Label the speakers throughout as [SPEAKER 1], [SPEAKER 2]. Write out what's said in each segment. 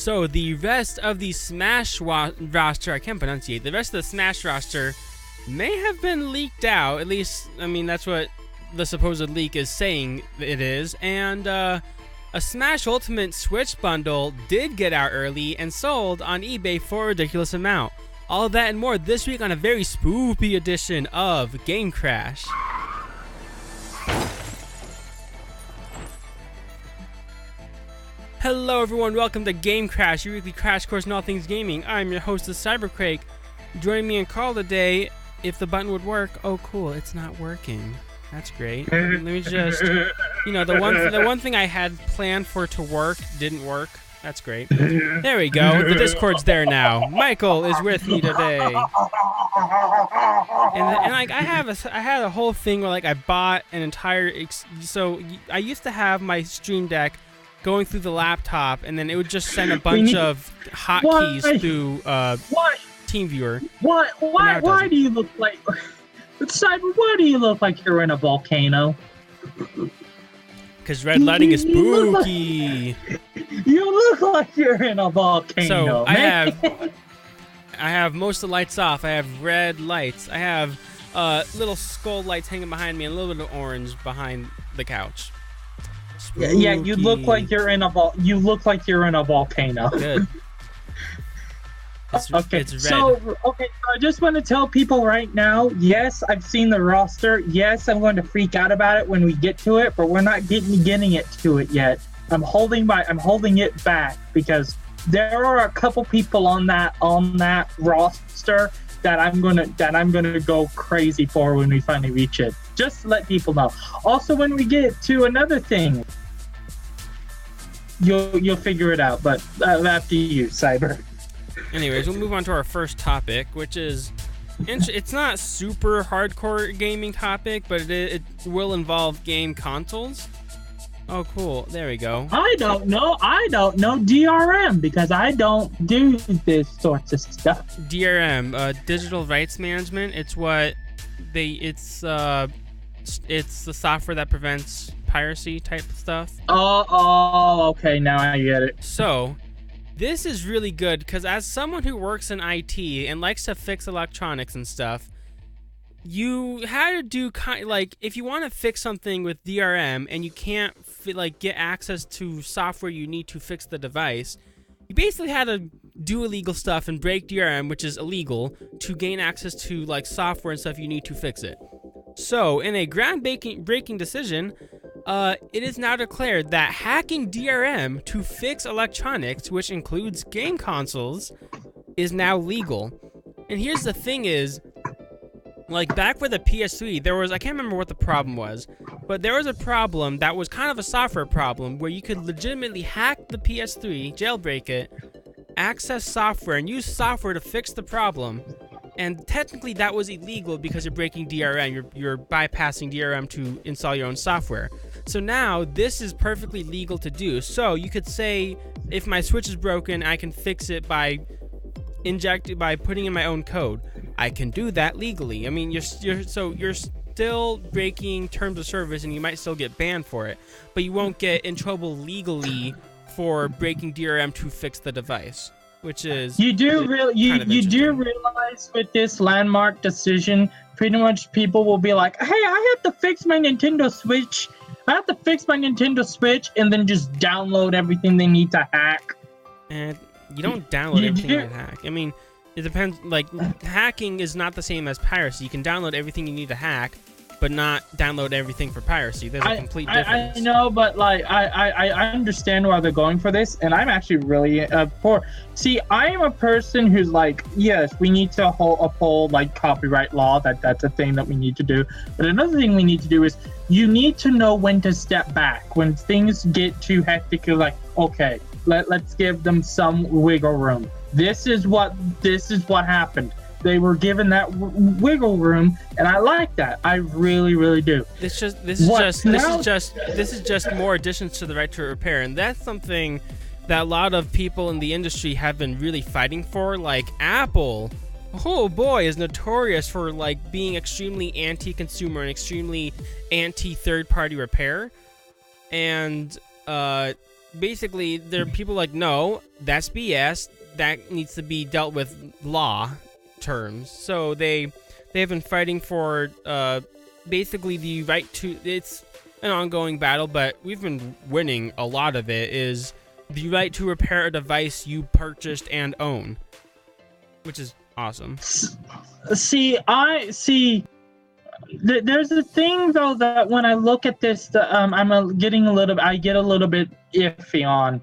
[SPEAKER 1] So the rest of the Smash roster, I can't pronunciate, the rest of the Smash roster may have been leaked out. At least, I mean, that's what the supposed leak is saying it is. And a Smash Ultimate Switch bundle did get out early and sold on eBay for a ridiculous amount. All of that and more this week on a very spoopy edition of GameCrash. Hello everyone, welcome to GameCrash, your weekly crash course in all things gaming. I'm your host, CyberCrake. Joining me in call today, if the button would work. Oh cool, it's not working. That's great. Let me just, you know, the one thing I had planned for to work didn't work. That's great. There we go. The Discord's there now. Michael is with me today. And like I had a whole thing where like I bought an entire so I used to have my Stream Deck going through the laptop, and then it would just send a bunch of hotkeys through TeamViewer.
[SPEAKER 2] Why do you look like Cyber? Why do you look like you're in a volcano?
[SPEAKER 1] Because red lighting is spooky.
[SPEAKER 2] You look like you're in a volcano.
[SPEAKER 1] So
[SPEAKER 2] man.
[SPEAKER 1] I have most of the lights off. I have red lights. I have little skull lights hanging behind me, and a little bit of orange behind the couch. Spooky.
[SPEAKER 2] Yeah, you look like you're in a volcano.
[SPEAKER 1] Good. It's red.
[SPEAKER 2] So I just want to tell people right now, yes, I've seen the roster. Yes, I'm going to freak out about it when we get to it, but we're not getting it to it yet. I'm holding it back because there are a couple people on that roster that I'm gonna go crazy for when we finally reach it. Just to let people know. Also, when we get to another thing, you'll figure it out. But after you, Cyber.
[SPEAKER 1] Anyways, we'll move on to our first topic, which is it's not super hardcore gaming topic, but it will involve game consoles. Oh, cool. There we go. I don't know
[SPEAKER 2] DRM because I don't do this sorts of stuff.
[SPEAKER 1] DRM, digital rights management. It's what it's the software that prevents piracy type stuff.
[SPEAKER 2] Oh, okay. Now I get it.
[SPEAKER 1] So, this is really good because as someone who works in IT and likes to fix electronics and stuff, you had to do if you want to fix something with DRM and you can't get access to software you need to fix the device, you basically had to do illegal stuff and break DRM, which is illegal, to gain access to software and stuff you need to fix it. So, in a groundbreaking decision, it is now declared that hacking DRM to fix electronics, which includes game consoles, is now legal. And here's the thing is, back with the PS3, I can't remember what the problem was, but there was a problem that was kind of a software problem where you could legitimately hack the PS3, jailbreak it, access software, and use software to fix the problem. And technically that was illegal because you're breaking DRM, you're bypassing DRM to install your own software. So now this is perfectly legal to do. So you could say, if my Switch is broken, I can fix it by putting in my own code. I can do that legally. I mean, you're still breaking terms of service, and you might still get banned for it, but you won't get in trouble legally for breaking DRM to fix the device, which is
[SPEAKER 2] you do realize with this landmark decision, pretty much people will be like, "Hey, I have to fix my Nintendo Switch. And then just download everything they need to hack."
[SPEAKER 1] And you don't download everything to hack. I mean, it depends. Hacking is not the same as piracy. You can download everything you need to hack, but not download everything for piracy. There's a complete difference.
[SPEAKER 2] I know, but I understand why they're going for this, and I'm actually really for. See, I am a person who's yes, we need to uphold copyright law. That's a thing that we need to do. But another thing we need to do is you need to know when to step back when things get too hectic. You're like, okay, let's give them some wiggle room. This is what happened. They were given that wiggle room, and I like that. I really, really do.
[SPEAKER 1] This is just more additions to the right to repair, and that's something that a lot of people in the industry have been really fighting for. Like Apple, oh boy, is notorious for being extremely anti-consumer and extremely anti-third-party repair, and basically there are people no, that's BS. That needs to be dealt with law terms. So they They've been fighting for basically the right to. It's an ongoing battle, but we've been winning a lot of it. Is the right to repair a device you purchased and own, which is awesome.
[SPEAKER 2] See, there's a thing though that when I look at this, I get a little bit iffy on.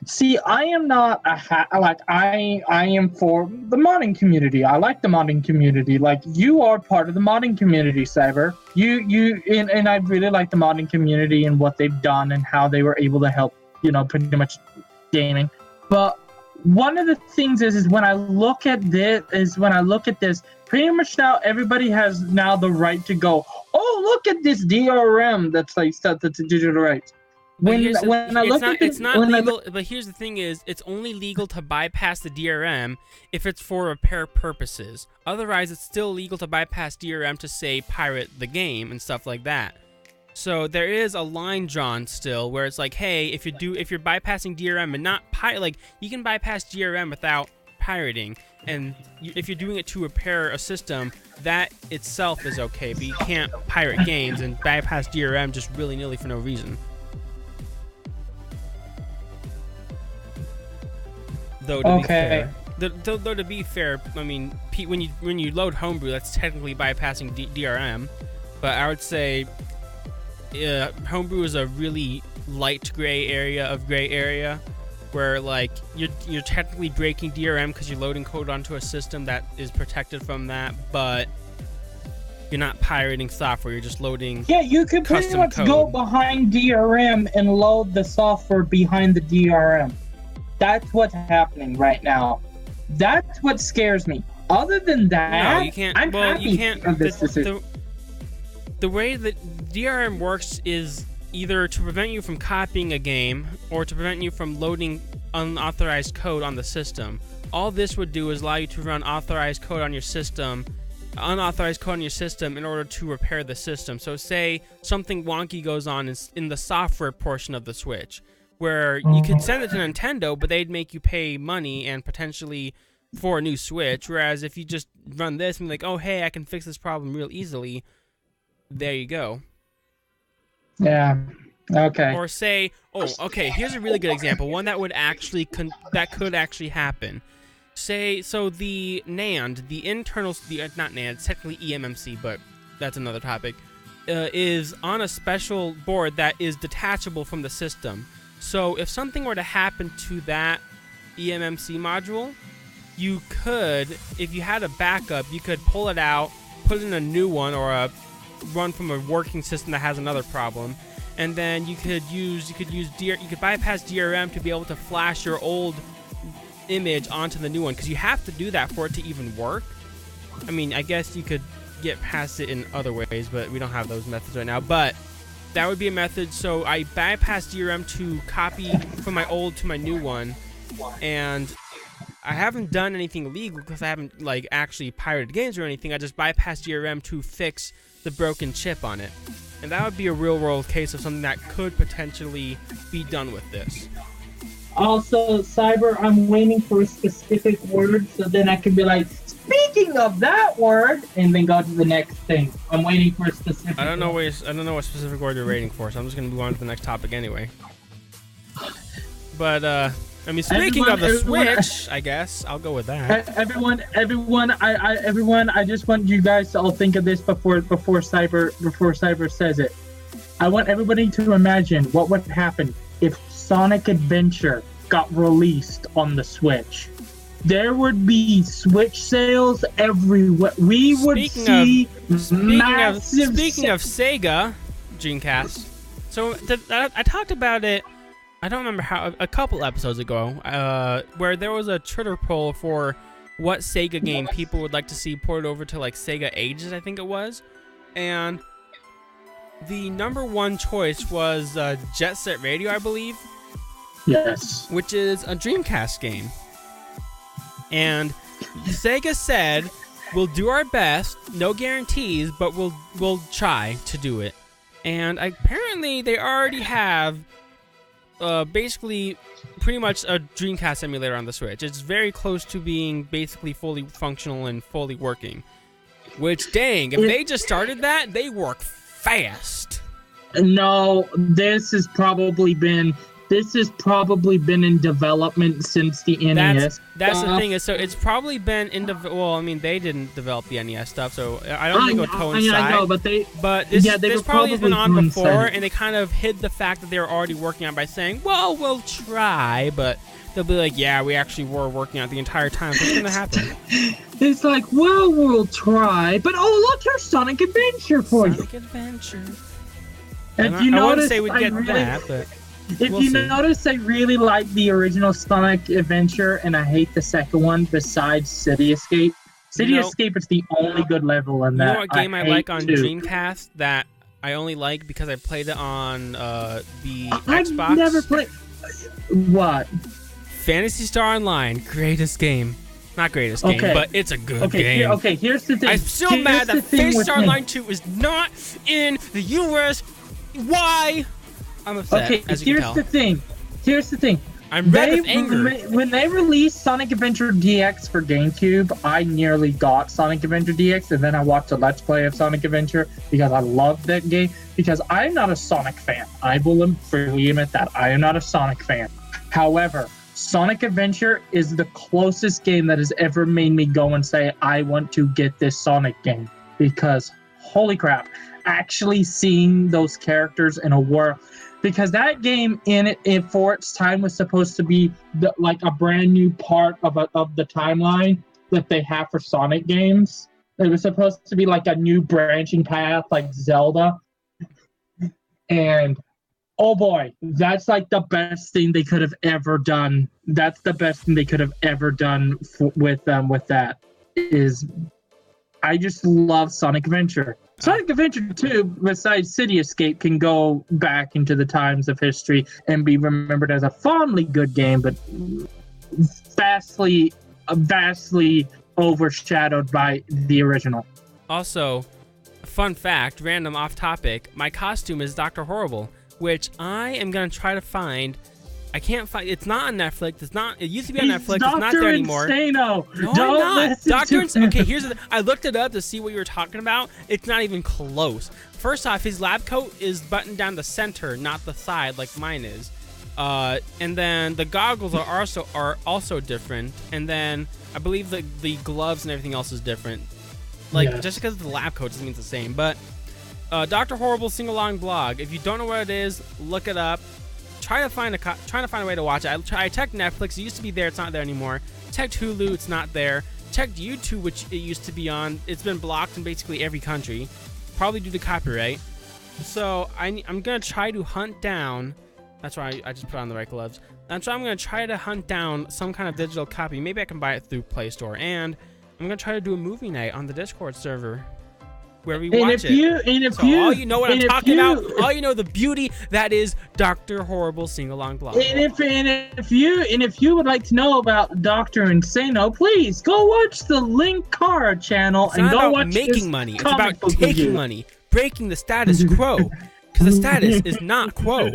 [SPEAKER 2] See, I am not I am for the modding community. I like the modding community. Like, you are part of the modding community, Cyber. And I really like the modding community and what they've done and how they were able to help, pretty much gaming. But one of the things is when I look at this, pretty much now everybody has now the right to go, oh, look at this DRM that's like stuff that's digital rights. But here's
[SPEAKER 1] the thing is, it's only legal to bypass the DRM if it's for repair purposes. Otherwise, it's still legal to bypass DRM to, say, pirate the game and stuff like that. So there is a line drawn still where it's like, hey, if you're bypassing DRM and not pirate, you can bypass DRM without pirating, and if you're doing it to repair a system, that itself is okay. But you can't pirate games and bypass DRM just willy-nilly for no reason. Though to be fair, I mean, when you load Homebrew, that's technically bypassing DRM. But I would say Homebrew is a really light gray area, where you're technically breaking DRM because you're loading code onto a system that is protected from that, but you're not pirating software. You're just loading. Yeah,
[SPEAKER 2] you could pretty much go behind DRM and load the software behind the DRM. That's what's happening right now. That's what scares me. Other than that,
[SPEAKER 1] no, you can't. You can't. The way that DRM works is either to prevent you from copying a game or to prevent you from loading unauthorized code on the system. All this would do is allow you to run unauthorized code on your system in order to repair the system. So say something wonky goes on in the software portion of the Switch, where you could send it to Nintendo, but they'd make you pay money and potentially for a new Switch. Whereas if you just run this and be like, oh, hey, I can fix this problem real easily, there you go.
[SPEAKER 2] Yeah. Okay.
[SPEAKER 1] Or say, oh, okay, here's a really good example. One that would actually that could actually happen. Say, so the NAND, not NAND, it's technically eMMC, but that's another topic, is on a special board that is detachable from the system. So if something were to happen to that eMMC module, you could, if you had a backup, you could pull it out, put in a new one, or run from a working system that has another problem, and then you could bypass DRM to be able to flash your old image onto the new one, because you have to do that for it to even work. I mean, I guess you could get past it in other ways, but we don't have those methods right now. But that would be a method. So I bypassed DRM to copy from my old to my new one, and I haven't done anything illegal because I haven't actually pirated games or anything. I just bypassed DRM to fix the broken chip on it, and that would be a real world case of something that could potentially be done with this.
[SPEAKER 2] Also, Cyber, I'm waiting for a specific word so then I can be like, speaking of that word, and then go to the next thing. I'm waiting for a specific
[SPEAKER 1] I don't know what specific word you're waiting for, so I'm just going to move on to the next topic anyway. But, I mean, speaking of the Switch, I guess, I'll go with that.
[SPEAKER 2] Everyone, I just want you guys to all think of this before Cyber says it. I want everybody to imagine what would happen if Sonic Adventure got released on the Switch. There would be Switch sales everywhere. We would see massive.
[SPEAKER 1] Speaking of Sega Dreamcast, so I talked about it. I don't remember how, a couple episodes ago, where there was a Twitter poll for what Sega game people would like to see ported over to Sega Ages, I think it was, and the number one choice was Jet Set Radio, I believe.
[SPEAKER 2] Yes.
[SPEAKER 1] Which is a Dreamcast game. And Sega said, we'll do our best, no guarantees, but we'll try to do it. And apparently they already have basically pretty much a Dreamcast emulator on the Switch. It's very close to being basically fully functional and fully working. Which, dang, if they just started that, they work fast.
[SPEAKER 2] No, this has probably been in development since the NES.
[SPEAKER 1] That's the thing is, so it's probably been in well, I mean, they didn't develop the NES stuff, so I don't think it would coincide.
[SPEAKER 2] I know, but
[SPEAKER 1] this probably has been on before, and they kind of hid the fact that they were already working on it by saying, well, we'll try, but they'll be like, yeah, we actually were working on it the entire time. What's going to happen?
[SPEAKER 2] It's like, well, we'll try, but oh, look, here's Sonic Adventure for you.
[SPEAKER 1] Sonic Adventure.
[SPEAKER 2] If you notice,
[SPEAKER 1] I wouldn't say we'd get that, but...
[SPEAKER 2] If you notice, I really like the original Sonic Adventure, and I hate the second one besides City Escape. City Escape is the only good level in that.
[SPEAKER 1] You know what game I like on Dreamcast that I only like because I played it on the Xbox?
[SPEAKER 2] I've never played... What?
[SPEAKER 1] Phantasy Star Online. Greatest game. Not greatest game, but it's a good game.
[SPEAKER 2] Here's the thing.
[SPEAKER 1] I'm still mad that Phantasy Star Online 2 is not in the US. Why? I'm upset.
[SPEAKER 2] Okay, here's the thing.
[SPEAKER 1] I'm red with anger.
[SPEAKER 2] When they released Sonic Adventure DX for GameCube, I nearly got Sonic Adventure DX, and then I watched a Let's Play of Sonic Adventure because I loved that game. Because I'm not a Sonic fan. I will freely admit that. I am not a Sonic fan. However, Sonic Adventure is the closest game that has ever made me go and say, I want to get this Sonic game. Because, holy crap, actually seeing those characters in a world... Because that game for its time was supposed to be like a brand new part of the timeline that they have for Sonic games. It was supposed to be like a new branching path like Zelda. And oh boy, that's like the best thing they could have ever done. That's the best thing they could have ever done with that. I just love Sonic Adventure. Sonic Adventure 2, besides City Escape, can go back into the times of history and be remembered as a fondly good game, but vastly overshadowed by the original.
[SPEAKER 1] Also, fun fact, random off topic, my costume is Dr. Horrible, which I am going to try to find. I can't find. It's not on Netflix. It used to be on Netflix. It's not there anymore.
[SPEAKER 2] Insano.
[SPEAKER 1] No, I'm not. Dr. Okay, here's the. I looked it up to see what you were talking about. It's not even close. First off, his lab coat is buttoned down the center, not the side like mine is. And then the goggles are also different. And then I believe the gloves and everything else is different. Just because the lab coat doesn't mean it's the same. But Dr. Horrible sing-along blog. If you don't know what it is, look it up. Trying to find a way to watch it. I checked Netflix. It used to be there. It's not there anymore. Checked Hulu. It's not there. Checked YouTube, which it used to be on. It's been blocked in basically every country, probably due to copyright. So I'm gonna try to hunt down. That's why I just put on the right gloves. That's why I'm gonna try to hunt down some kind of digital copy. Maybe I can buy it through Play Store. And I'm gonna try to do a movie night on the Discord server, where we watch it. All you know what I'm talking about, all you know the beauty that is Dr. Horrible sing-along blog.
[SPEAKER 2] And if you would like to know about Dr. Insano, please go watch the Linkara channel and go watch
[SPEAKER 1] making money. It's about taking money, breaking the status quo, because the status is not quo.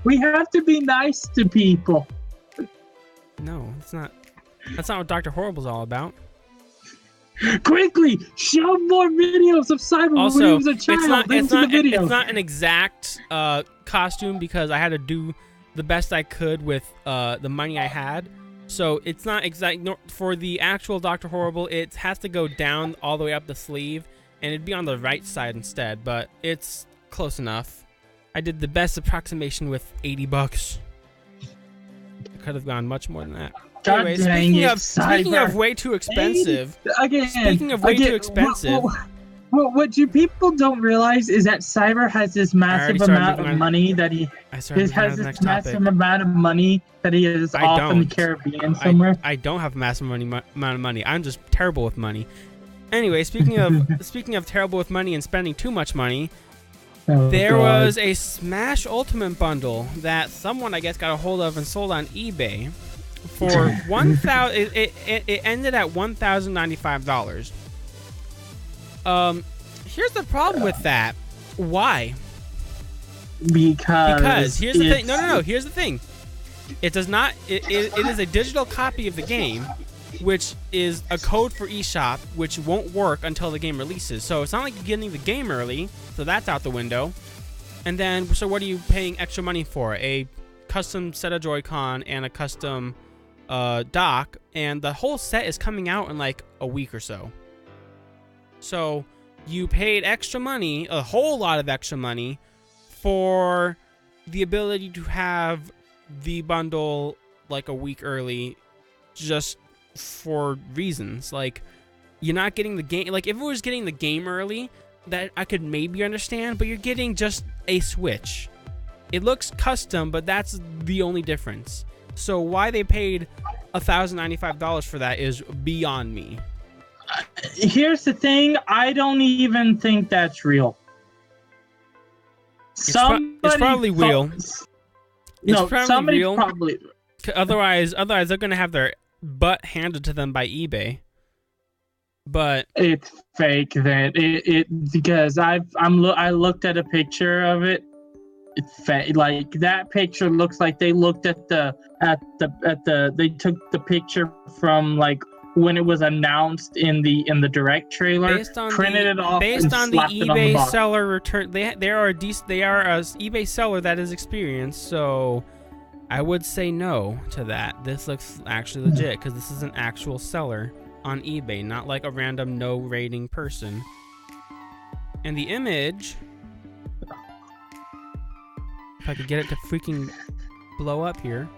[SPEAKER 2] We have to be nice to people.
[SPEAKER 1] No, it's not. That's not what Dr. Horrible's all about.
[SPEAKER 2] Quickly, show more videos of Cyber
[SPEAKER 1] also,
[SPEAKER 2] when he was a child.
[SPEAKER 1] It's not an exact costume because I had to do the best I could with the money I had. So it's not exact. For the actual Dr. Horrible, it has to go down all the way up the sleeve, and it'd be on the right side instead. But it's close enough. I did the best approximation with $80. I could have gone much more than that. Anyway, speaking of way too expensive.
[SPEAKER 2] What you people don't realize is that Cyber has this massive amount of money that he has off in the Caribbean somewhere.
[SPEAKER 1] I don't have a massive amount of money. I'm just terrible with money. Anyway, speaking of terrible with money and spending too much money, there was a Smash Ultimate bundle that someone I guess got a hold of and sold on eBay. For it ended at $1,095. Here's the problem with that. Why? Because here's the thing. No. Here's the thing. It does not. It is a digital copy of the game, which is a code for eShop, which won't work until the game releases. So it's not like you're getting the game early, so that's out the window. And then, so what are you paying extra money for? A custom set of Joy-Con and a custom dock, and the whole set is coming out in like a week or so. So you paid extra money, a whole lot of extra money, for the ability to have the bundle like a week early, just for reasons. Like, you're not getting the game. Like, if it was getting the game early, that I could maybe understand, but you're getting just a Switch. It looks custom, but that's the only difference. So why they paid $1,095 for that is beyond me.
[SPEAKER 2] Here's the thing, I don't even think that's real.
[SPEAKER 1] It's probably real.
[SPEAKER 2] Somebody probably.
[SPEAKER 1] Otherwise they're gonna have their butt handed to them by eBay. But
[SPEAKER 2] it's fake. Then because I looked at a picture of it. It's fake. Like, that picture looks like they looked at they took the picture from like when it was announced in the direct trailer, printed it off,
[SPEAKER 1] based on the eBay
[SPEAKER 2] box.
[SPEAKER 1] seller return. They are a eBay seller that is experienced, so I would say no to that. This looks actually legit because this is an actual seller on eBay, not like a random no rating person. And the image, if I could get it to freaking blow up here.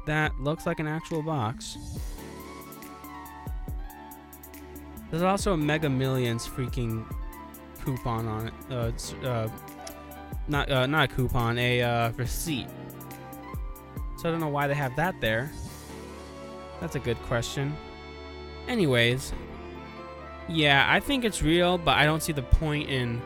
[SPEAKER 1] That looks like an actual box. There's also a Mega Millions freaking coupon on it. It's not a coupon, a receipt. So I don't know why they have that there. That's a good question. Anyways, yeah, I think it's real, but I don't see the point in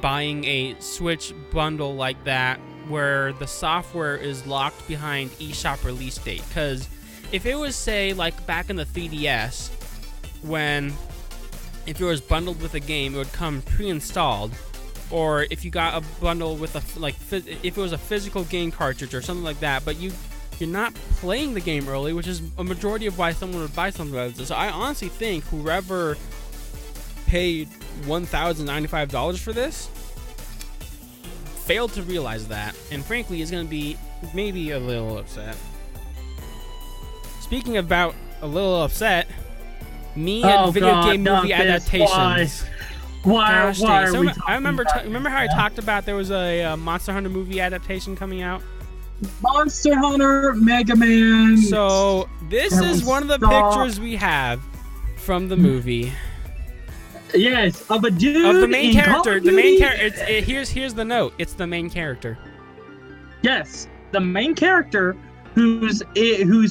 [SPEAKER 1] buying a Switch bundle like that where the software is locked behind eShop release date. Because if it was, say, like back in the 3DS, when if it was bundled with a game, it would come pre-installed, or if you got a bundle with if it was a physical game cartridge or something like that, but you're not playing the game early, which is a majority of why someone would buy something like this. So I honestly think whoever paid $1,095 for this failed to realize that, and frankly is going to be maybe a little upset. Speaking about a little upset, me and video game movie adaptations.
[SPEAKER 2] Why are we
[SPEAKER 1] I remember how I talked about there was a Monster Hunter movie adaptation coming out?
[SPEAKER 2] Monster Hunter Mega Man.
[SPEAKER 1] So this is one of the pictures we have from the movie.
[SPEAKER 2] Yes, of a dude
[SPEAKER 1] of the main character. The main character. Here's the note. It's the main character.
[SPEAKER 2] Yes, the main character who's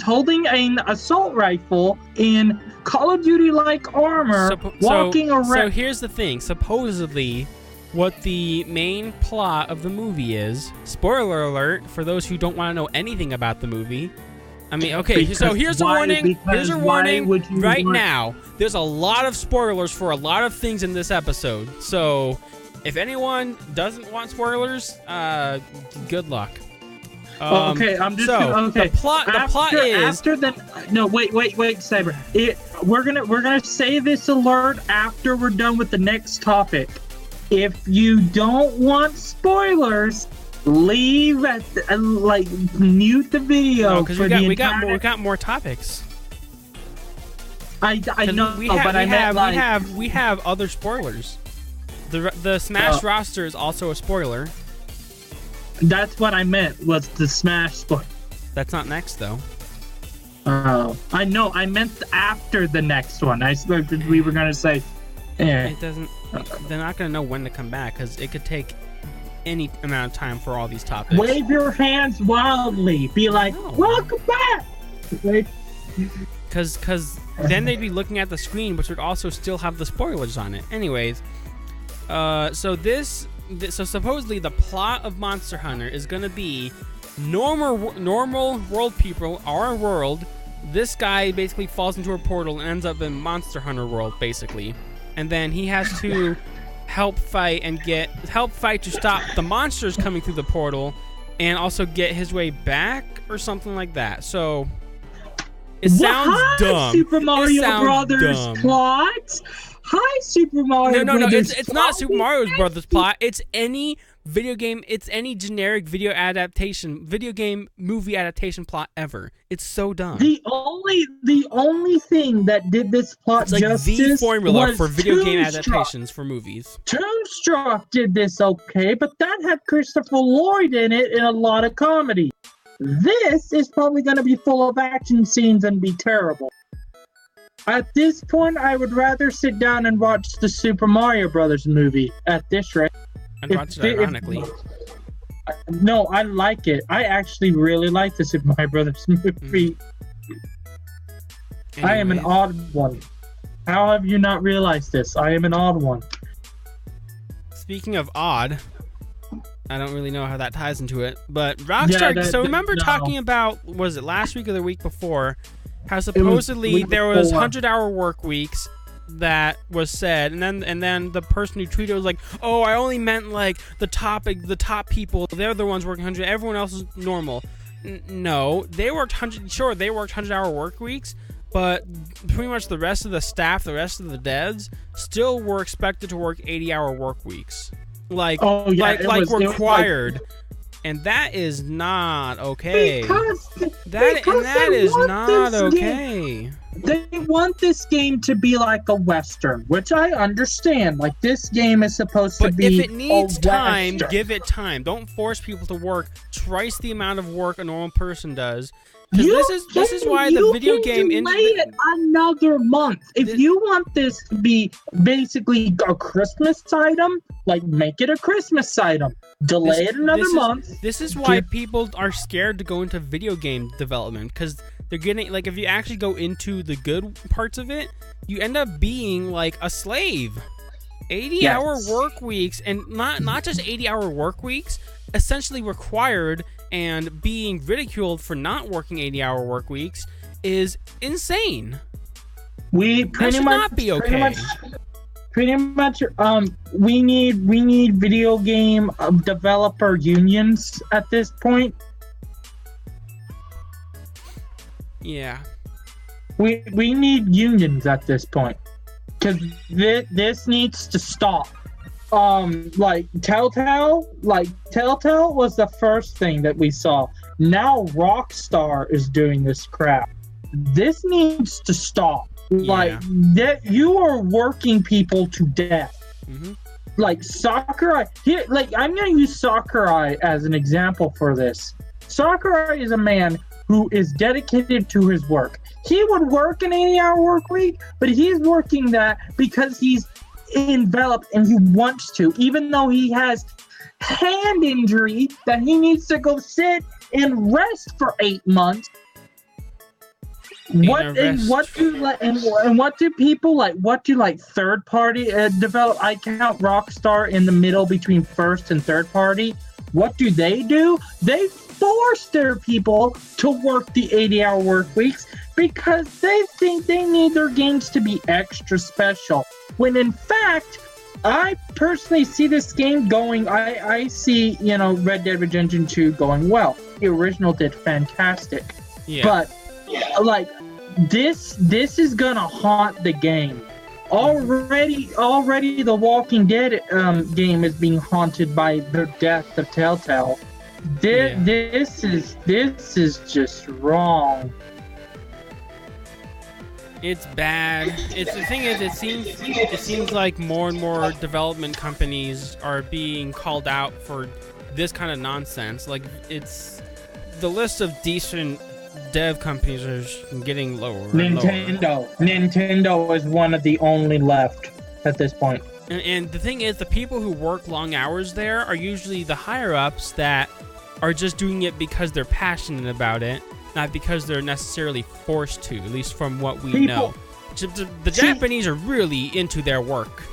[SPEAKER 2] holding an assault rifle in Call of Duty-like armor, walking around.
[SPEAKER 1] So here's the thing. Supposedly, what the main plot of the movie is. Spoiler alert for those who don't want to know anything about the movie. I mean, okay, so here's a warning. Here's a warning right now. There's a lot of spoilers for a lot of things in this episode. So if anyone doesn't want spoilers, good luck.
[SPEAKER 2] Okay, I'm just okay.
[SPEAKER 1] The plot is
[SPEAKER 2] wait, Saber. We're gonna say this alert after we're done with the next topic. If you don't want spoilers, leave at mute the video
[SPEAKER 1] because we got more topics.
[SPEAKER 2] I know,
[SPEAKER 1] we have other spoilers. The Smash roster is also a spoiler.
[SPEAKER 2] That's what I meant, was the Smash spoiler.
[SPEAKER 1] That's not next though.
[SPEAKER 2] Oh, I know. I meant after the next one. I said we were gonna say. Yeah.
[SPEAKER 1] It doesn't. They're not gonna know when to come back because it could take any amount of time for all these topics.
[SPEAKER 2] Wave your hands wildly. Be like, welcome back.
[SPEAKER 1] Because then they'd be looking at the screen, which would also still have the spoilers on it. Anyways, so supposedly the plot of Monster Hunter is gonna be normal world people, our world. This guy basically falls into a portal and ends up in Monster Hunter world, basically, and then he has to help fight to stop the monsters coming through the portal, and also get his way back or something like that. So it sounds
[SPEAKER 2] Hi,
[SPEAKER 1] dumb.
[SPEAKER 2] Super Mario Brothers
[SPEAKER 1] dumb.
[SPEAKER 2] plot. Hi, Super Mario
[SPEAKER 1] No.
[SPEAKER 2] Brothers.
[SPEAKER 1] It's not Super Mario Brothers plot. It's any video game. It's any generic video game movie adaptation plot ever. It's so dumb.
[SPEAKER 2] The only thing that did this plot
[SPEAKER 1] It's like
[SPEAKER 2] justice
[SPEAKER 1] the formula
[SPEAKER 2] was
[SPEAKER 1] for video game
[SPEAKER 2] Toonstruck.
[SPEAKER 1] adaptations for movies.
[SPEAKER 2] Toonstruck did this okay, but that had Christopher Lloyd in it in a lot of comedy. This is probably going to be full of action scenes and be terrible. At this point, I would rather sit down and watch the Super Mario Brothers movie at this rate.
[SPEAKER 1] And watch it ironically.
[SPEAKER 2] No, I like it. I actually really like the Super Mario Brothers movie. I am an odd one. How have you not realized this? I am an odd one.
[SPEAKER 1] Speaking of odd, I don't really know how that ties into it, but Rockstar. Remember talking about, was it last week or the week before, how supposedly there was 100-hour work weeks that was said, and then the person who tweeted was like, "Oh, I only meant like the top people. They're the ones working 100. Everyone else is normal." No, they worked 100. Sure, they worked 100-hour work weeks, but pretty much the rest of the staff, the rest of the devs, still were expected to work 80-hour work weeks. Like required. And that is not okay. That is not okay.
[SPEAKER 2] They want this game to be like a Western, which I understand. Like, this game is supposed to be.
[SPEAKER 1] But if it needs time,
[SPEAKER 2] Western.
[SPEAKER 1] give it time. Don't force people to work twice the amount of work a normal person does. Because this is why the video game
[SPEAKER 2] delay it another month. If you want this to be basically a Christmas item, like, make it a Christmas item. Delay it another month.
[SPEAKER 1] This is why people are scared to go into video game development, because they're getting, like, if you actually go into the good parts of it, you end up being like a slave. 80-hour work weeks, and not just 80-hour work weeks, essentially required, and being ridiculed for not working 80-hour work weeks is insane.
[SPEAKER 2] We pretty much
[SPEAKER 1] not be okay.
[SPEAKER 2] Pretty much, we need video game developer unions at this point.
[SPEAKER 1] Yeah.
[SPEAKER 2] We need unions at this point, because this needs to stop. Like Telltale was the first thing that we saw. Now Rockstar is doing this crap. This needs to stop. Like, that you are working people to death.
[SPEAKER 1] Mm-hmm.
[SPEAKER 2] Like Sakurai here, like, I'm gonna use Sakurai as an example for this. Sakurai is a man who is dedicated to his work. He would work an 80-hour work week, but he's working that because he's enveloped and he wants to, even though he has hand injury that he needs to go sit and rest for 8 months. What do people like? What do like third party develop? I count Rockstar in the middle between first and third party. What do? They force their people to work the 80-hour work weeks because they think they need their games to be extra special. When in fact, I personally see this game going. I see, Red Dead Redemption 2 going well. The original did fantastic.
[SPEAKER 1] Yeah.
[SPEAKER 2] But like, this is gonna haunt the game. Already the Walking Dead game is being haunted by the death of Telltale. This is just wrong.
[SPEAKER 1] It's bad. The thing is, it seems like more and more development companies are being called out for this kind of nonsense. Like, it's the list of decent dev companies are getting lower.
[SPEAKER 2] Nintendo is one of the only left at this point.
[SPEAKER 1] And the thing is, the people who work long hours there are usually the higher ups that are just doing it because they're passionate about it, not because they're necessarily forced to, at least from what we know. The Japanese are really into their work.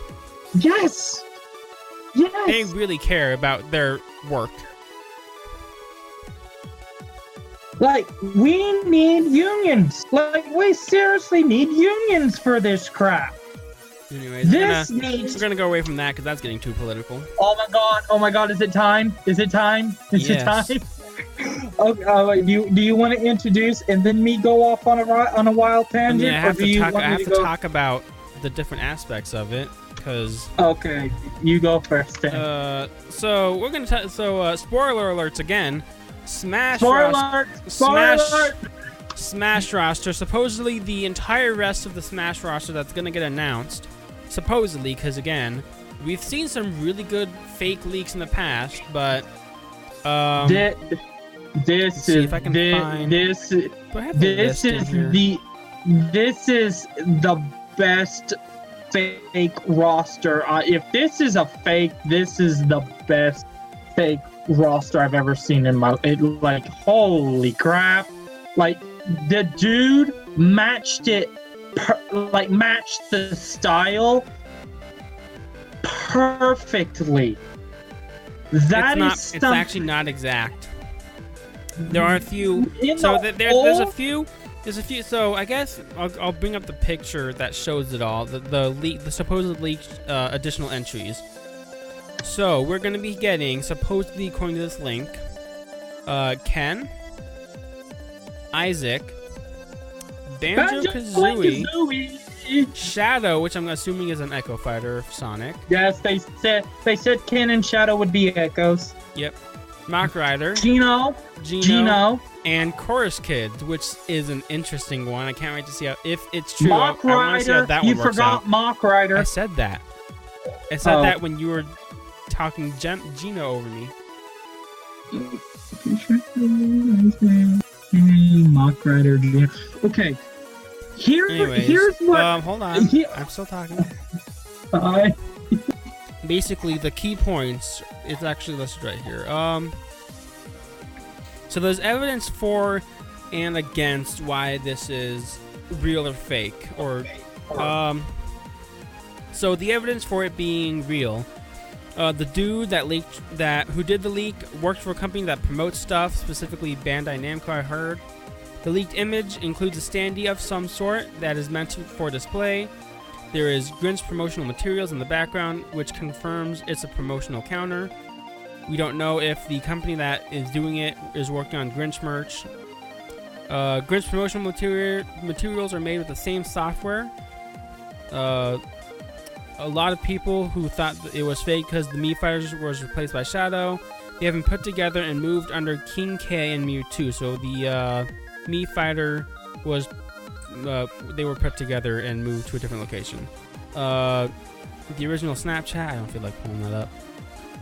[SPEAKER 2] Yes.
[SPEAKER 1] They really care about their work.
[SPEAKER 2] Like, we need unions. Like, we seriously need unions for this crap.
[SPEAKER 1] Anyways, we're gonna go away from that because that's getting too political.
[SPEAKER 2] Oh my god, is it time? Is it time? Okay, wait, do you want to introduce and then me go off on a wild
[SPEAKER 1] I
[SPEAKER 2] tangent,
[SPEAKER 1] mean, I have
[SPEAKER 2] or do you
[SPEAKER 1] to
[SPEAKER 2] want me
[SPEAKER 1] have
[SPEAKER 2] to
[SPEAKER 1] to
[SPEAKER 2] go?
[SPEAKER 1] talk about the different aspects of it, because
[SPEAKER 2] Okay, you go first. Then.
[SPEAKER 1] so we're gonna spoiler alerts again.
[SPEAKER 2] Spoiler alert!
[SPEAKER 1] Smash roster. Supposedly the entire rest of the Smash roster that's gonna get announced. Supposedly, because again, we've seen some really good fake leaks in the past, but
[SPEAKER 2] this
[SPEAKER 1] see
[SPEAKER 2] is
[SPEAKER 1] if I can find.
[SPEAKER 2] this
[SPEAKER 1] Do I have the
[SPEAKER 2] this
[SPEAKER 1] list in
[SPEAKER 2] is
[SPEAKER 1] here?
[SPEAKER 2] this is the best fake roster. If this is a fake, this is the best fake roster I've ever seen in my. Like, holy crap! Like, the dude matched it, matched the style perfectly.
[SPEAKER 1] It's actually not exact. There are a few. So there's a few. There's a few. So I guess I'll bring up the picture that shows it all. The supposed leaked additional entries. So we're gonna be getting, supposedly according to this link, Ken, Isaac, Banjo-Kazooie, Shadow, which I'm assuming is an Echo Fighter of Sonic.
[SPEAKER 2] Yes, they said Ken and Shadow would be echoes.
[SPEAKER 1] Yep. Mock Rider,
[SPEAKER 2] Gino,
[SPEAKER 1] and Chorus Kids, which is an interesting one. I can't wait to see if it's true.
[SPEAKER 2] Mock
[SPEAKER 1] I want to see how
[SPEAKER 2] Rider.
[SPEAKER 1] that
[SPEAKER 2] You
[SPEAKER 1] one works
[SPEAKER 2] forgot
[SPEAKER 1] out.
[SPEAKER 2] Mock Rider.
[SPEAKER 1] I said that. I said that when you were talking Gino over me.
[SPEAKER 2] Mock Rider. Okay. Here's what.
[SPEAKER 1] Hold on. I'm still talking. Basically, the key points. It's actually listed right here. So there's evidence for and against why this is real or fake, or So the evidence for it being real. The dude who did the leak worked for a company that promotes stuff, specifically Bandai Namco, I heard. The leaked image includes a standee of some sort that is meant for display. There is Grinch promotional materials in the background, which confirms it's a promotional counter. We don't know if the company that is doing it is working on Grinch merch. Grinch promotional materials are made with the same software. A lot of people who thought that it was fake because the Mii Fighters was replaced by Shadow. They have been put together and moved under King K and Mewtwo. So the Mii Fighter was they were put together and moved to a different location. The original Snapchat, I don't feel like pulling that up.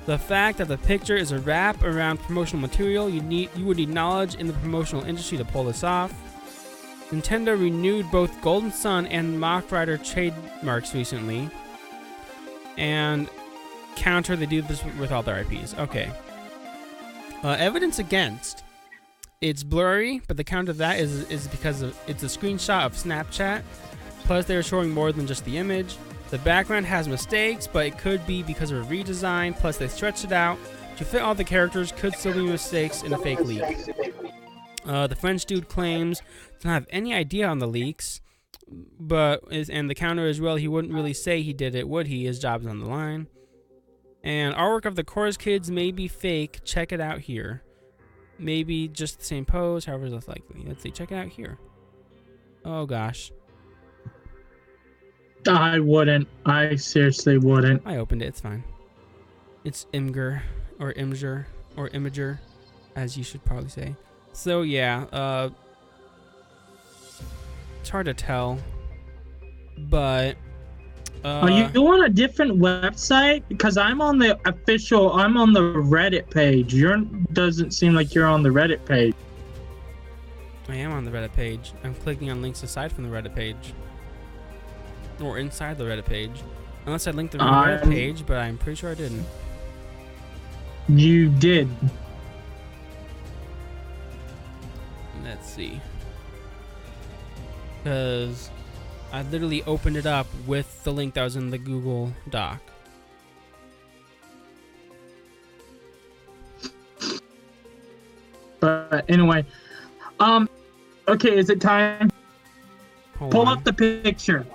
[SPEAKER 1] The fact that the picture is a wrap around promotional material, you would need knowledge in the promotional industry to pull this off. Nintendo renewed both Golden Sun and Mock Rider trademarks recently. And counter, they do this with all their IPs. Okay. Evidence against. It's blurry, but the counter to that is because it's a screenshot of Snapchat. Plus, they're showing more than just the image. The background has mistakes, but it could be because of a redesign. Plus, they stretched it out to fit all the characters. Could still be mistakes in a fake leak. The French dude claims to not have any idea on the leaks, and the counter is, well, he wouldn't really say he did it, would he? His job's on the line. And artwork of the Chorus Kids may be fake. Check it out here. Maybe just the same pose, however less likely. Let's see. Check it out here. Oh gosh.
[SPEAKER 2] I wouldn't. I seriously wouldn't.
[SPEAKER 1] I opened it. It's fine. It's Imgur or Imgur or Imager, as you should probably say. So yeah, it's hard to tell, but
[SPEAKER 2] are you on a different website? Because I'm on the Reddit page. Doesn't seem like you're on the Reddit page.
[SPEAKER 1] I am on the Reddit page. I'm clicking on links aside from the Reddit page. Or inside the Reddit page. Unless I linked the Reddit page, but I'm pretty sure I didn't.
[SPEAKER 2] You did.
[SPEAKER 1] Let's see. Because I literally opened it up with the link that was in the Google Doc.
[SPEAKER 2] But anyway, okay, is it time? Pull up the picture.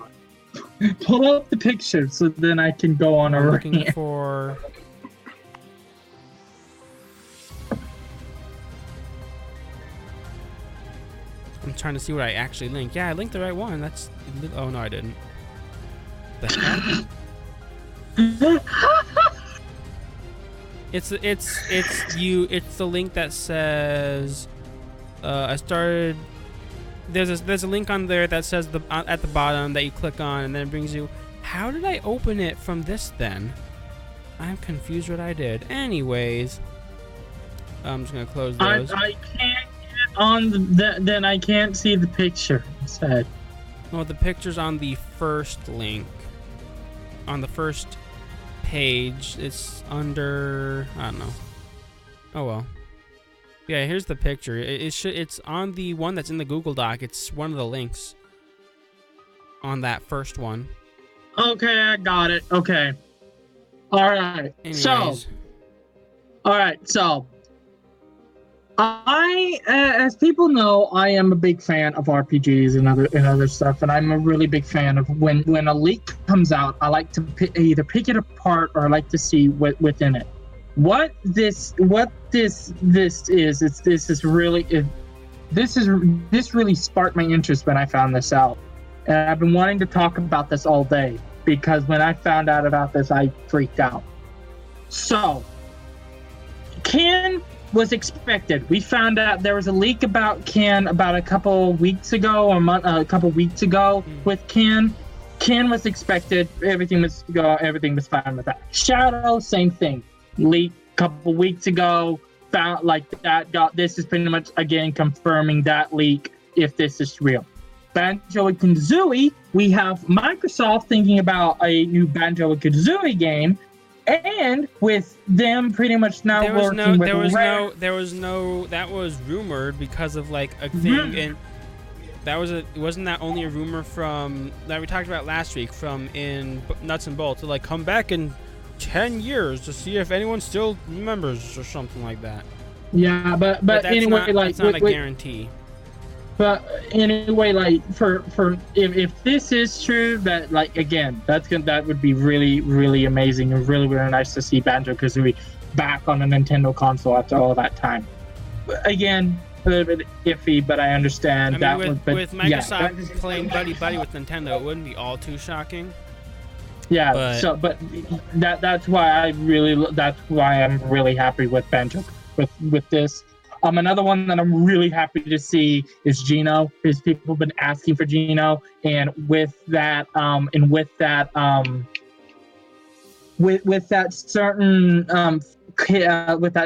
[SPEAKER 2] Pull up the picture so then I can go on a rant.
[SPEAKER 1] Looking for. I'm trying to see what I actually linked. Yeah, I linked the right one. That's... Oh, no, I didn't. The heck? It's the link that says... I started... There's a link on there that says at the bottom that you click on, and then it brings you... How did I open it from this, then? I'm confused what I did. Anyways... I'm just gonna close those.
[SPEAKER 2] I can't get on then I can't see the picture instead.
[SPEAKER 1] Well, the picture's on the first link. On the first page. It's under... I don't know. Oh, well. Yeah, here's the picture. It's on the one that's in the Google Doc. It's one of the links. On that first one.
[SPEAKER 2] Okay, I got it. Okay. Alright.
[SPEAKER 1] Anyways.
[SPEAKER 2] So... as people know, I am a big fan of RPGs and other stuff, and I'm a really big fan of when a leak comes out. I like to either pick it apart or I like to see what within it. This really sparked my interest when I found this out, and I've been wanting to talk about this all day because when I found out about this, I freaked out. So, was expected. We found out there was a leak about Ken about a couple weeks ago with Ken. Ken was expected. Everything was fine with that. Shadow, same thing. Leak a couple weeks ago. Found like that. This is pretty much again confirming that leak. If this is real. Banjo and Kazooie. We have Microsoft thinking about a new Banjo and Kazooie game. And with them pretty much now that was rumored because of like a thing, and wasn't that only a rumor from that we talked about last week from in Nuts and Bolts to like come back in 10 years to see if anyone still remembers or something like that. Yeah, but anyway,
[SPEAKER 1] it's not a guarantee.
[SPEAKER 2] But anyway, like for if this is true, that like again, that would be really, really amazing and really, really nice to see Banjo-Kazooie back on a Nintendo console after all that time. But again, a little bit iffy, but I understand
[SPEAKER 1] with Microsoft playing buddy with Nintendo, it wouldn't be all too shocking.
[SPEAKER 2] Yeah. But that's why I'm really happy with Banjo with this. Another one that I'm really happy to see is Geno, because people have been asking for Geno, and with that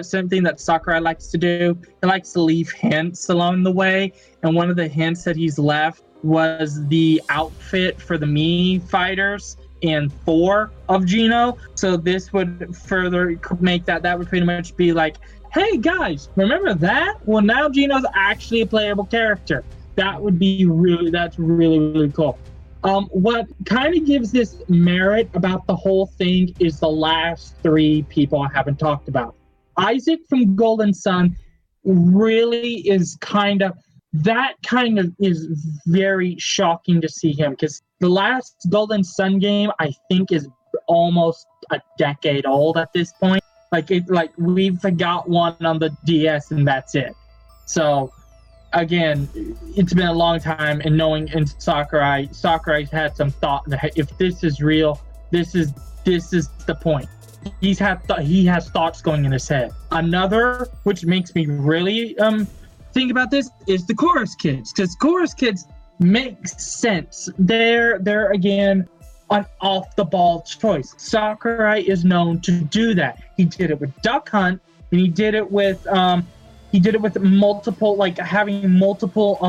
[SPEAKER 2] certain thing that Sakurai likes to do, he likes to leave hints along the way, and one of the hints that he's left was the outfit for the Mii fighters in 4 of Geno. So this would further make that would pretty much be like, hey guys, remember that? Well, now Geno's actually a playable character. That's really, really cool. What kind of gives this merit about the whole thing is the last 3 people I haven't talked about. Isaac from Golden Sun really is is very shocking to see him, because the last Golden Sun game I think is almost a decade old at this point. We've got one on the DS and that's it. So again, it's been a long time, and Sakurai's had some thought that if this is real, this is the point. He has thoughts going in his head. Another, which makes me really think about this, is the Chorus Kids, because Chorus Kids makes sense. They're again an off-the-ball choice. Sakurai is known to do that. He did it with Duck Hunt, and he did it with multiple, like having multiple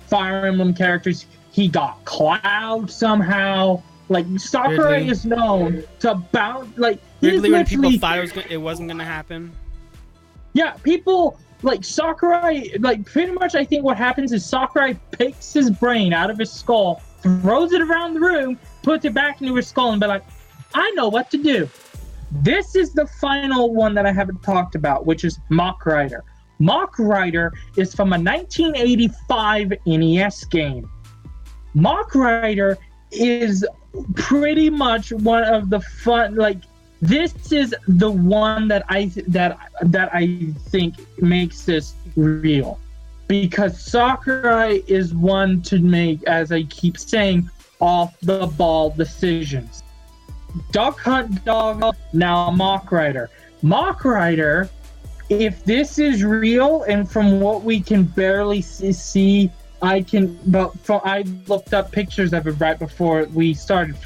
[SPEAKER 2] Fire Emblem characters. He got Cloud somehow. Like Sakurai is known to bounce. Like
[SPEAKER 1] weirdly, when people thought it wasn't gonna happen.
[SPEAKER 2] Yeah, people like Sakurai. Like pretty much, I think what happens is Sakurai picks his brain out of his skull, throws it around the room, puts it back into his skull, and be like, I know what to do. This is the final one that I haven't talked about, which is Mock Rider. Mock Rider is from a 1985 NES game. Mock Rider is pretty much one of the fun, like, this is the one that I think makes this real. because Sakurai is one to make, as I keep saying, off-the-ball decisions. Duck Hunt Dog, now Mock Rider. Mock Rider, if this is real, and from what we can barely see, I looked up pictures of it right before we started.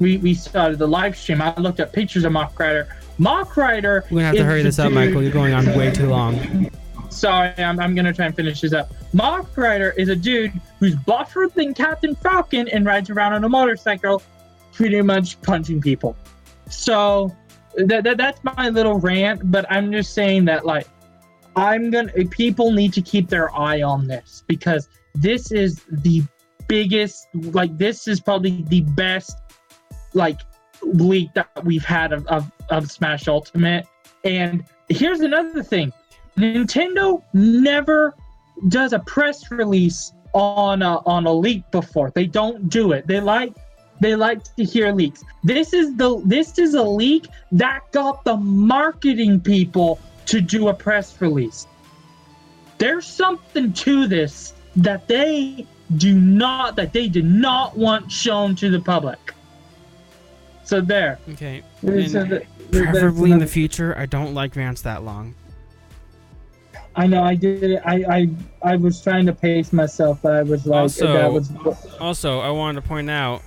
[SPEAKER 2] We started the live stream. I looked up pictures of Mock Rider. Mock Rider.
[SPEAKER 1] We're gonna have to hurry this up, Michael. You're going on way too long.
[SPEAKER 2] Sorry, I'm gonna try and finish this up. Mock Rider is a dude who's buffer than Captain Falcon and rides around on a motorcycle, pretty much punching people. So that's my little rant. But I'm just saying that, like, people need to keep their eye on this, because this is the biggest, like, this is probably the best, like, leak that we've had of Smash Ultimate. And here's another thing. Nintendo never does a press release on a leak before. They don't do it. They like to hear leaks. This is a leak that got the marketing people to do a press release. There's something to this that they did not want shown to the public. So there.
[SPEAKER 1] Okay. Preferably in the future, I don't like rants that long.
[SPEAKER 2] I know, I did it. I was trying to pace myself, but I was like,
[SPEAKER 1] Also, I wanted to point out,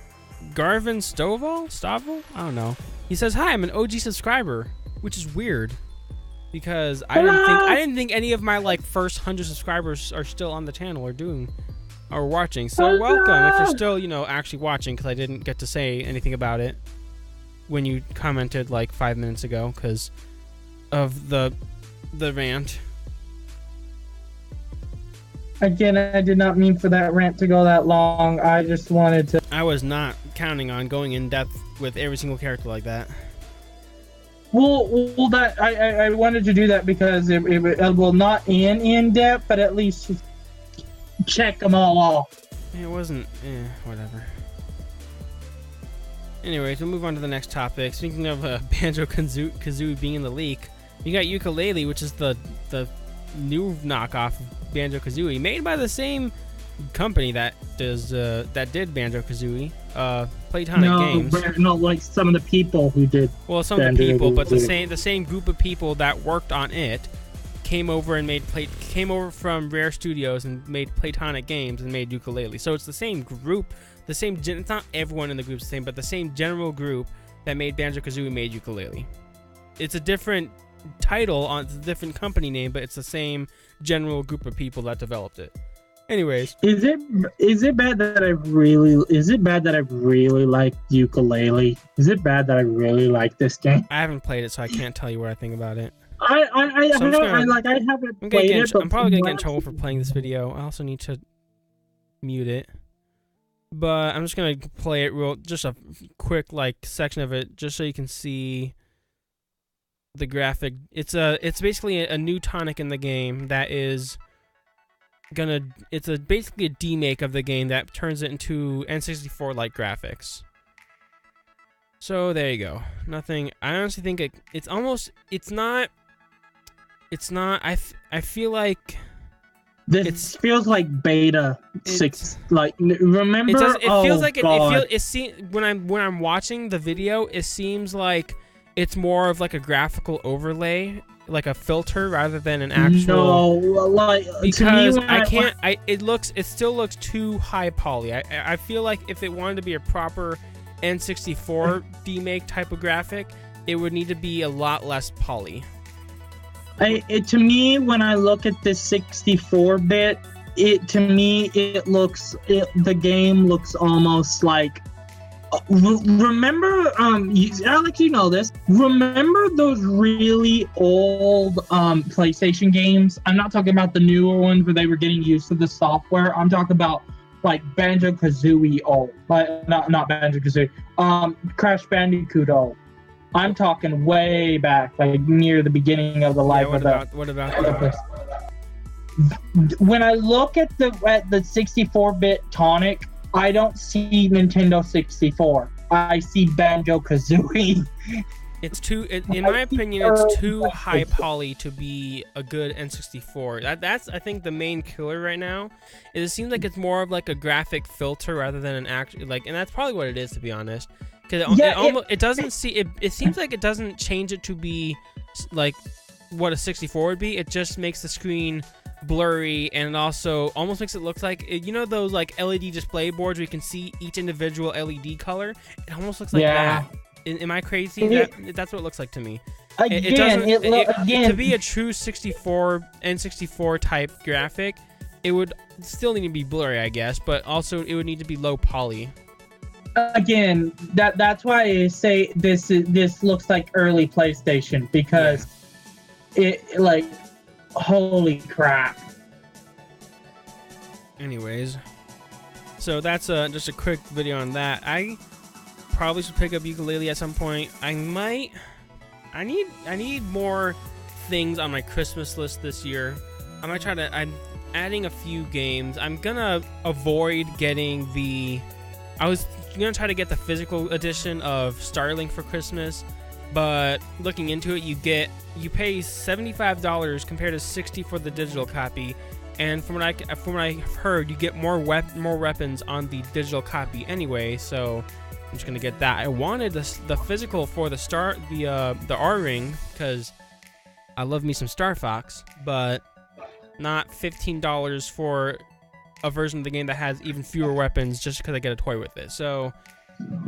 [SPEAKER 1] Garvin Stovall? I don't know. He says, "Hi, I'm an OG subscriber," which is weird, because I didn't think any of my like first 100 subscribers are still on the channel or watching. So welcome if you're still actually watching, because I didn't get to say anything about it when you commented like 5 minutes ago because of the rant.
[SPEAKER 2] Again, I did not mean for that rant to go that long. I just wanted to...
[SPEAKER 1] I was not counting on going in depth with every single character like that.
[SPEAKER 2] Well, that I wanted to do that because it will not in depth, but at least check them all off.
[SPEAKER 1] It wasn't... whatever. Anyways, we'll move on to the next topic. Speaking of Banjo-Kazooie being in the leak, you got Yooka-Layle, which is the new knockoff of Banjo-Kazooie, made by the same company that did Banjo-Kazooie, Playtonic Games.
[SPEAKER 2] No, like some of the people who did.
[SPEAKER 1] Well, some of the people, but the same group of people that worked on it came over from Rare Studios and made Playtonic Games and made Yooka-Layle. So it's the same group, it's not everyone in the group's the same, but the same general group that made Banjo-Kazooie made Yooka-Layle. It's a different title on a different company name, but it's the same general group of people that developed it. Anyways,
[SPEAKER 2] is it bad that I really like Yooka-Layle? Is it bad that I really like this game?
[SPEAKER 1] I haven't played it, so I can't tell you what I think about it.
[SPEAKER 2] I haven't played it.
[SPEAKER 1] I'm probably gonna get in trouble for playing this video. I also need to mute it, but I'm just gonna play it just a quick section of it, just so you can see the graphic. It's basically a new tonic in the game that is basically a demake of the game that turns it into N64 like graphics. So there you go. Nothing. I honestly think it's not. I feel like
[SPEAKER 2] this feels like beta 6. Like, remember?
[SPEAKER 1] It feels like when I'm watching the video, it seems like it's more of like a graphical overlay, like a filter, rather than an actual.
[SPEAKER 2] No,
[SPEAKER 1] because it still looks too high poly. I feel like if it wanted to be a proper N64 demake type of graphic, it would need to be a lot less poly.
[SPEAKER 2] To me, when I look at this 64-bit, the game looks almost like. Remember, Alex, you know this. Remember those really old PlayStation games? I'm not talking about the newer ones where they were getting used to the software. I'm talking about like Banjo-Kazooie old, not Banjo-Kazooie. Crash Bandicoot old. I'm talking way back, like near the beginning of the life of the.
[SPEAKER 1] What about that?
[SPEAKER 2] When I look at the 64-bit tonic, I don't see Nintendo 64. I see Banjo-Kazooie.
[SPEAKER 1] It's too, in my opinion, it's too high poly to be a good N64. That's I think the main killer right now. It seems like it's more of like a graphic filter rather than an actual like, and that's probably what it is, to be honest. Because it doesn't see it. It seems like it doesn't change it to be like what a 64 would be. It just makes the screen blurry, and it also almost makes it look like, you know, those like LED display boards where you can see each individual LED color. It almost looks like that. Am I crazy? That's what it looks like to me. To be a true 64 N64 type graphic, it would still need to be blurry, I guess, but also it would need to be low poly.
[SPEAKER 2] Again, that's why I say this looks like early PlayStation, because it like, holy crap. Anyways,
[SPEAKER 1] so that's just a quick video on that. I probably should pick up yooka-layle at some point. I need more things on my Christmas list this year. I'm adding a few games. I'm gonna avoid getting I was gonna try to get the physical edition of Starlink for Christmas, but looking into it, you pay $75 compared to $60 for the digital copy. And from what I've heard, you get more weapons on the digital copy anyway, so I'm just gonna get that. I wanted the physical for the R-Ring, because I love me some Star Fox, but not $15 for a version of the game that has even fewer weapons just because I get a toy with it. So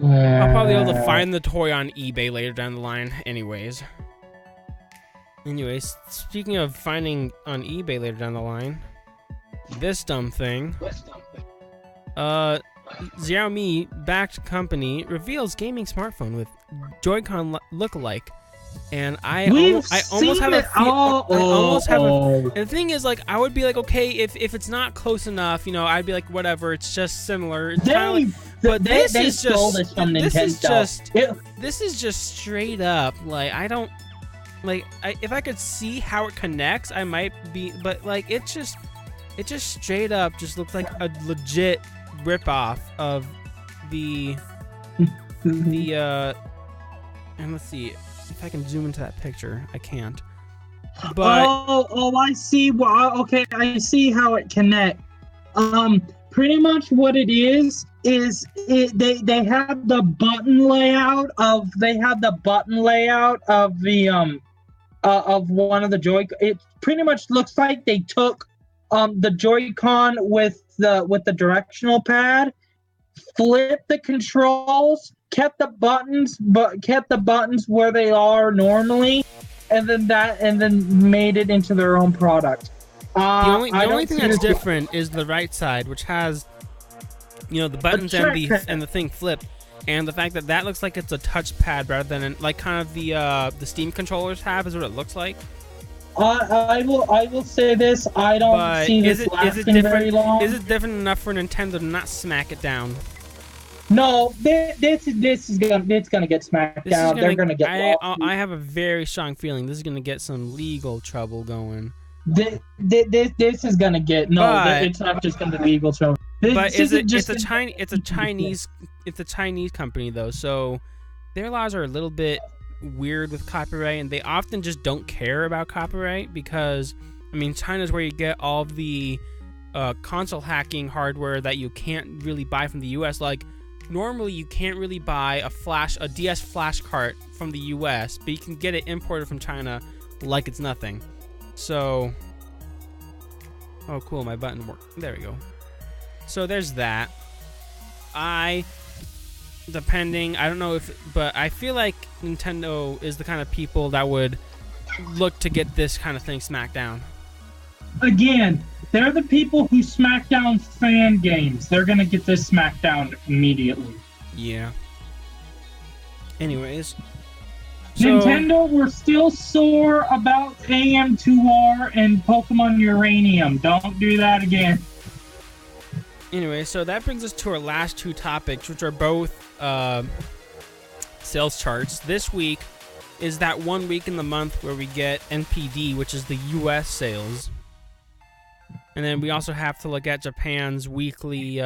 [SPEAKER 1] I'll probably be able to find the toy on eBay later down the line anyways. Anyways, speaking of finding on eBay later down the line, this dumb thing. Xiaomi-backed company reveals gaming smartphone with Joy-Con look-alike. And I almost have a. And the thing is, like, I would be like, okay, if it's not close enough, you know, I'd be like, whatever, it's just similar. It's this is just straight up, like, I don't, like, if I could see how it connects, I might be, but like, it just straight up just looks like a legit ripoff of the and let's see if I can zoom into that picture. I can't. But
[SPEAKER 2] I see. Well, okay, I see how it connects. Pretty much what it is they have the button layout of of one of the Joy. It pretty much looks like they took the Joy-Con with the directional pad, flipped the controls, kept the buttons where they are normally, and then made it into their own product.
[SPEAKER 1] The only thing that's different is the right side, which has, you know, the buttons and the thing flipped, and the fact that looks like it's a touchpad rather than like kind of the Steam controllers have, is what it looks like.
[SPEAKER 2] I will say this. I don't see this lasting very long.
[SPEAKER 1] Is it different enough for Nintendo to not smack it down?
[SPEAKER 2] No, this is gonna get smacked down. They're gonna get.
[SPEAKER 1] I have a very strong feeling this is gonna get some legal trouble going.
[SPEAKER 2] This is gonna get it's not just gonna be legal trouble.
[SPEAKER 1] It's a Chinese company though, so their laws are a little bit weird with copyright, and they often just don't care about copyright because, I mean, China's where you get all of the console hacking hardware that you can't really buy from the US. Like, normally you can't really buy a DS flash cart from the US, but you can get it imported from China like it's nothing. So, oh cool, my button worked. There we go. So there's that. I don't know but I feel like Nintendo is the kind of people that would look to get this kind of thing smacked down.
[SPEAKER 2] Again, they're the people who smack down fan games. They're gonna get this smacked down immediately.
[SPEAKER 1] Yeah. Anyways. So,
[SPEAKER 2] Nintendo, we're still sore about AM2R and Pokemon Uranium. Don't do that again.
[SPEAKER 1] Anyway, so that brings us to our last two topics, which are both sales charts. This week is that 1 week in the month where we get NPD, which is the US sales. And then we also have to look at Japan's weekly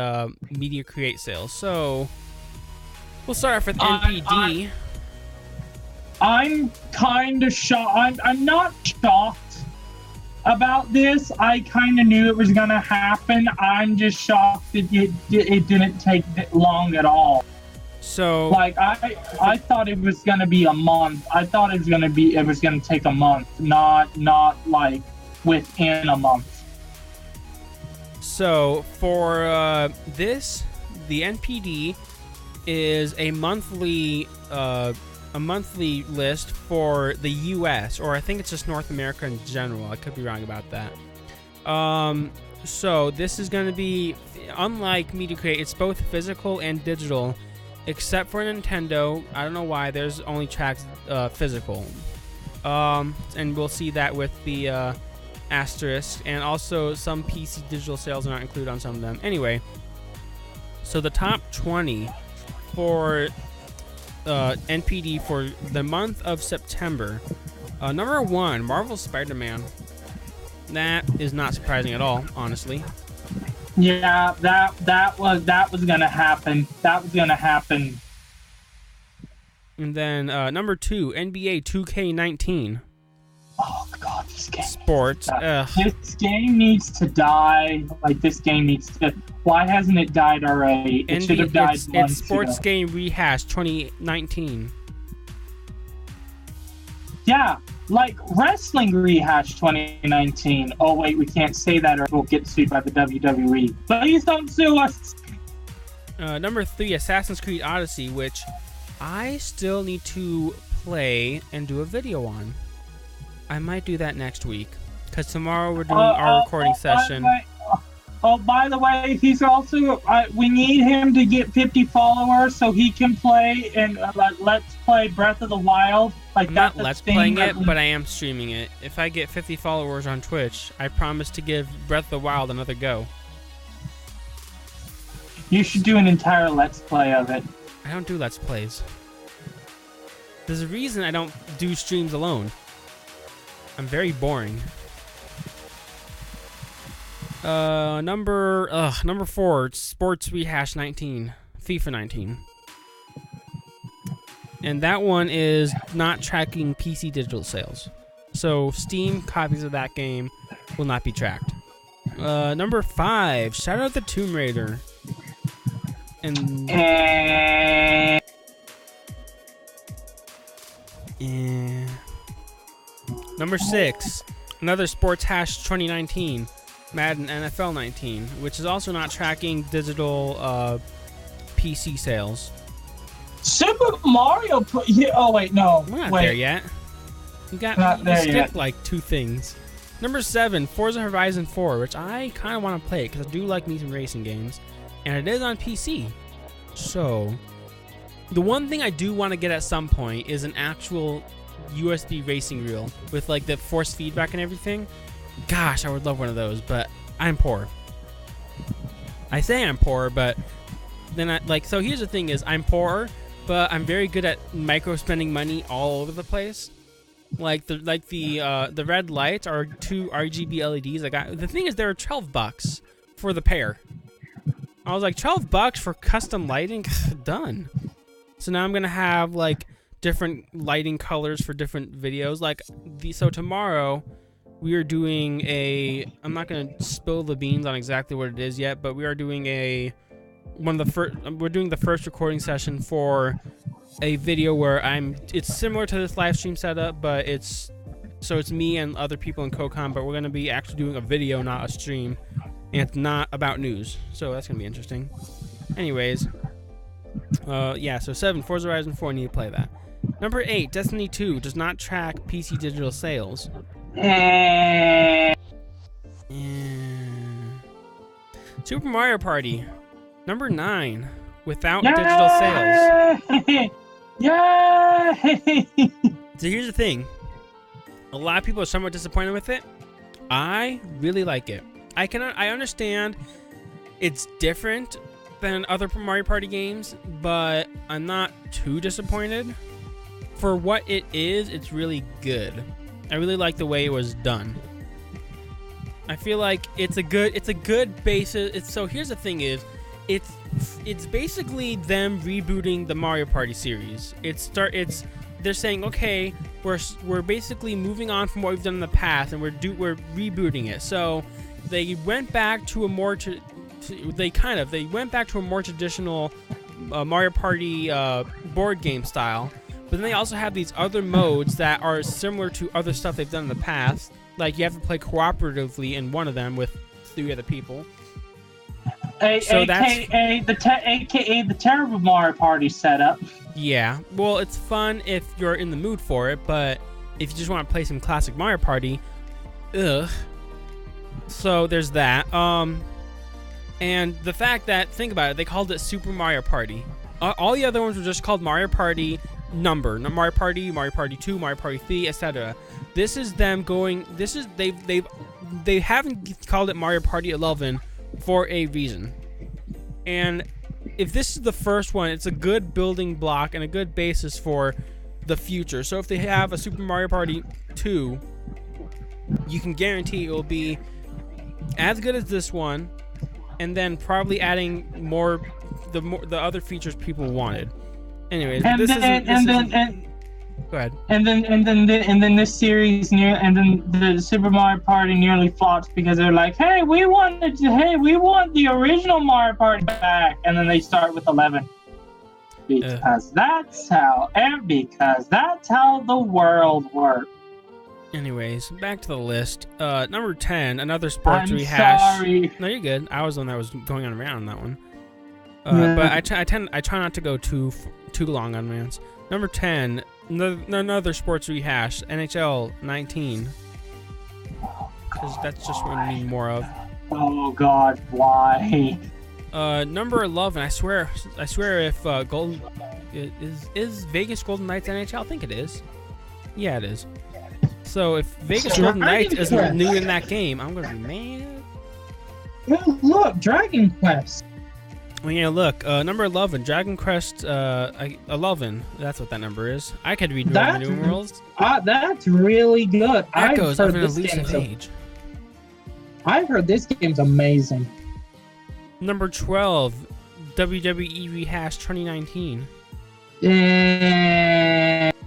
[SPEAKER 1] Media Create sales. So we'll start off with NPD.
[SPEAKER 2] I'm kind of shocked. I'm not shocked about this. I kind of knew it was gonna happen. I'm just shocked that it didn't take long at all.
[SPEAKER 1] So,
[SPEAKER 2] like, I thought it was gonna be a month. I thought it was gonna take a month, not like within a month.
[SPEAKER 1] So for this, the NPD is a monthly list for the U.S., or I think it's just North America in general. I could be wrong about that. So this is going to be, unlike Media Create, it's both physical and digital, except for Nintendo. I don't know why. There's only tracks physical. And we'll see that with the asterisk, and also some PC digital sales are not included on some of them. Anyway, so the top 20 for NPD for the month of September. Number 1, Marvel Spider-Man. That is not surprising at all, honestly.
[SPEAKER 2] Yeah, that was gonna happen. That was gonna happen.
[SPEAKER 1] And then number 2, NBA 2K19.
[SPEAKER 2] Oh god, this game.
[SPEAKER 1] Sports.
[SPEAKER 2] This game needs to die. Like, this game needs to. Why hasn't it died already? It should have died.
[SPEAKER 1] It's Sports Game Rehash 2019.
[SPEAKER 2] Yeah, like Wrestling Rehash 2019. Oh wait, we can't say that or we'll get sued by the WWE. Please don't sue us.
[SPEAKER 1] Number 3, Assassin's Creed Odyssey, which I still need to play and do a video on. I might do that next week, because tomorrow we're doing our recording session.
[SPEAKER 2] By the way, he's also, we need him to get 50 followers so he can play and let's play Breath of the Wild. Like,
[SPEAKER 1] I'm not let's playing it, but I am streaming it. If I get 50 followers on Twitch, I promise to give Breath of the Wild another go.
[SPEAKER 2] You should do an entire let's play of it.
[SPEAKER 1] I don't do let's plays. There's a reason I don't do streams alone. I'm very boring. Number 4, Sports Rehash 19, FIFA 19. And that one is not tracking PC digital sales. So Steam copies of that game will not be tracked. Number 5, Shadow of the Tomb Raider. And Number 6, another Sports Hash 2019, Madden NFL 19, which is also not tracking digital PC sales.
[SPEAKER 2] Super Mario. Oh wait, no.
[SPEAKER 1] We're not there yet. You skipped like 2 things. Number 7, Forza Horizon 4, which I kind of want to play because I do like me some racing games, and it is on PC. So, the one thing I do want to get at some point is an actual USB racing reel with like the force feedback and everything. Gosh, I would love one of those, but I'm poor. I say I'm poor, but then so here's the thing is I'm poor, but I'm very good at micro spending money all over the place. Like the red lights are 2 RGB LEDs I got. The thing is they were $12 for the pair. I was like, $12 for custom lighting? Done. So now I'm gonna have like different lighting colors for different videos. So tomorrow we are doing I'm not gonna spill the beans on exactly what it is yet, but we are doing we're doing the first recording session for a video where it's similar to this live stream setup, but it's me and other people in CoCom, but we're gonna be actually doing a video, not a stream, and it's not about news, so that's gonna be interesting. Anyways, yeah, so 7, Forza Horizon 4, I need to play that. Number 8, Destiny 2 does not track PC digital sales. Super Mario Party, number 9, without digital sales. Yay! So here's the thing. A lot of people are somewhat disappointed with it. I really like it. I understand it's different than other Mario Party games, but I'm not too disappointed. For what it is, it's really good. I really like the way it was done. I feel like it's a good basis. So here's the thing is, it's basically them rebooting the Mario Party series. It's they're saying, okay, we're basically moving on from what we've done in the past, and we're rebooting it. So they went back to a more they went back to a more traditional Mario Party board game style. But then they also have these other modes that are similar to other stuff they've done in the past. Like you have to play cooperatively in one of them with 3 other people.
[SPEAKER 2] AKA the terrible Mario Party setup.
[SPEAKER 1] Yeah, well, it's fun if you're in the mood for it, but if you just want to play some classic Mario Party, ugh. So there's that. And the fact that, think about it, they called it Super Mario Party. All the other ones were just called Mario Party number, Mario Party 2, Mario Party 3, etc. This is them going. They haven't called it Mario Party 11 for a reason. And if this is the first one, it's a good building block and a good basis for the future. So if they have a Super Mario Party 2, you can guarantee it will be as good as this one, and then probably adding the other features people wanted. Anyways, go ahead.
[SPEAKER 2] And then this series the Super Mario Party nearly flops because they're like, hey, we want the original Mario Party back, and then they start with 11 because that's how the world works.
[SPEAKER 1] Anyways, back to the list. Number 10, another sports rehash.
[SPEAKER 2] Sorry.
[SPEAKER 1] No, you're good. I was the one that was going on around on that one. But I try not to go too long on rants. Number 10, another sports rehash, NHL 19. Because that's just what we need more of.
[SPEAKER 2] Oh God, why?
[SPEAKER 1] Number 11, I swear if is Vegas Golden Knights NHL? I think it is. Yeah, it is. So if Vegas Golden Knights isn't new in that game, I'm gonna be mad.
[SPEAKER 2] Well, look, Dragon Quest.
[SPEAKER 1] Well, yeah, look, number 11, Dragon Quest 11. That's what that number is. I could read Roman numerals.
[SPEAKER 2] That's really good.
[SPEAKER 1] Echoes of an elusive age.
[SPEAKER 2] I've heard this game's amazing.
[SPEAKER 1] Number 12, WWE Rehash 2019.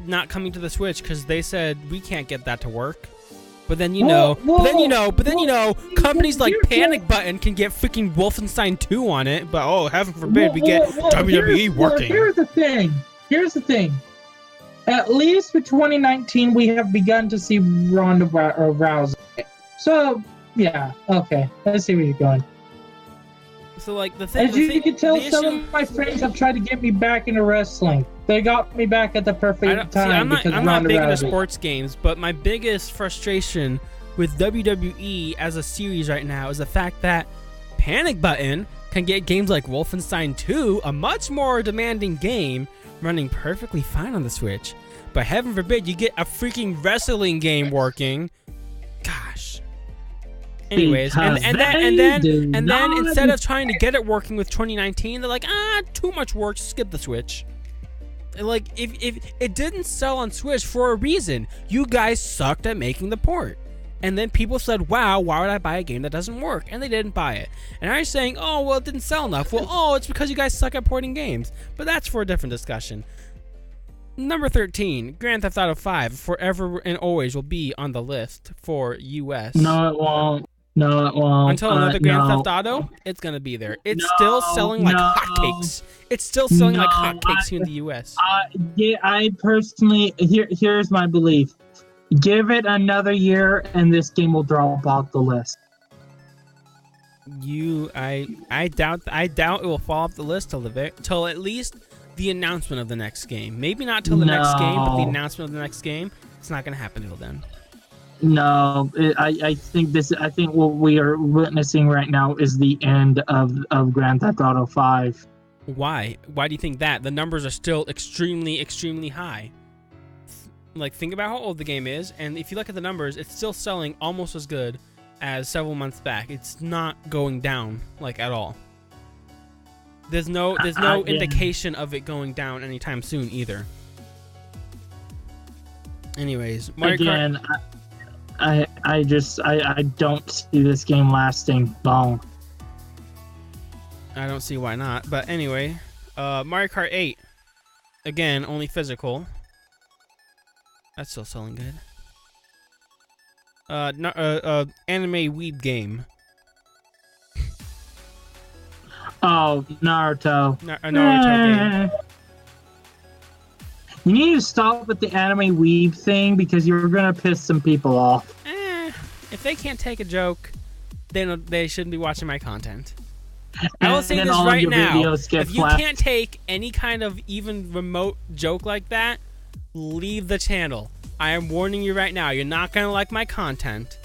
[SPEAKER 1] Not coming to the Switch because they said we can't get that to work. But then companies like Panic Button can get freaking Wolfenstein 2 on it. But oh, heaven forbid we get WWE working.
[SPEAKER 2] Here's the thing. At least for 2019, we have begun to see Ronda Rousey. So yeah, okay. Let's see where you're going.
[SPEAKER 1] So like the thing,
[SPEAKER 2] as you can tell, some of my friends have tried to get me back into wrestling. They got me back at the perfect time.
[SPEAKER 1] I'm not big into sports games, but my biggest frustration with WWE as a series right now is the fact that Panic Button can get games like Wolfenstein 2, a much more demanding game, running perfectly fine on the Switch. But heaven forbid you get a freaking wrestling game working. Gosh. Anyways, and then instead of trying to get it working with 2019, they're like, too much work, skip the Switch. Like, if it didn't sell on Switch for a reason, you guys sucked at making the port. And then people said, wow, why would I buy a game that doesn't work? And they didn't buy it. And now you're saying, oh, well, it didn't sell enough. Well, it's because you guys suck at porting games. But that's for a different discussion. Number 13, Grand Theft Auto 5 forever and always will be on the list for US.
[SPEAKER 2] No, it won't.
[SPEAKER 1] Until another Grand Theft Auto, it's going to be there. It's still selling like hotcakes. It's still selling like hotcakes here in the US.
[SPEAKER 2] I personally, here's my belief. Give it another year and this game will drop off the list.
[SPEAKER 1] I doubt it will fall off the list till at least the announcement of the next game. Maybe not till the next game, but the announcement of the next game, it's not going to happen until then.
[SPEAKER 2] No, I think what we are witnessing right now is the end of Grand Theft Auto 5.
[SPEAKER 1] Why? Why do you think that? The numbers are still extremely, extremely high. Like, think about how old the game is, and if you look at the numbers, it's still selling almost as good as several months back. It's not going down, like, at all. There's no indication of it going down anytime soon either. Anyways, Mario Kart.
[SPEAKER 2] I don't see this game lasting long.
[SPEAKER 1] I don't see why not. But anyway, Mario Kart 8. Again, only physical. That's still selling good. Anime weeb game.
[SPEAKER 2] Oh, Naruto.
[SPEAKER 1] A Naruto game.
[SPEAKER 2] You need to stop with the anime weeb thing because you're gonna piss some people off.
[SPEAKER 1] If they can't take a joke, then they shouldn't be watching my content. I will say this right now. If you can't take any kind of even remote joke like that, leave the channel. I am warning you right now. You're not gonna like my content.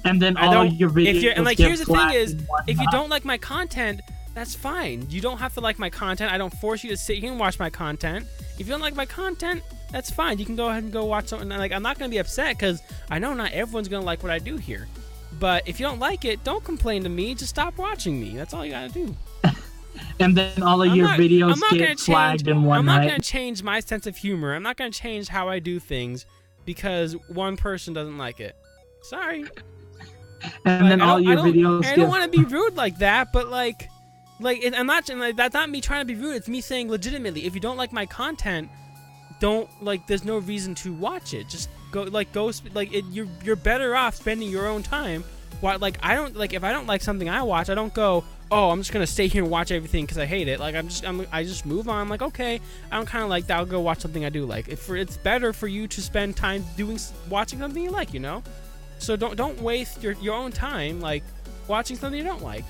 [SPEAKER 2] And then all your videos
[SPEAKER 1] and like, here's the thing is, if you don't like my content, that's fine. You don't have to like my content. I don't force you to sit here and watch my content. If you don't like my content, that's fine. You can go ahead and go watch something. Like, I'm not gonna be upset because I know not everyone's gonna like what I do here. But if you don't like it, don't complain to me. Just stop watching me. That's all you gotta do.
[SPEAKER 2] And then all of your videos get flagged in one night.
[SPEAKER 1] I'm not gonna change my sense of humor. I'm not gonna change how I do things because one person doesn't like it. Sorry.
[SPEAKER 2] And then all your videos.
[SPEAKER 1] I don't want to be rude like that, but I'm not. That's not me trying to be rude. It's me saying legitimately, if you don't like my content, don't there's no reason to watch it. Just go you're better off spending your own time. I don't if I don't like something I watch, I don't go, oh, I'm just gonna stay here and watch everything because I hate it. I just move on. I'm like, okay, I don't kind of like that. I'll go watch something I do like. It's better for you to spend time watching something you like, you know. So don't waste your own time watching something you don't like.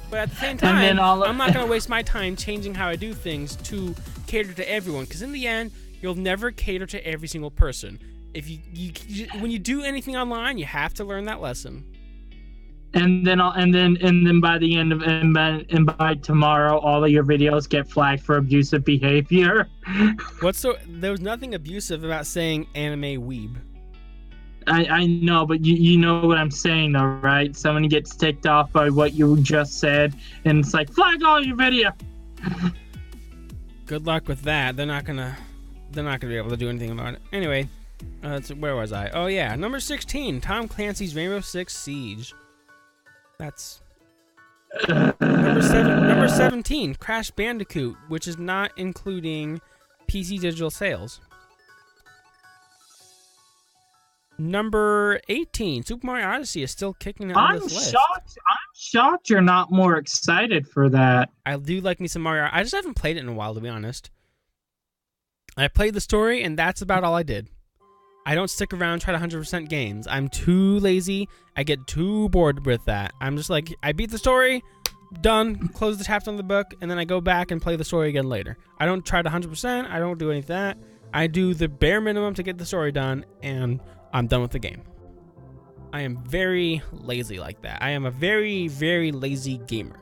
[SPEAKER 1] But at the same time, I'm not gonna waste my time changing how I do things to cater to everyone. Because in the end, you'll never cater to every single person. If when you do anything online, you have to learn that lesson.
[SPEAKER 2] And then by the end of by tomorrow, all of your videos get flagged for abusive behavior.
[SPEAKER 1] There was nothing abusive about saying anime weeb.
[SPEAKER 2] I know, but you know what I'm saying though, right? Someone gets ticked off by what you just said, and it's like, flag all your video.
[SPEAKER 1] Good luck with that. They're not gonna be able to do anything about it. Anyway, where was I? Oh yeah, number 16, Tom Clancy's Rainbow Six Siege. That's number 17, Crash Bandicoot, which is not including PC digital sales. Number 18, Super Mario Odyssey is still kicking it on this list.
[SPEAKER 2] I'm shocked you're not more excited for that.
[SPEAKER 1] I do like me some Mario. I just haven't played it in a while, to be honest. I played the story, and that's about all I did. I don't stick around and try to 100% games. I'm too lazy. I get too bored with that. I'm just like, I beat the story, done, close the chapter on the book, and then I go back and play the story again later. I don't try to 100%. I don't do any of that. I do the bare minimum to get the story done, and I'm done with the game. I am very lazy like that. I am a very, very lazy gamer.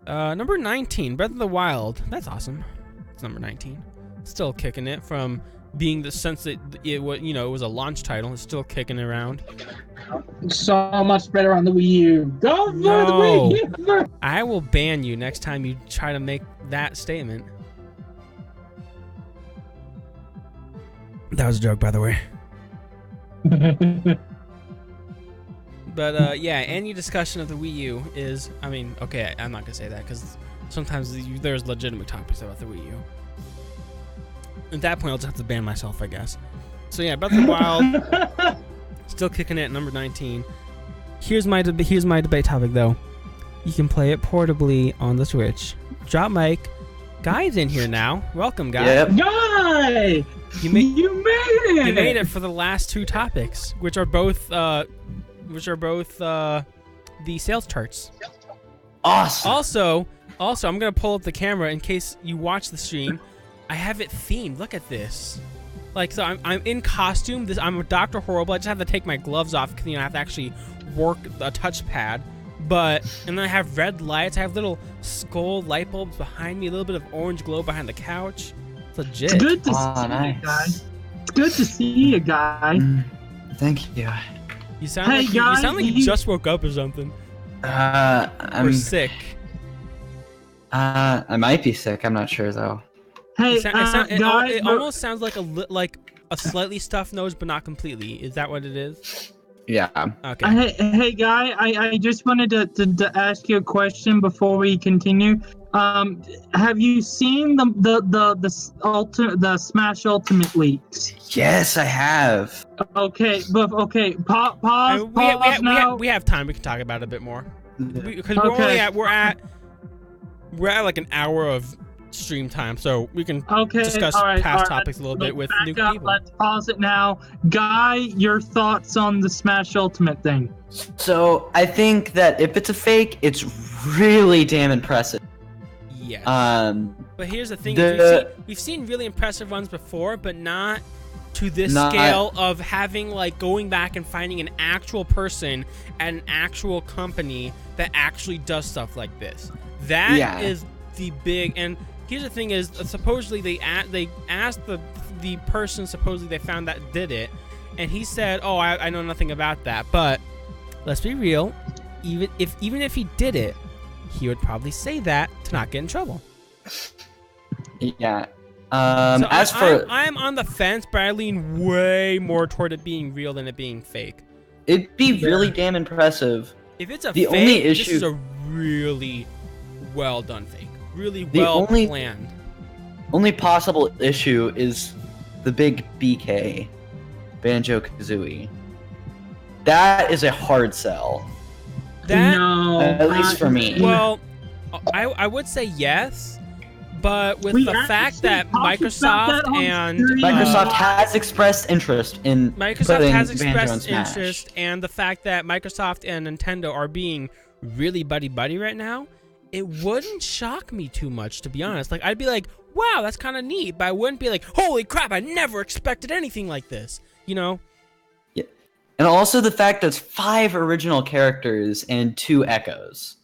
[SPEAKER 1] Number 19, Breath of the Wild. That's awesome. It's number 19. Still kicking it from being the sense that it was a launch title. It's still kicking around.
[SPEAKER 2] So much better on the Wii U. Go for the Wii U.
[SPEAKER 1] I will ban you next time you try to make that statement. That was a joke, by the way. But yeah, any discussion of the Wii U is, okay, I'm not gonna say that because sometimes there's legitimate topics about the Wii U. At that point, I'll just have to ban myself, I guess. So yeah, Breath of the Wild, still kicking it at number 19. Here's my debate topic though. You can play it portably on the Switch. Drop mic. Guy's in here now. Welcome, Guy.
[SPEAKER 2] Yep. Guy! You made it!
[SPEAKER 1] You made it for the last two topics, which are both the sales charts.
[SPEAKER 3] Awesome.
[SPEAKER 1] Also, I'm gonna pull up the camera in case you watch the stream. I have it themed. Look at this. So I'm in costume. I'm a Dr. Horrible. I just have to take my gloves off because I have to actually work a touchpad. And then I have red lights. I have little skull light bulbs behind me. A little bit of orange glow behind the couch. It's legit.
[SPEAKER 2] It's good to see you, guy. It's good to see you, Guy.
[SPEAKER 3] Thank you.
[SPEAKER 1] You sound like you just woke up or something.
[SPEAKER 3] I'm
[SPEAKER 1] sick.
[SPEAKER 3] I might be sick. I'm not sure though.
[SPEAKER 2] Hey,
[SPEAKER 1] it almost sounds like a slightly stuffed nose, but not completely. Is that what it is?
[SPEAKER 3] Yeah.
[SPEAKER 1] Okay.
[SPEAKER 2] Hey, guy, I just wanted to ask you a question before we continue. Have you seen the Smash Ultimate leaks?
[SPEAKER 3] Yes, I have.
[SPEAKER 2] Okay, but okay, pause now.
[SPEAKER 1] We have time. We can talk about it a bit more because
[SPEAKER 2] Okay.
[SPEAKER 1] we're at like an hour of stream time, so we can
[SPEAKER 2] Okay,
[SPEAKER 1] discuss
[SPEAKER 2] all right,
[SPEAKER 1] past
[SPEAKER 2] all right,
[SPEAKER 1] topics a little bit with
[SPEAKER 2] back
[SPEAKER 1] new
[SPEAKER 2] up,
[SPEAKER 1] people.
[SPEAKER 2] Let's pause it now. Guy, your thoughts on the Smash Ultimate thing?
[SPEAKER 3] So I think that if it's a fake, it's really damn impressive.
[SPEAKER 1] Yes.
[SPEAKER 3] Um,
[SPEAKER 1] But here's the thing: we've seen really impressive ones before, but not to this scale of having like going back and finding an actual person at an actual company that actually does stuff like this. That is the big. And here's the thing: is supposedly they asked the person supposedly they found that did it, and he said, "Oh, I know nothing about that." But let's be real: even if he did it, he would probably say that to not get in trouble.
[SPEAKER 3] Yeah.
[SPEAKER 1] So I'm
[SPEAKER 3] I'm
[SPEAKER 1] on the fence, but I lean way more toward it being real than it being fake.
[SPEAKER 3] it'd be really damn impressive.
[SPEAKER 1] If it's a
[SPEAKER 3] The
[SPEAKER 1] fake,
[SPEAKER 3] only
[SPEAKER 1] this
[SPEAKER 3] issue-
[SPEAKER 1] is a really well done fake, really
[SPEAKER 3] The
[SPEAKER 1] well
[SPEAKER 3] only-
[SPEAKER 1] planned.
[SPEAKER 3] Only possible issue is the big BK, Banjo-Kazooie. That is a hard sell.
[SPEAKER 1] That
[SPEAKER 2] No,
[SPEAKER 3] At least for me.
[SPEAKER 1] well, I would say yes. But with
[SPEAKER 2] We
[SPEAKER 1] the fact
[SPEAKER 2] actually
[SPEAKER 1] that
[SPEAKER 2] talked about
[SPEAKER 1] Microsoft
[SPEAKER 2] that on
[SPEAKER 1] and
[SPEAKER 2] stream.
[SPEAKER 3] Microsoft has expressed interest in
[SPEAKER 1] Microsoft
[SPEAKER 3] putting
[SPEAKER 1] has
[SPEAKER 3] Banjo in
[SPEAKER 1] expressed
[SPEAKER 3] Smash.
[SPEAKER 1] interest, and the fact that Microsoft and Nintendo are being really buddy-buddy right now, it wouldn't shock me too much, to be honest. Like, I'd be like, wow, that's kind of neat, but I wouldn't be like, holy crap, I never expected anything like this, you know?
[SPEAKER 3] Yeah. And also the fact that it's 5 original characters and 2 echoes.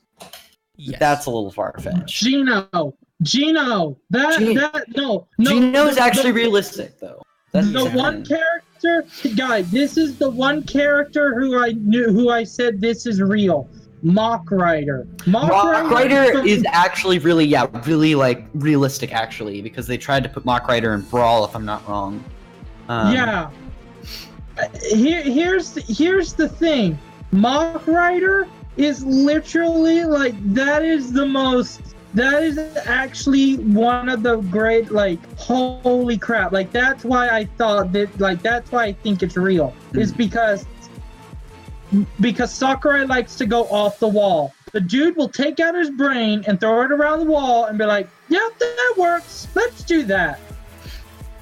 [SPEAKER 1] Yes.
[SPEAKER 3] That's a little far-fetched.
[SPEAKER 2] Gino, no.
[SPEAKER 3] Gino is actually realistic, though. That's
[SPEAKER 2] The one character, guy. This is the one character who I said this is real. Mock Rider.
[SPEAKER 3] Mock Rider is actually really like realistic, actually, because they tried to put Mock Rider in Brawl, if I'm not wrong.
[SPEAKER 2] Yeah. Here's the thing. Mock Rider is literally like that is actually one of the great, like, holy crap, like that's why I thought that, like that's why I think it's real, is because Sakurai likes to go off the wall. The dude will take out his brain and throw it around the wall and be like, yeah, that works, let's do that.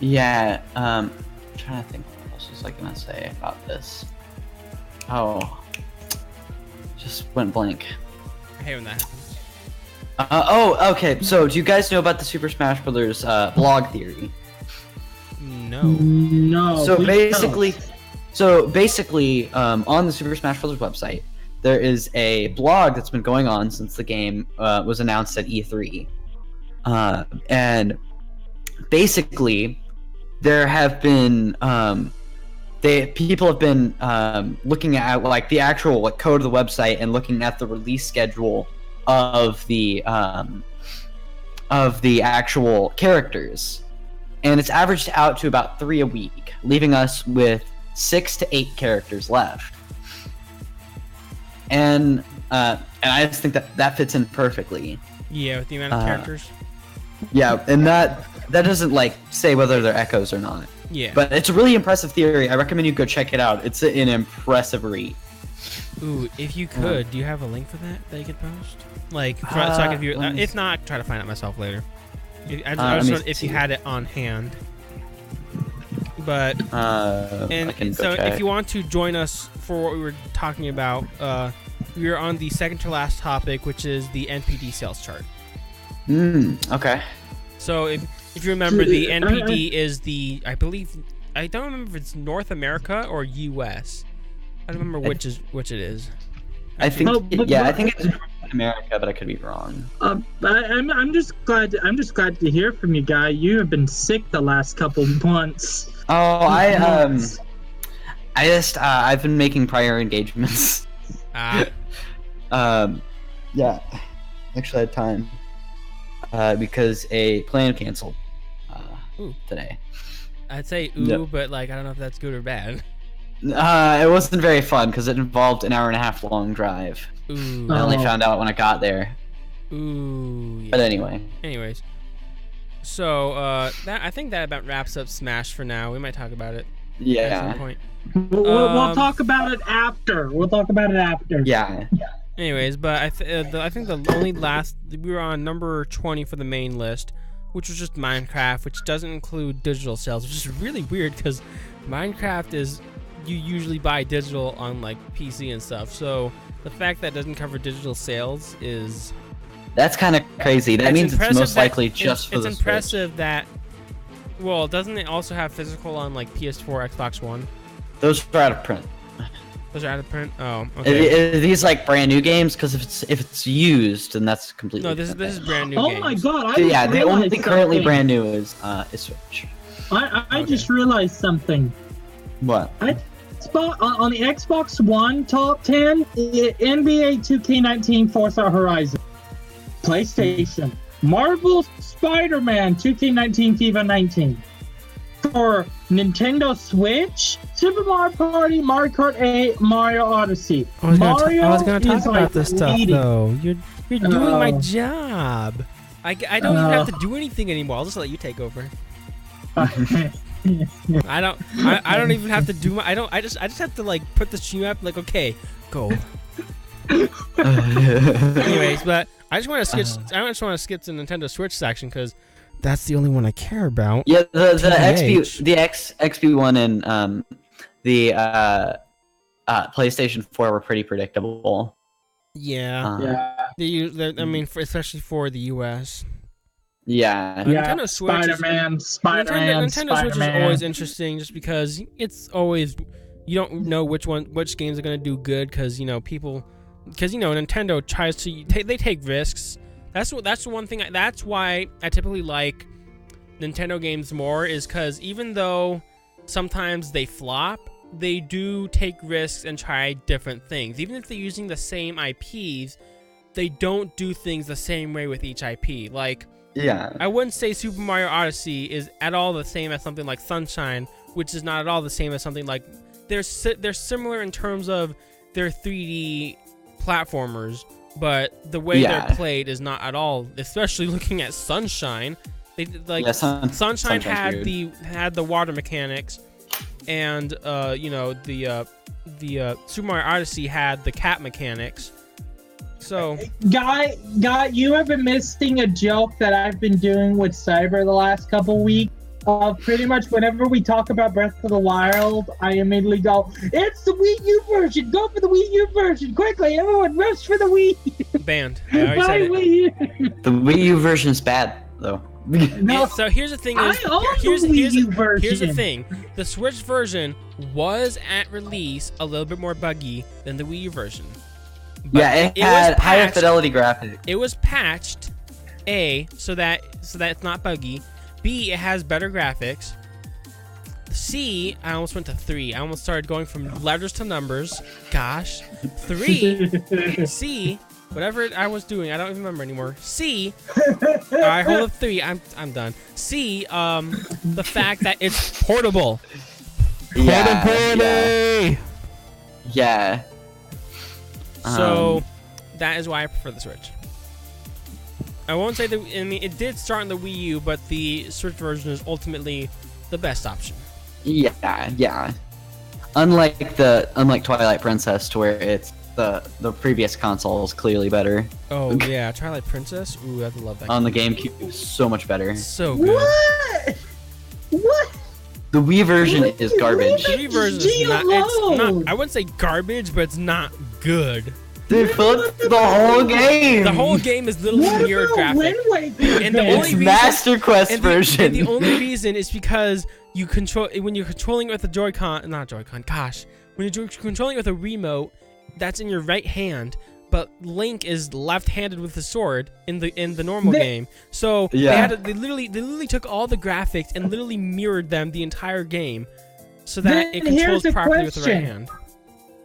[SPEAKER 3] Yeah, I'm trying to think what else was I gonna say about this. Oh, just went blank.
[SPEAKER 1] I hate when that happens.
[SPEAKER 3] Okay, so do you guys know about the Super Smash Bros. Blog theory?
[SPEAKER 1] No.
[SPEAKER 3] So basically, on the Super Smash Bros. Website, there is a blog that's been going on since the game was announced at E3. And basically, there have been people have been looking at like the actual code of the website and looking at the release schedule of the actual characters, and it's averaged out to about 3 a week, leaving us with 6 to 8 characters left. And I just think that fits in perfectly.
[SPEAKER 1] Yeah, with the amount of characters.
[SPEAKER 3] Yeah, and that doesn't like say whether they're echoes or not.
[SPEAKER 1] Yeah.
[SPEAKER 3] But it's a really impressive theory. I recommend you go check it out. It's an impressive read.
[SPEAKER 1] Ooh, if you could, do you have a link for that you could post? Like, so I can view it. If not, try to find it myself later. I just wondered if you had it on hand. But
[SPEAKER 3] I can go check.
[SPEAKER 1] if you want to join us for what we were talking about, we are on the second to last topic, which is the NPD sales chart.
[SPEAKER 3] Okay.
[SPEAKER 1] So if you remember, the NPD is I don't remember if it's North America or US. I don't remember which it is.
[SPEAKER 3] I think I think it's North America, but I could be wrong.
[SPEAKER 2] I'm just glad to hear from you, guy. You have been sick the last couple months.
[SPEAKER 3] Oh, I've been making prior engagements. Yeah, actually I had time because a plan canceled today.
[SPEAKER 1] I'd say but like I don't know if that's good or bad.
[SPEAKER 3] It wasn't very fun because it involved an 1.5 hour long drive.
[SPEAKER 1] Ooh.
[SPEAKER 3] I only found out when I got there.
[SPEAKER 1] Ooh. Yeah.
[SPEAKER 3] But anyway.
[SPEAKER 1] Anyways. So, I think that about wraps up Smash for now. We might talk about it at
[SPEAKER 3] Yeah.
[SPEAKER 1] some point.
[SPEAKER 2] We'll talk about it after.
[SPEAKER 3] Yeah.
[SPEAKER 1] Anyways, but I think the only we were on number 20 for the main list, which was just Minecraft, which doesn't include digital sales, which is really weird because Minecraft is you usually buy digital on like PC and stuff. So the fact that it doesn't cover digital sales is
[SPEAKER 3] That's kind of crazy. That means it's most likely just for the
[SPEAKER 1] It's impressive that. Well, doesn't it also have physical on like PS4, Xbox One?
[SPEAKER 3] Those are out of print.
[SPEAKER 1] Those are out of print. Oh, okay.
[SPEAKER 3] Are these like brand new games? Because if it's used, then that's completely.
[SPEAKER 1] No, this is brand new.
[SPEAKER 2] Oh
[SPEAKER 1] games.
[SPEAKER 2] my god!
[SPEAKER 3] Yeah, the only thing currently brand new is Switch.
[SPEAKER 2] I just realized something.
[SPEAKER 3] What?
[SPEAKER 2] On the Xbox One top 10, NBA 2K19 Forza Horizon. PlayStation, Marvel Spider-Man 2K19 FIFA 19. For Nintendo Switch, Super Mario Party, Mario Kart 8, Mario Odyssey.
[SPEAKER 1] I was gonna talk about this stuff though. You're doing my job. I don't even have to do anything anymore. I'll just let you take over. I don't even have to do I just have to like put the stream up like okay, go. Anyways, but I just want to skip to the Nintendo Switch section because that's the only one I care about.
[SPEAKER 3] Yeah, the XP1 and the PlayStation 4 were pretty predictable.
[SPEAKER 1] Yeah. I mean, especially for the US.
[SPEAKER 3] Yeah.
[SPEAKER 1] Nintendo Switch
[SPEAKER 2] Spider-Man.
[SPEAKER 1] Nintendo Switch is always interesting just because it's always you don't know which games are gonna do good because Nintendo tries to they take risks. That's the one thing. That's why I typically like Nintendo games more is because even though sometimes they flop, they do take risks and try different things. Even if they're using the same IPs, they don't do things the same way with each IP. Like,
[SPEAKER 3] yeah,
[SPEAKER 1] I wouldn't say Super Mario Odyssey is at all the same as something like Sunshine, which is not at all the same as something like they're similar in terms of their 3D platformers, but the way they're played is not at all. Especially looking at Sunshine, Sunshine had the water mechanics, and the Super Mario Odyssey had the cat mechanics. So,
[SPEAKER 2] guy, you have been missing a joke that I've been doing with Cyber the last couple weeks. Pretty much whenever we talk about Breath of the Wild, I immediately go, "It's the Wii U version! Go for the Wii U version! Quickly, everyone, rush for the Wii!"
[SPEAKER 1] Banned. I already said it.
[SPEAKER 3] The Wii U version is bad, though.
[SPEAKER 2] No,
[SPEAKER 1] so here's the thing: here's the thing. The Switch version was at release a little bit more buggy than the Wii U version.
[SPEAKER 3] But it had higher fidelity graphics.
[SPEAKER 1] It was patched, so that it's not buggy. B, it has better graphics. C, I almost went to 3. I almost started going from letters to numbers. Gosh. 3, C, whatever I was doing, I don't even remember anymore. C, alright, hold up 3, I'm done. C, the fact that it's portable.
[SPEAKER 3] Yeah.
[SPEAKER 1] So, that is why I prefer the Switch. I won't say it did start on the Wii U, but the Switch version is ultimately the best option.
[SPEAKER 3] Yeah. Unlike Twilight Princess, to where it's the previous console is clearly better.
[SPEAKER 1] Oh yeah, Twilight Princess. Ooh, I love that.
[SPEAKER 3] On the GameCube, is so much better.
[SPEAKER 1] So good.
[SPEAKER 2] What?
[SPEAKER 3] The Wii version is garbage.
[SPEAKER 1] The Wii version is not. It's not. I wouldn't say garbage, but it's not good.
[SPEAKER 3] They flipped the whole game.
[SPEAKER 1] The whole game is literally mirrored graphics.
[SPEAKER 2] And
[SPEAKER 1] the only reason,
[SPEAKER 3] Master Quest version.
[SPEAKER 1] And the only reason is because when you're controlling it with a Joy-Con, when you're controlling it with a remote, that's in your right hand, but Link is left-handed with the sword in the normal game. So they literally took all the graphics and literally mirrored them the entire game, so that it controls properly with the right hand.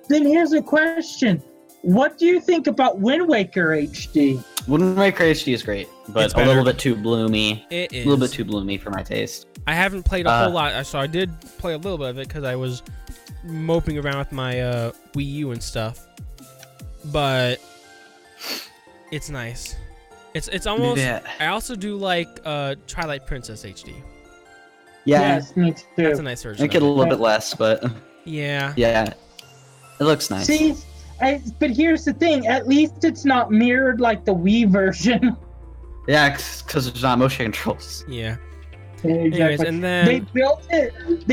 [SPEAKER 2] Then here's a question. What do you think about Wind Waker HD?
[SPEAKER 3] Wind Waker HD is great, but a little bit too bloomy.
[SPEAKER 1] It is.
[SPEAKER 3] A little bit too bloomy for my taste.
[SPEAKER 1] I haven't played a whole lot, so I did play a little bit of it because I was moping around with my Wii U and stuff, but it's nice. It's almost.
[SPEAKER 3] Yeah.
[SPEAKER 1] I also do like Twilight Princess HD.
[SPEAKER 3] Yeah.
[SPEAKER 2] Yes, me too.
[SPEAKER 1] That's a nice version.
[SPEAKER 3] Make it a
[SPEAKER 1] of
[SPEAKER 3] little bit less, but
[SPEAKER 1] Yeah.
[SPEAKER 3] yeah, it looks nice.
[SPEAKER 2] See, but here's the thing. At least it's not mirrored like the Wii version.
[SPEAKER 3] Yeah, because there's not motion controls.
[SPEAKER 1] Yeah.
[SPEAKER 2] Exactly.
[SPEAKER 1] Anyways, and then
[SPEAKER 2] They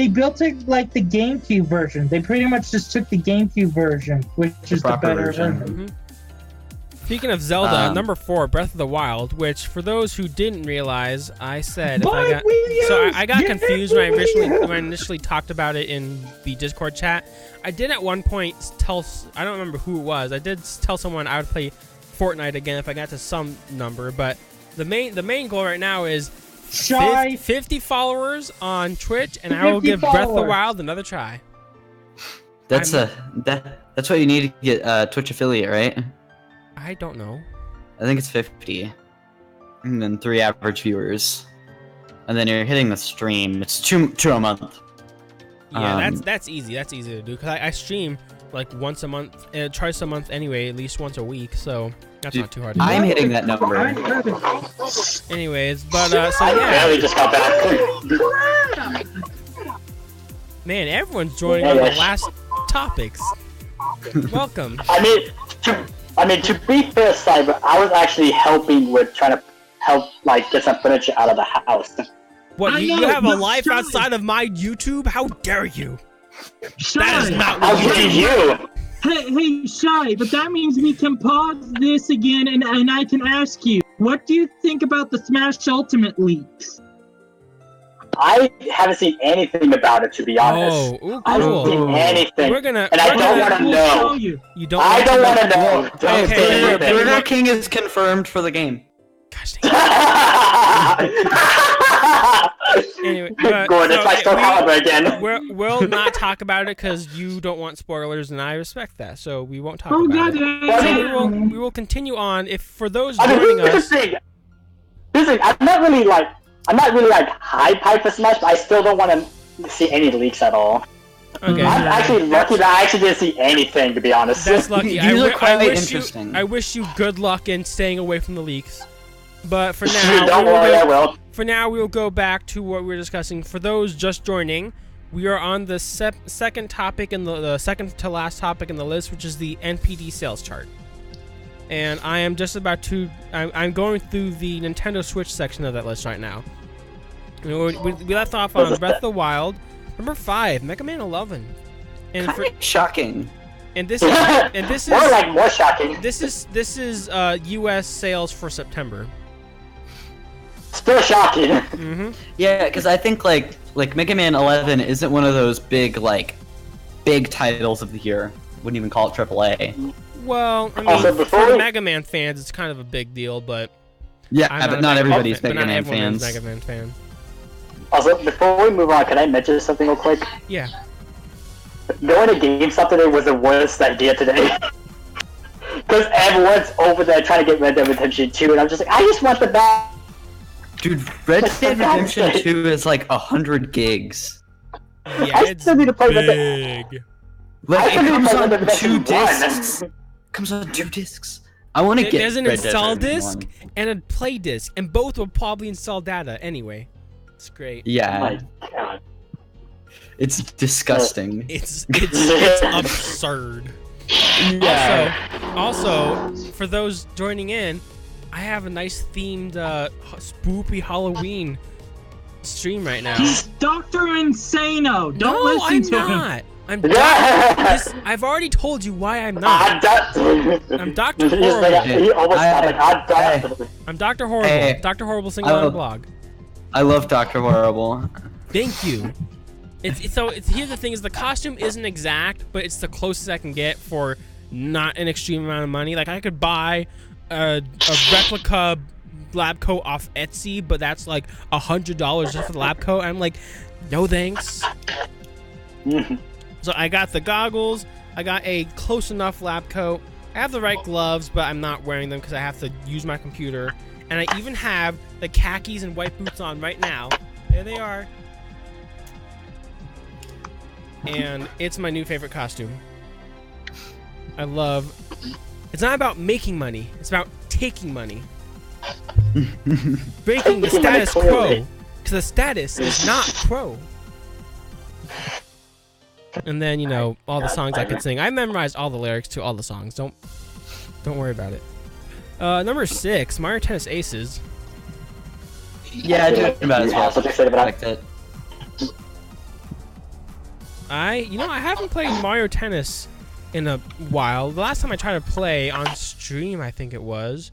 [SPEAKER 2] built it like the GameCube version. They pretty much just took the GameCube version, which is the
[SPEAKER 3] proper
[SPEAKER 2] better
[SPEAKER 3] version.
[SPEAKER 2] version.
[SPEAKER 1] Speaking of Zelda, number 4, Breath of the Wild, which for those who didn't realize, I said if I got I got confused when I initially talked about it in the Discord chat. I did at one point I don't remember who it was. I did tell someone I would play Fortnite again if I got to some number, but the main goal right now is 50 followers on Twitch, and I will give Breath of the Wild another try.
[SPEAKER 3] That's what you need to get Twitch affiliate, right?
[SPEAKER 1] I don't know.
[SPEAKER 3] I think it's 50, and then 3 average viewers, and then you're hitting the stream. It's two a month.
[SPEAKER 1] Yeah, that's easy. That's easy to do because I stream like once a month, twice a month anyway, at least once a week. So that's not too hard to do.
[SPEAKER 3] I'm hitting that number.
[SPEAKER 1] Anyways, but so
[SPEAKER 4] I
[SPEAKER 1] yeah,
[SPEAKER 4] barely just got back.
[SPEAKER 1] man, everyone's joining on the last topics. Welcome.
[SPEAKER 4] I mean, to be fair, Cyber, I was actually helping with trying to help, like, get some furniture out of the house.
[SPEAKER 1] What, you have a life outside of my YouTube? How dare you? That is not what
[SPEAKER 4] How dare you?
[SPEAKER 2] Hey, Shy, but that means we can pause this again and I can ask you, what do you think about the Smash Ultimate leaks?
[SPEAKER 4] I haven't seen anything about it, to be honest.
[SPEAKER 1] Oh,
[SPEAKER 4] I haven't
[SPEAKER 1] cool.
[SPEAKER 4] seen anything.
[SPEAKER 1] And
[SPEAKER 4] I don't want to know.
[SPEAKER 1] You don't
[SPEAKER 4] I don't want to know. Don't
[SPEAKER 1] Okay,
[SPEAKER 4] say anything.
[SPEAKER 3] Burger King is confirmed for the game.
[SPEAKER 1] Gosh dang it. Anyway,
[SPEAKER 4] Good, it's my Star Caliber again.
[SPEAKER 1] We'll not talk about it because you don't want spoilers, and I respect that. So we won't talk about it. So we will continue on. If for those joining us,
[SPEAKER 4] This thing, I'm not really like hype for Smash, but I still don't want to see any leaks at all.
[SPEAKER 1] okay,
[SPEAKER 4] I'm actually lucky that I actually didn't see anything, to be honest.
[SPEAKER 1] that's lucky.
[SPEAKER 3] These are quite interesting.
[SPEAKER 1] I wish you good luck in staying away from the leaks. But for now,
[SPEAKER 4] Don't worry, I will.
[SPEAKER 1] For now, we'll go back to what we were discussing. For those just joining, we are on the second topic in the second to last topic in the list, which is the NPD sales chart. And I am just about to. I'm going through the Nintendo Switch section of that list right now. We left off on Breath of the Wild, number 5, Mega Man 11, and
[SPEAKER 3] Shocking.
[SPEAKER 1] and this is
[SPEAKER 4] more shocking.
[SPEAKER 1] This is U.S. sales for September.
[SPEAKER 4] Still shocking.
[SPEAKER 1] Mm-hmm.
[SPEAKER 3] Yeah, because I think like Mega Man 11 isn't one of those big titles of the year. Wouldn't even call it AAA.
[SPEAKER 1] Well, I mean,
[SPEAKER 4] Also,
[SPEAKER 1] for the Mega Man fans, it's kind of a big deal, but
[SPEAKER 3] Yeah, but not everybody's
[SPEAKER 1] but
[SPEAKER 3] Mega
[SPEAKER 1] not
[SPEAKER 3] Man
[SPEAKER 1] everyone is
[SPEAKER 3] fans.
[SPEAKER 1] Mega Man fan.
[SPEAKER 4] Also, before we move on, can I mention something real quick?
[SPEAKER 1] Yeah.
[SPEAKER 4] Going to GameStop today was the worst idea today. Because everyone's over there trying to get Red Dead Redemption 2, and I'm just like, I just want the bag.
[SPEAKER 3] Dude, Red Dead Redemption 2 is like 100 gigs.
[SPEAKER 1] Yeah,
[SPEAKER 4] I
[SPEAKER 1] it's
[SPEAKER 4] still need to play Red
[SPEAKER 1] big.
[SPEAKER 3] Like,
[SPEAKER 4] I
[SPEAKER 3] it comes
[SPEAKER 4] play Red
[SPEAKER 3] on
[SPEAKER 4] Dead Redemption
[SPEAKER 3] 2
[SPEAKER 4] 1.
[SPEAKER 3] discs. Comes on 2 discs. I want to get
[SPEAKER 1] There's an
[SPEAKER 3] Red Dead
[SPEAKER 1] install
[SPEAKER 3] Redemption
[SPEAKER 1] disc
[SPEAKER 3] 1.
[SPEAKER 1] and a play disc, and both will probably install data anyway. It's great.
[SPEAKER 3] Yeah,
[SPEAKER 4] My God.
[SPEAKER 3] it's disgusting.
[SPEAKER 1] It's absurd.
[SPEAKER 3] Yeah.
[SPEAKER 1] Also, for those joining in, I have a nice themed spoopy Halloween stream right now.
[SPEAKER 2] He's Dr. Insano. Don't listen
[SPEAKER 1] I'm
[SPEAKER 2] to him.
[SPEAKER 1] not. I've already told you why I'm not. I'm Dr. Horrible.
[SPEAKER 4] He almost sounded like I'm
[SPEAKER 1] I'm Dr. Horrible.
[SPEAKER 3] Hey.
[SPEAKER 1] Dr. Horrible single on blog.
[SPEAKER 3] I love Dr. Horrible.
[SPEAKER 1] Thank you. Here's the thing: is the costume isn't exact, but it's the closest I can get for not an extreme amount of money. Like I could buy a replica lab coat off Etsy, but that's like $100 just for the lab coat. I'm like, no thanks. So I got the goggles. I got a close enough lab coat. I have the right gloves, but I'm not wearing them because I have to use my computer. And I even have the khakis and white boots on right now. There they are. and it's my new favorite costume. I love. It's not about making money. It's about taking money. Breaking the status quo. Because the status is not quo. And then, you know, all the songs I could sing. I memorized all the lyrics to all the songs. Don't worry about it. Number 6, Mario Tennis Aces.
[SPEAKER 3] Yeah, I talked about it as well. I liked it.
[SPEAKER 1] I haven't played Mario Tennis in a while. The last time I tried to play on stream, I think it was,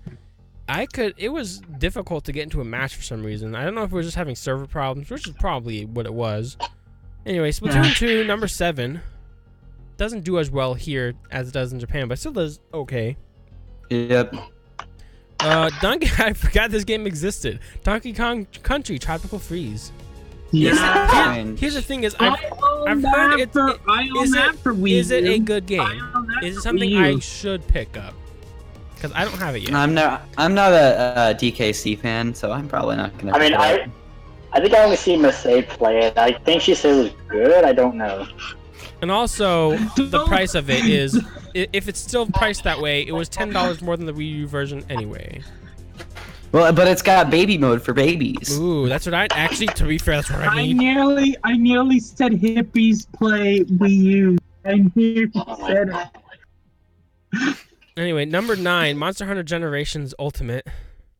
[SPEAKER 1] it was difficult to get into a match for some reason. I don't know if it was just having server problems, which is probably what it was. Anyway, Splatoon 2, number 7. Doesn't do as well here as it does in Japan, but still does okay.
[SPEAKER 3] Yep.
[SPEAKER 1] Donkey, I forgot this game existed. Donkey Kong Country Tropical Freeze.
[SPEAKER 2] Yeah.
[SPEAKER 1] Here's the thing: I've heard is it a good game? Is it something I should pick up? Because I don't have it yet.
[SPEAKER 3] I'm not a DKC fan, so I'm probably not gonna.
[SPEAKER 4] I think I only seen Masay play it. I think she said it was good. I don't know.
[SPEAKER 1] And also, the price of it is, if it's still priced that way, it was $10 more than the Wii U version anyway.
[SPEAKER 3] Well, but it's got baby mode for babies.
[SPEAKER 1] Ooh, that's what actually, to be fair, that's what I mean.
[SPEAKER 2] I nearly said hippies play Wii U. I nearly said it.
[SPEAKER 1] Anyway, number 9, Monster Hunter Generations Ultimate.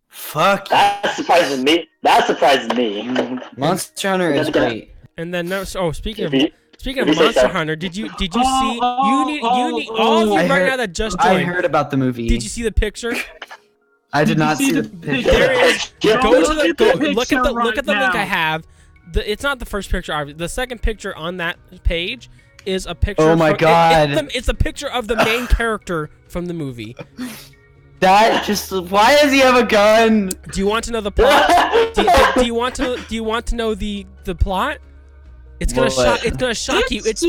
[SPEAKER 3] Fuck.
[SPEAKER 4] That surprises me.
[SPEAKER 3] Monster Hunter is great.
[SPEAKER 1] And then, speaking of Monster Hunter, did you see? You need all of you right now that just joined.
[SPEAKER 3] I heard about the movie.
[SPEAKER 1] Did you see the picture?
[SPEAKER 3] I did not see the picture.
[SPEAKER 1] There is. Look at the link I have. It's not the first picture. Obviously. The second picture on that page is a picture.
[SPEAKER 3] Oh my god!
[SPEAKER 1] It's a picture of the main character from the movie.
[SPEAKER 3] That just. Why does he have a gun?
[SPEAKER 1] Do you want to know the plot? do you want to know the plot? It's gonna shock you. It's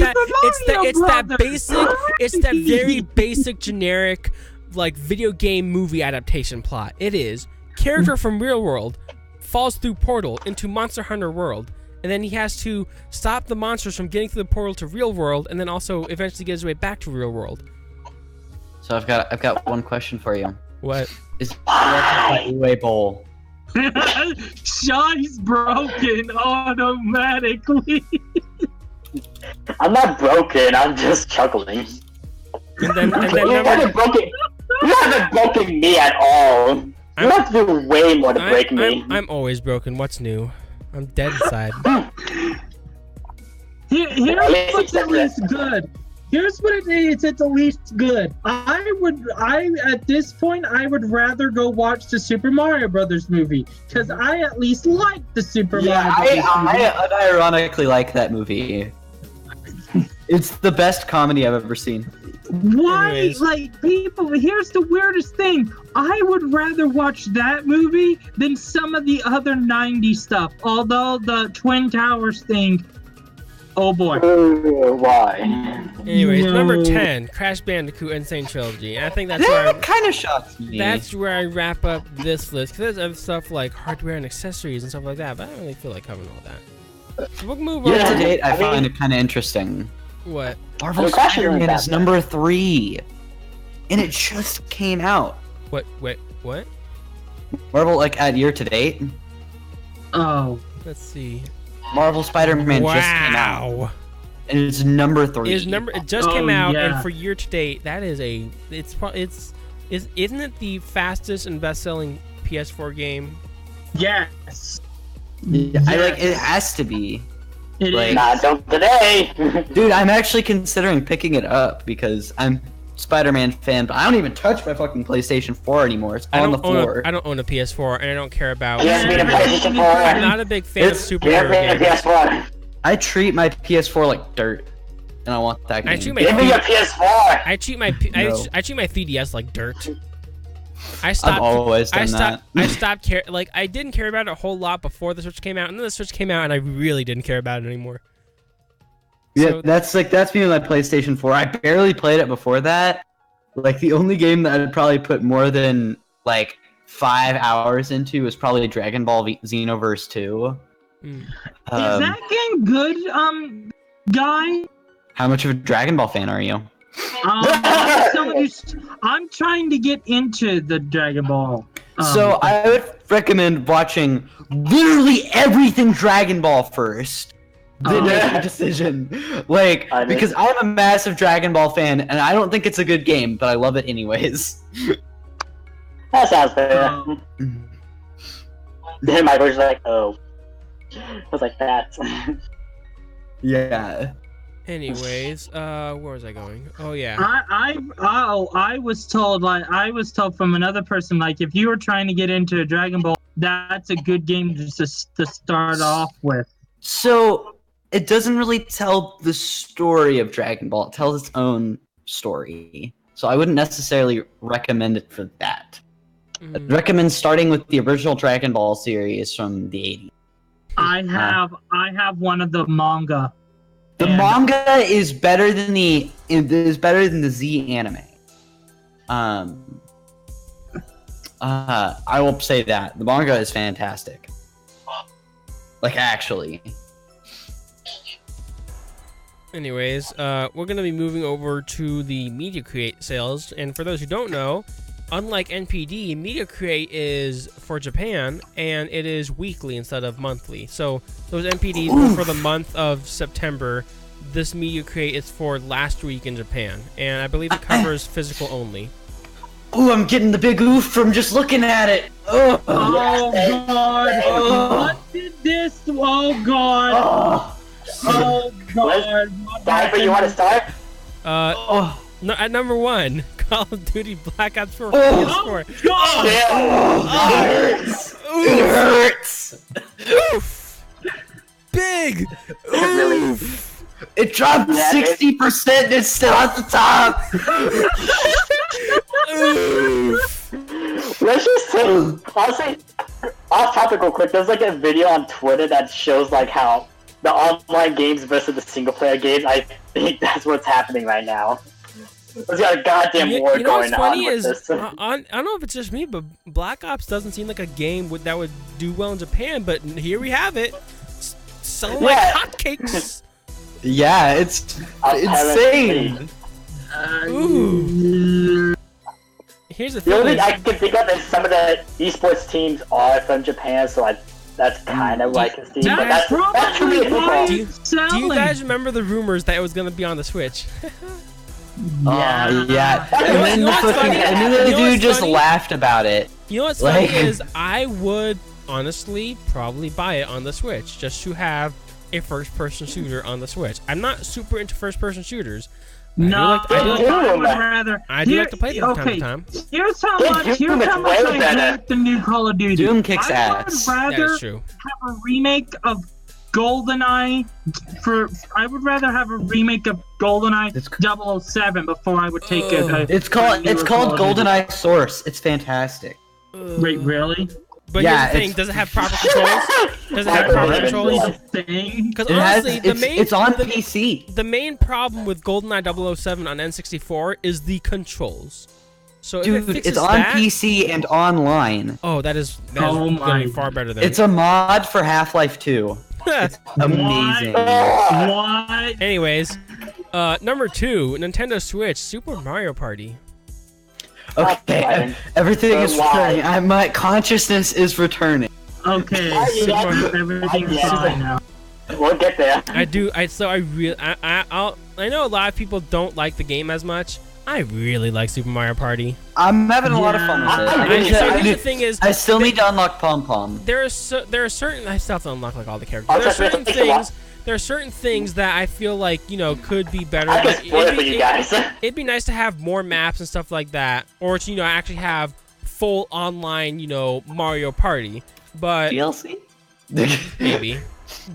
[SPEAKER 1] that very basic generic like video game movie adaptation plot. It is character from real world falls through portal into Monster Hunter world, and then he has to stop the monsters from getting through the portal to real world, and then also eventually get his way back to real world.
[SPEAKER 3] So I've got one question for you.
[SPEAKER 1] What?
[SPEAKER 3] Is Uwe Bowl?
[SPEAKER 2] Sean's broken automatically.
[SPEAKER 4] I'm not broken. I'm just chuckling.
[SPEAKER 1] And then
[SPEAKER 4] You haven't broken me at all. You have to do way more to break me.
[SPEAKER 1] I'm always broken. What's new? I'm dead inside.
[SPEAKER 2] Here's what's at least good. Here's what it is. It's at least good. At this point, I would rather go watch the Super Mario Brothers movie because I at least like the Super Mario Brothers movie.
[SPEAKER 3] I unironically like that movie. It's the best comedy I've ever seen.
[SPEAKER 2] Why?
[SPEAKER 1] Anyways.
[SPEAKER 2] Like, people, here's the weirdest thing. I would rather watch that movie than some of the other 90s stuff. Although the Twin Towers thing, oh boy.
[SPEAKER 4] Why?
[SPEAKER 1] Anyways,
[SPEAKER 2] No.
[SPEAKER 1] number 10, Crash Bandicoot Insane Trilogy. And I think that's where
[SPEAKER 3] That kind of shocks me.
[SPEAKER 1] that's where I wrap up this list. Because there's other stuff like hardware and accessories and stuff like that, but I don't really feel like covering all that. So we'll move on
[SPEAKER 3] Year to
[SPEAKER 1] to
[SPEAKER 3] date, I find it kind of interesting.
[SPEAKER 1] what?
[SPEAKER 3] Marvel Spider-Man is number 3, and it just came out.
[SPEAKER 1] What?
[SPEAKER 3] Marvel, like, at year to date,
[SPEAKER 2] Oh.
[SPEAKER 1] Let's see.
[SPEAKER 3] Marvel Spider-Man just came out,
[SPEAKER 1] Wow.
[SPEAKER 3] and it's number 3.
[SPEAKER 1] It just came
[SPEAKER 2] Oh,
[SPEAKER 1] out,
[SPEAKER 2] yeah.
[SPEAKER 1] and for year to date, that is isn't it the fastest and best-selling PS4 game?
[SPEAKER 2] Yes.
[SPEAKER 3] It has to be.
[SPEAKER 2] It
[SPEAKER 3] Like-
[SPEAKER 2] is.
[SPEAKER 4] Not until today.
[SPEAKER 3] Dude, I'm actually considering picking it up because I'm a Spider-Man fan, but I don't even touch my fucking PlayStation 4 anymore. It's on the floor.
[SPEAKER 1] I don't own a PS4, and I don't care about.
[SPEAKER 4] You haven't been a PlayStation 4.
[SPEAKER 1] I'm not a big fan of
[SPEAKER 3] It's-
[SPEAKER 4] You haven't
[SPEAKER 1] superhero
[SPEAKER 4] been a
[SPEAKER 1] games.
[SPEAKER 4] PS4.
[SPEAKER 3] I treat my PS4 like dirt, and I want that game.
[SPEAKER 1] I treat my
[SPEAKER 4] Give me your PS4.
[SPEAKER 1] I treat my
[SPEAKER 3] No.
[SPEAKER 1] I treat my 3DS like dirt.
[SPEAKER 3] I've always done that.
[SPEAKER 1] I stopped care. Like I didn't care about it a whole lot before the Switch came out, and then the Switch came out, and I really didn't care about it anymore.
[SPEAKER 3] Yeah,
[SPEAKER 1] So-
[SPEAKER 3] that's me with my PlayStation 4. I barely played it before that. Like, the only game that I'd probably put more than, like, 5 hours into was probably Dragon Ball Xenoverse 2.
[SPEAKER 1] Mm.
[SPEAKER 2] Is that game good, guy?
[SPEAKER 3] How much of a Dragon Ball fan are you?
[SPEAKER 2] I'm trying to get into the Dragon Ball.
[SPEAKER 3] So I would recommend watching literally everything Dragon Ball first. Then make a decision. Because I'm a massive Dragon Ball fan, and I don't think it's a good game, but I love it anyways.
[SPEAKER 4] That sounds fair. Then my version's like, oh. I was like, that.
[SPEAKER 3] Yeah.
[SPEAKER 1] Anyways, where was I going? Oh yeah.
[SPEAKER 2] I was told from another person, like, if you were trying to get into Dragon Ball, that's a good game just to start off with.
[SPEAKER 3] So it doesn't really tell the story of Dragon Ball. It tells its own story. So I wouldn't necessarily recommend it for that. I'd recommend starting with the original Dragon Ball series from the 80s.
[SPEAKER 2] I have one of the manga.
[SPEAKER 3] The manga is better than the Z anime. I will say that the manga is fantastic. Like, actually.
[SPEAKER 1] Anyways, we're gonna be moving over to the Media Create sales, and for those who don't know, unlike NPD, Media Create is for Japan, and it is weekly instead of monthly. So those NPDs were for the month of September. This Media Create is for last week in Japan, and I believe it covers physical only.
[SPEAKER 3] Ooh, I'm getting the big oof from just looking at it. Oh
[SPEAKER 2] God! What did this? Oh God! Oh God!
[SPEAKER 4] Diaper, you want to start?
[SPEAKER 1] No, at number 1, Call of Duty Black Ops 4 PS4.
[SPEAKER 2] God!
[SPEAKER 3] It hurts. It hurts.
[SPEAKER 1] Oof! Big! Oof!
[SPEAKER 3] It dropped 60% and it's still at the top.
[SPEAKER 4] Let's just say, honestly, off topic real quick, there's like a video on Twitter that shows like how the online games versus the single player games, I think that's what's happening right now. There's got a goddamn war going on with this.
[SPEAKER 1] I don't know if it's just me, but Black Ops doesn't seem like a game that would do well in Japan, but here we have it. Selling like hotcakes.
[SPEAKER 3] Yeah, it's insane.
[SPEAKER 1] Ooh. Here's the thing.
[SPEAKER 4] The only thing I can think of is some of the esports teams are from Japan, so that's kind of like a Steam.
[SPEAKER 2] That's
[SPEAKER 4] too many people.
[SPEAKER 1] Do you guys remember the rumors that it was going to be on the Switch?
[SPEAKER 3] Yeah. And then the dude just laughed about it.
[SPEAKER 1] You know what's funny is I would honestly probably buy it on the Switch just to have a first-person shooter on the Switch. I'm not super into first-person shooters. I do like to play them from time to time.
[SPEAKER 2] Here's how much I hate the new Call of Duty.
[SPEAKER 3] Doom kicks ass.
[SPEAKER 1] That is true.
[SPEAKER 2] Have a remake of GoldenEye I would rather have a remake of GoldenEye 007 before I would take it.
[SPEAKER 3] It's called GoldenEye Source. It's fantastic.
[SPEAKER 2] Wait, really?
[SPEAKER 1] But here's the thing, does it have proper controls? Does it have proper controls? Because honestly,
[SPEAKER 3] it's on PC.
[SPEAKER 1] The main problem with GoldenEye 007 on N64 is the controls. So
[SPEAKER 3] dude,
[SPEAKER 1] if it fixes
[SPEAKER 3] it's on PC and online.
[SPEAKER 1] Oh, that is going to be far better than
[SPEAKER 3] it's a mod for Half-Life 2. It's amazing.
[SPEAKER 2] What?
[SPEAKER 1] Anyways, number 2, Nintendo Switch, Super Mario Party.
[SPEAKER 3] Okay, everything is returning. My consciousness is returning.
[SPEAKER 2] Okay, everything is fine now.
[SPEAKER 4] We'll get there.
[SPEAKER 1] I know a lot of people don't like the game as much. I really like Super Mario Party.
[SPEAKER 3] I'm having a lot of fun with it.
[SPEAKER 1] So here's the thing is,
[SPEAKER 3] I still need to unlock Pom Pom.
[SPEAKER 1] There are certain I still have to unlock like all the characters. There are certain things that I feel like, could be better. It'd be nice to have more maps and stuff like that, or to actually have full online Mario Party. But
[SPEAKER 3] DLC?
[SPEAKER 1] Maybe.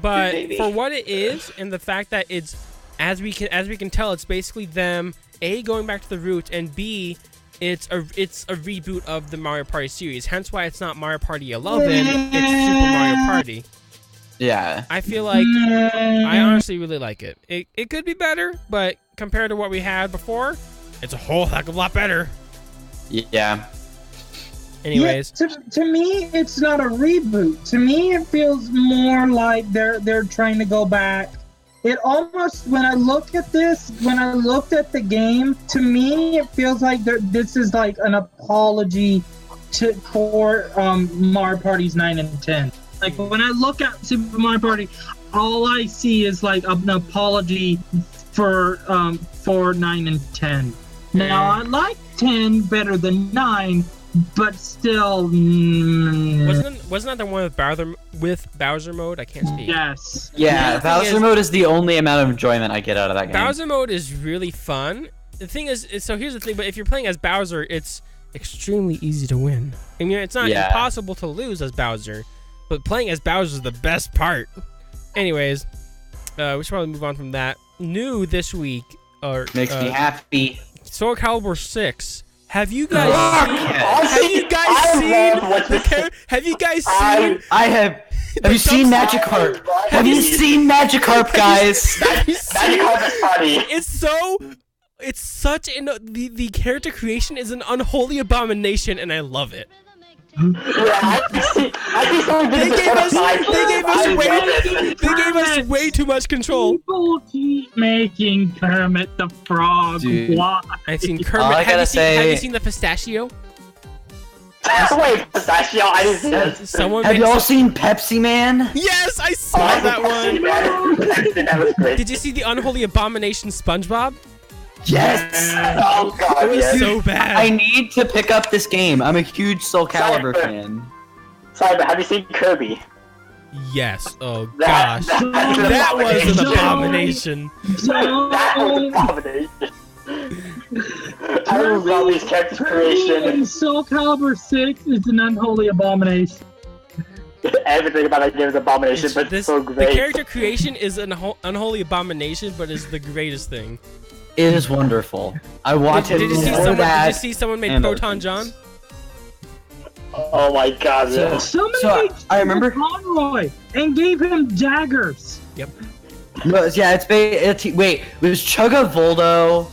[SPEAKER 1] But for what it is, and the fact that it's as we can tell, it's basically them A, going back to the roots, and B, it's a reboot of the Mario Party series. Hence why it's not Mario Party 11, it's Super Mario Party.
[SPEAKER 3] Yeah.
[SPEAKER 1] I feel like I honestly really like it. It could be better, but compared to what we had before, it's a whole heck of a lot better.
[SPEAKER 3] Yeah.
[SPEAKER 1] Anyways,
[SPEAKER 2] to me, it's not a reboot. To me, it feels more like they're trying to go back it almost, when I look at this, when I looked at the game, to me, it feels like this is like an apology for Mario Parties 9 and 10. Like, when I look at Super Mario Party, all I see is like an apology for 9 and 10. Now, I like 10 better than 9, but still...
[SPEAKER 1] Wasn't that the one with Bowser mode? I can't speak.
[SPEAKER 2] Yes.
[SPEAKER 3] Yeah, Bowser mode is the only amount of enjoyment I get out of that game.
[SPEAKER 1] Bowser mode is really fun. The thing is, so here's the thing, but if you're playing as Bowser, it's extremely easy to win. I mean, it's not impossible to lose as Bowser, but playing as Bowser is the best part. Anyways, we should probably move on from that. New this week,
[SPEAKER 3] makes me happy.
[SPEAKER 1] Soul Calibur 6. Have you guys seen? Have you guys seen?
[SPEAKER 3] I have. Have you seen Magikarp? Have you seen Magikarp, guys?
[SPEAKER 4] Magikarp is funny.
[SPEAKER 1] It's such the character creation is an unholy abomination, and I love it.
[SPEAKER 4] I
[SPEAKER 1] They gave us way too much control.
[SPEAKER 2] People keep making Kermit the Frog.
[SPEAKER 3] Dude.
[SPEAKER 2] Why?
[SPEAKER 1] I've seen Kermit. Have you seen the pistachio?
[SPEAKER 4] Wait, pistachio? I didn't see that.
[SPEAKER 3] Have y'all seen Pepsi Man?
[SPEAKER 1] Yes, I saw that one.
[SPEAKER 4] That was great.
[SPEAKER 1] Did you see the unholy abomination SpongeBob?
[SPEAKER 3] Yes!
[SPEAKER 4] Oh god,
[SPEAKER 1] It was so bad.
[SPEAKER 3] I need to pick up this game. I'm a huge Soul Calibur fan.
[SPEAKER 4] Sorry, but have you seen Kirby?
[SPEAKER 1] Yes. Oh gosh. That was an abomination.
[SPEAKER 4] That was an abomination. I love these characters' creation.
[SPEAKER 2] Soul Calibur 6 is an unholy abomination.
[SPEAKER 4] Everything about that game is abomination, but it's so great.
[SPEAKER 1] The character creation is an unholy abomination, but is the greatest thing.
[SPEAKER 3] It is wonderful. I watch it.
[SPEAKER 1] Did you see someone made Proton John?
[SPEAKER 4] Oh my god.
[SPEAKER 3] I remember
[SPEAKER 2] Conroy and gave him daggers.
[SPEAKER 1] Yep.
[SPEAKER 3] No, yeah, wait, it was Chugga Voldo.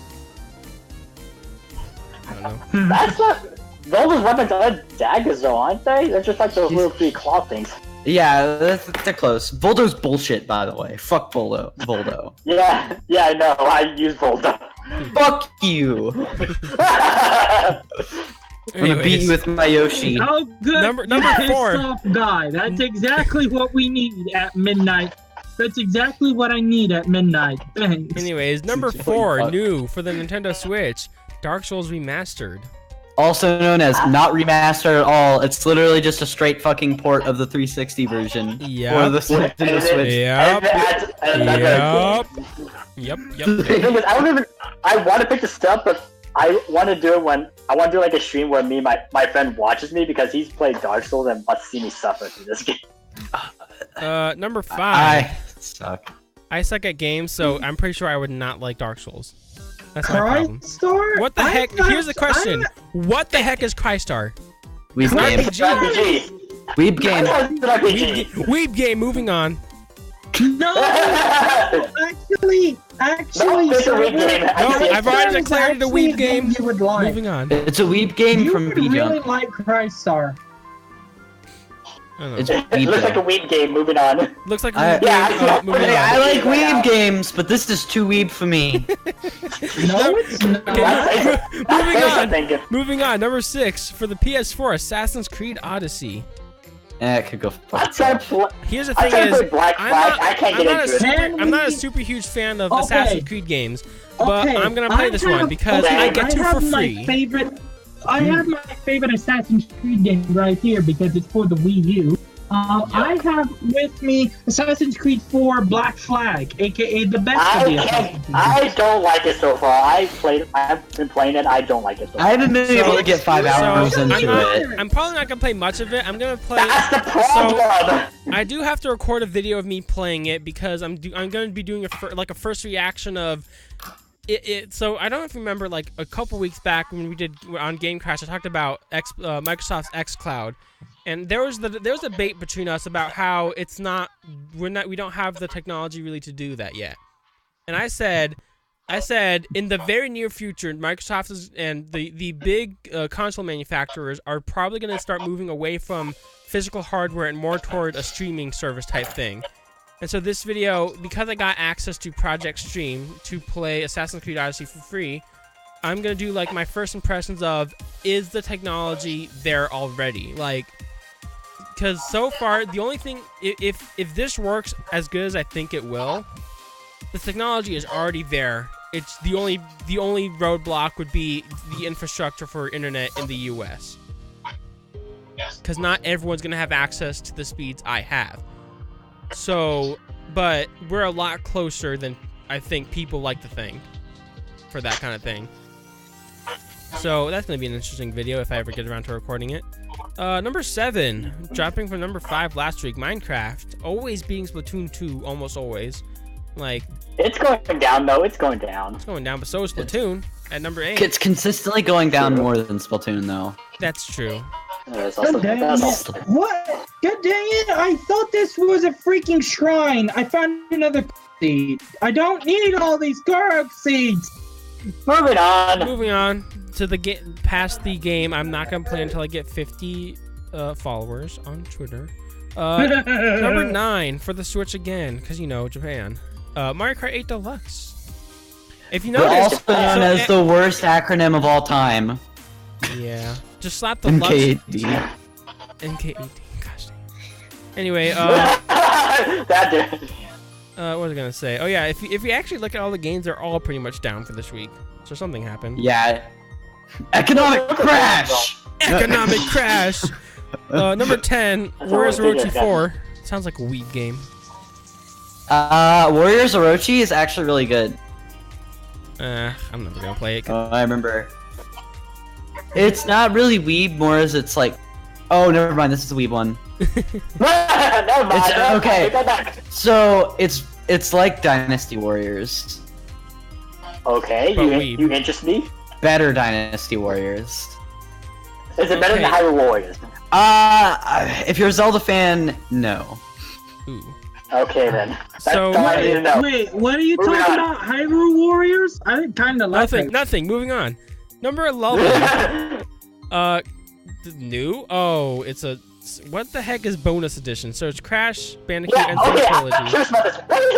[SPEAKER 1] I don't know.
[SPEAKER 4] That's not. Those weapons are daggers, though, aren't they? They're just like those little three claw things.
[SPEAKER 3] Yeah, they're close. Voldo's bullshit, by the way. Fuck Voldo.
[SPEAKER 4] Yeah, I know. I use Voldo.
[SPEAKER 3] Fuck you. I'm gonna beat you with my Yoshi.
[SPEAKER 2] Oh, good.
[SPEAKER 1] Number 4.
[SPEAKER 2] Soft guy. That's exactly what we need at midnight. That's exactly what I need at midnight. Thanks.
[SPEAKER 1] Anyways, number 4, new for the Nintendo Switch, Dark Souls Remastered.
[SPEAKER 3] Also known as not remastered at all. It's literally just a straight fucking port of the 360 version.
[SPEAKER 1] Yeah.
[SPEAKER 3] Or the Nintendo Switch.
[SPEAKER 1] Yep.
[SPEAKER 4] The thing is, I want to pick this up, but I want to do it when I want to do like a stream where me and my friend watches me because he's played Dark Souls and wants to see me suffer through this game.
[SPEAKER 1] Number 5.
[SPEAKER 3] I suck.
[SPEAKER 1] I suck at games, so I'm pretty sure I would not like Dark Souls. That's my problem.
[SPEAKER 2] Crystar?
[SPEAKER 1] What the heck? Here's the question. What the heck is Crystar?
[SPEAKER 3] Weeb game. Weeb game.
[SPEAKER 1] Weeb game. Moving on.
[SPEAKER 2] No, actually,
[SPEAKER 1] No, I've already declared it a Weeb game.
[SPEAKER 2] You would like.
[SPEAKER 1] Moving on.
[SPEAKER 3] It's a Weeb game
[SPEAKER 2] You
[SPEAKER 3] from
[SPEAKER 2] would
[SPEAKER 3] B-Jump.
[SPEAKER 2] really like Crystar.
[SPEAKER 3] It's
[SPEAKER 4] It looks like a weeb game. Moving on.
[SPEAKER 1] Looks like
[SPEAKER 3] I like
[SPEAKER 4] Yeah.
[SPEAKER 3] Weeb games, but this is too Weeb for me.
[SPEAKER 2] No, it's not.
[SPEAKER 1] Moving on. Number 6 for the PS4, Assassin's Creed Odyssey.
[SPEAKER 3] It could go fuck itself.
[SPEAKER 1] Here's the thing is,
[SPEAKER 4] I'm
[SPEAKER 1] I'm not a super huge fan of Assassin's Creed games, but I'm gonna play this one because I get to for free.
[SPEAKER 2] I have my favorite Assassin's Creed game right here because it's for the Wii U. I have with me Assassin's Creed 4 Black Flag, aka the best of the Assassin's Creed.
[SPEAKER 4] I don't like it so far. I've been playing it. I don't like it so far.
[SPEAKER 3] I haven't been able to get 5 hours into it.
[SPEAKER 1] I'm probably not gonna play much of it. I'm gonna play.
[SPEAKER 4] That's the problem.
[SPEAKER 1] I do have to record a video of me playing it because I'm gonna be doing a first reaction of. So I don't know if you remember, like a couple weeks back when we did on GameCrash, I talked about Microsoft's xCloud, and there was a debate between us about how we don't have the technology really to do that yet. And I said in the very near future, Microsoft and the big console manufacturers are probably going to start moving away from physical hardware and more toward a streaming service type thing. And so this video, because I got access to Project Stream to play Assassin's Creed Odyssey for free, I'm gonna do like my first impressions of, is the technology there already? Like, because so far the only thing, if this works as good as I think it will, the technology is already there. It's the only roadblock would be the infrastructure for internet in the US. Because not everyone's gonna have access to the speeds I have. So, but we're a lot closer than I think people like to think for that kind of thing. So that's gonna be an interesting video if I ever get around to recording it. Number 7, dropping from number 5 last week, Minecraft, always beating Splatoon 2, almost always. Like,
[SPEAKER 4] it's going down though. It's going down.
[SPEAKER 1] It's going down, but so is Splatoon at number 8.
[SPEAKER 3] It's consistently going down more than Splatoon, though.
[SPEAKER 1] That's true.
[SPEAKER 2] God dang it. What? God dang it! I thought this was a freaking shrine. I found another seed. I don't need all these Garg seeds.
[SPEAKER 4] Moving on.
[SPEAKER 1] Moving on to the past the game. I'm not gonna play until I get 50 followers on Twitter. Number 9 for the Switch again, because you know Japan. Mario Kart 8 Deluxe. If you know,
[SPEAKER 3] also known as the worst acronym of all time.
[SPEAKER 1] Yeah, just slap the NKAD. NKAD. Gosh. Anyway,
[SPEAKER 4] that dude.
[SPEAKER 1] what was I gonna say? Oh yeah, if you actually look at all the games, they're all pretty much down for this week. So something happened.
[SPEAKER 3] Yeah. Economic crash.
[SPEAKER 1] Economic crash. Number 10, Warriors Orochi 4. Sounds like a weeb game.
[SPEAKER 3] Warriors Orochi is actually really good.
[SPEAKER 1] I'm never gonna play it.
[SPEAKER 3] I remember. It's not really weeb, more as it's like, oh, never mind. This is a weeb one.
[SPEAKER 4] Never mind.
[SPEAKER 3] Okay. So it's like Dynasty Warriors.
[SPEAKER 4] Okay, you interest me.
[SPEAKER 3] Better Dynasty Warriors.
[SPEAKER 4] Is it better than Hyrule Warriors?
[SPEAKER 3] If you're a Zelda fan, no.
[SPEAKER 1] Ooh.
[SPEAKER 4] Okay then.
[SPEAKER 1] So
[SPEAKER 4] I need to know.
[SPEAKER 2] Wait, what are you talking about? Hyrule Warriors? I kind of like it.
[SPEAKER 1] Nothing. Moving on. Number 11. New? Oh, it's a. What the heck is bonus edition? So it's Crash Bandicoot and Trilogy.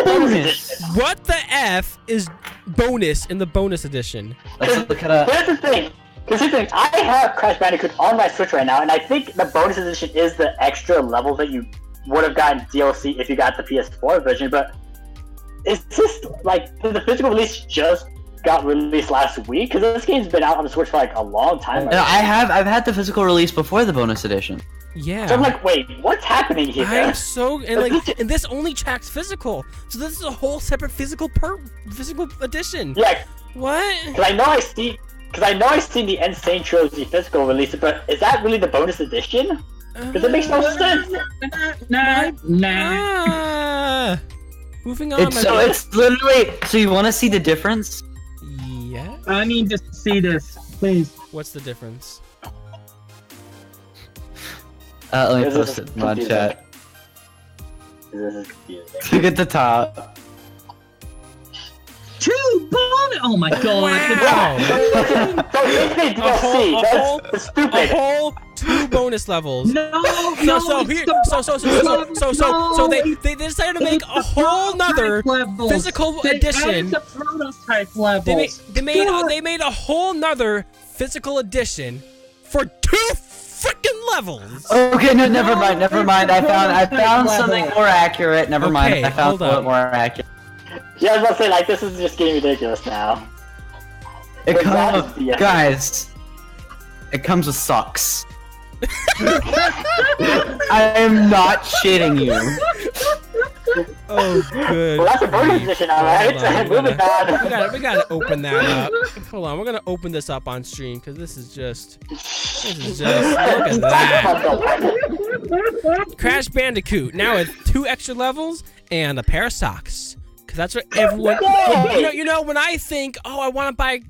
[SPEAKER 3] Bonus.
[SPEAKER 1] What the F is bonus in the bonus edition?
[SPEAKER 3] Let's look it up.
[SPEAKER 4] Here's the thing. I have Crash Bandicoot on my Switch right now, and I think the bonus edition is the extra levels that you would have gotten DLC if you got the PS4 version, but it's just like the physical release just got released last week, because this game's been out on the Switch for like a long time.
[SPEAKER 3] No, I've had the physical release before the bonus edition.
[SPEAKER 1] Yeah.
[SPEAKER 4] So I'm like, wait, what's happening here?
[SPEAKER 1] And this only tracks physical, so this is a whole separate physical edition.
[SPEAKER 4] Yeah.
[SPEAKER 1] What?
[SPEAKER 4] Because I know I've seen the Insane Trilogy physical release, but is that really the bonus edition? Because it makes no sense.
[SPEAKER 2] Nah.
[SPEAKER 1] Moving on.
[SPEAKER 3] It's literally. So you want to see the difference?
[SPEAKER 1] Yeah.
[SPEAKER 2] I need to see this, please.
[SPEAKER 1] What's the difference?
[SPEAKER 3] Let me post it in my chat.
[SPEAKER 4] This is confusing.
[SPEAKER 3] Look at the top.
[SPEAKER 2] 2 bonus! Oh my god!
[SPEAKER 1] Wow.
[SPEAKER 4] That's stupid.
[SPEAKER 1] A whole 2 bonus levels. So they decided to make a whole nother physical edition.
[SPEAKER 2] The prototype levels.
[SPEAKER 1] They made a whole nother physical edition for 2 freaking levels.
[SPEAKER 3] Okay, no, never mind. I found something more accurate. Never mind. I found something more accurate.
[SPEAKER 4] Yeah, I was about to say, like, this is just getting ridiculous now.
[SPEAKER 3] Guys, it comes with socks. I am not shitting you.
[SPEAKER 1] Oh, good.
[SPEAKER 4] Well, that's a bonus edition, alright? Moving on.
[SPEAKER 1] We gotta open that up. Hold on, we're gonna open this up on stream, because this is just, look at that. Crash Bandicoot, now with 2 extra levels and a pair of socks. Because that's what everyone, you know, when I think, oh, I want to buy,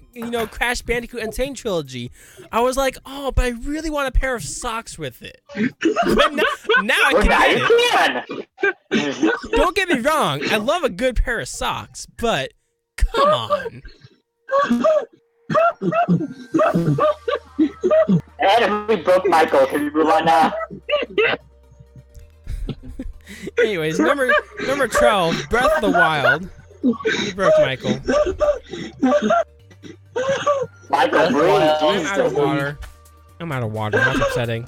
[SPEAKER 1] Crash Bandicoot Insane Trilogy, I was like, oh, but I really want a pair of socks with it. But now I can get it. Don't get me wrong, I love a good pair of socks, but come on.
[SPEAKER 4] And we broke Michael. Can we move on now?
[SPEAKER 1] Anyways, number 12, Breath of the Wild. You broke Michael.
[SPEAKER 4] Michael, breathe.
[SPEAKER 1] I'm out of
[SPEAKER 4] Jesus.
[SPEAKER 1] water. That's upsetting.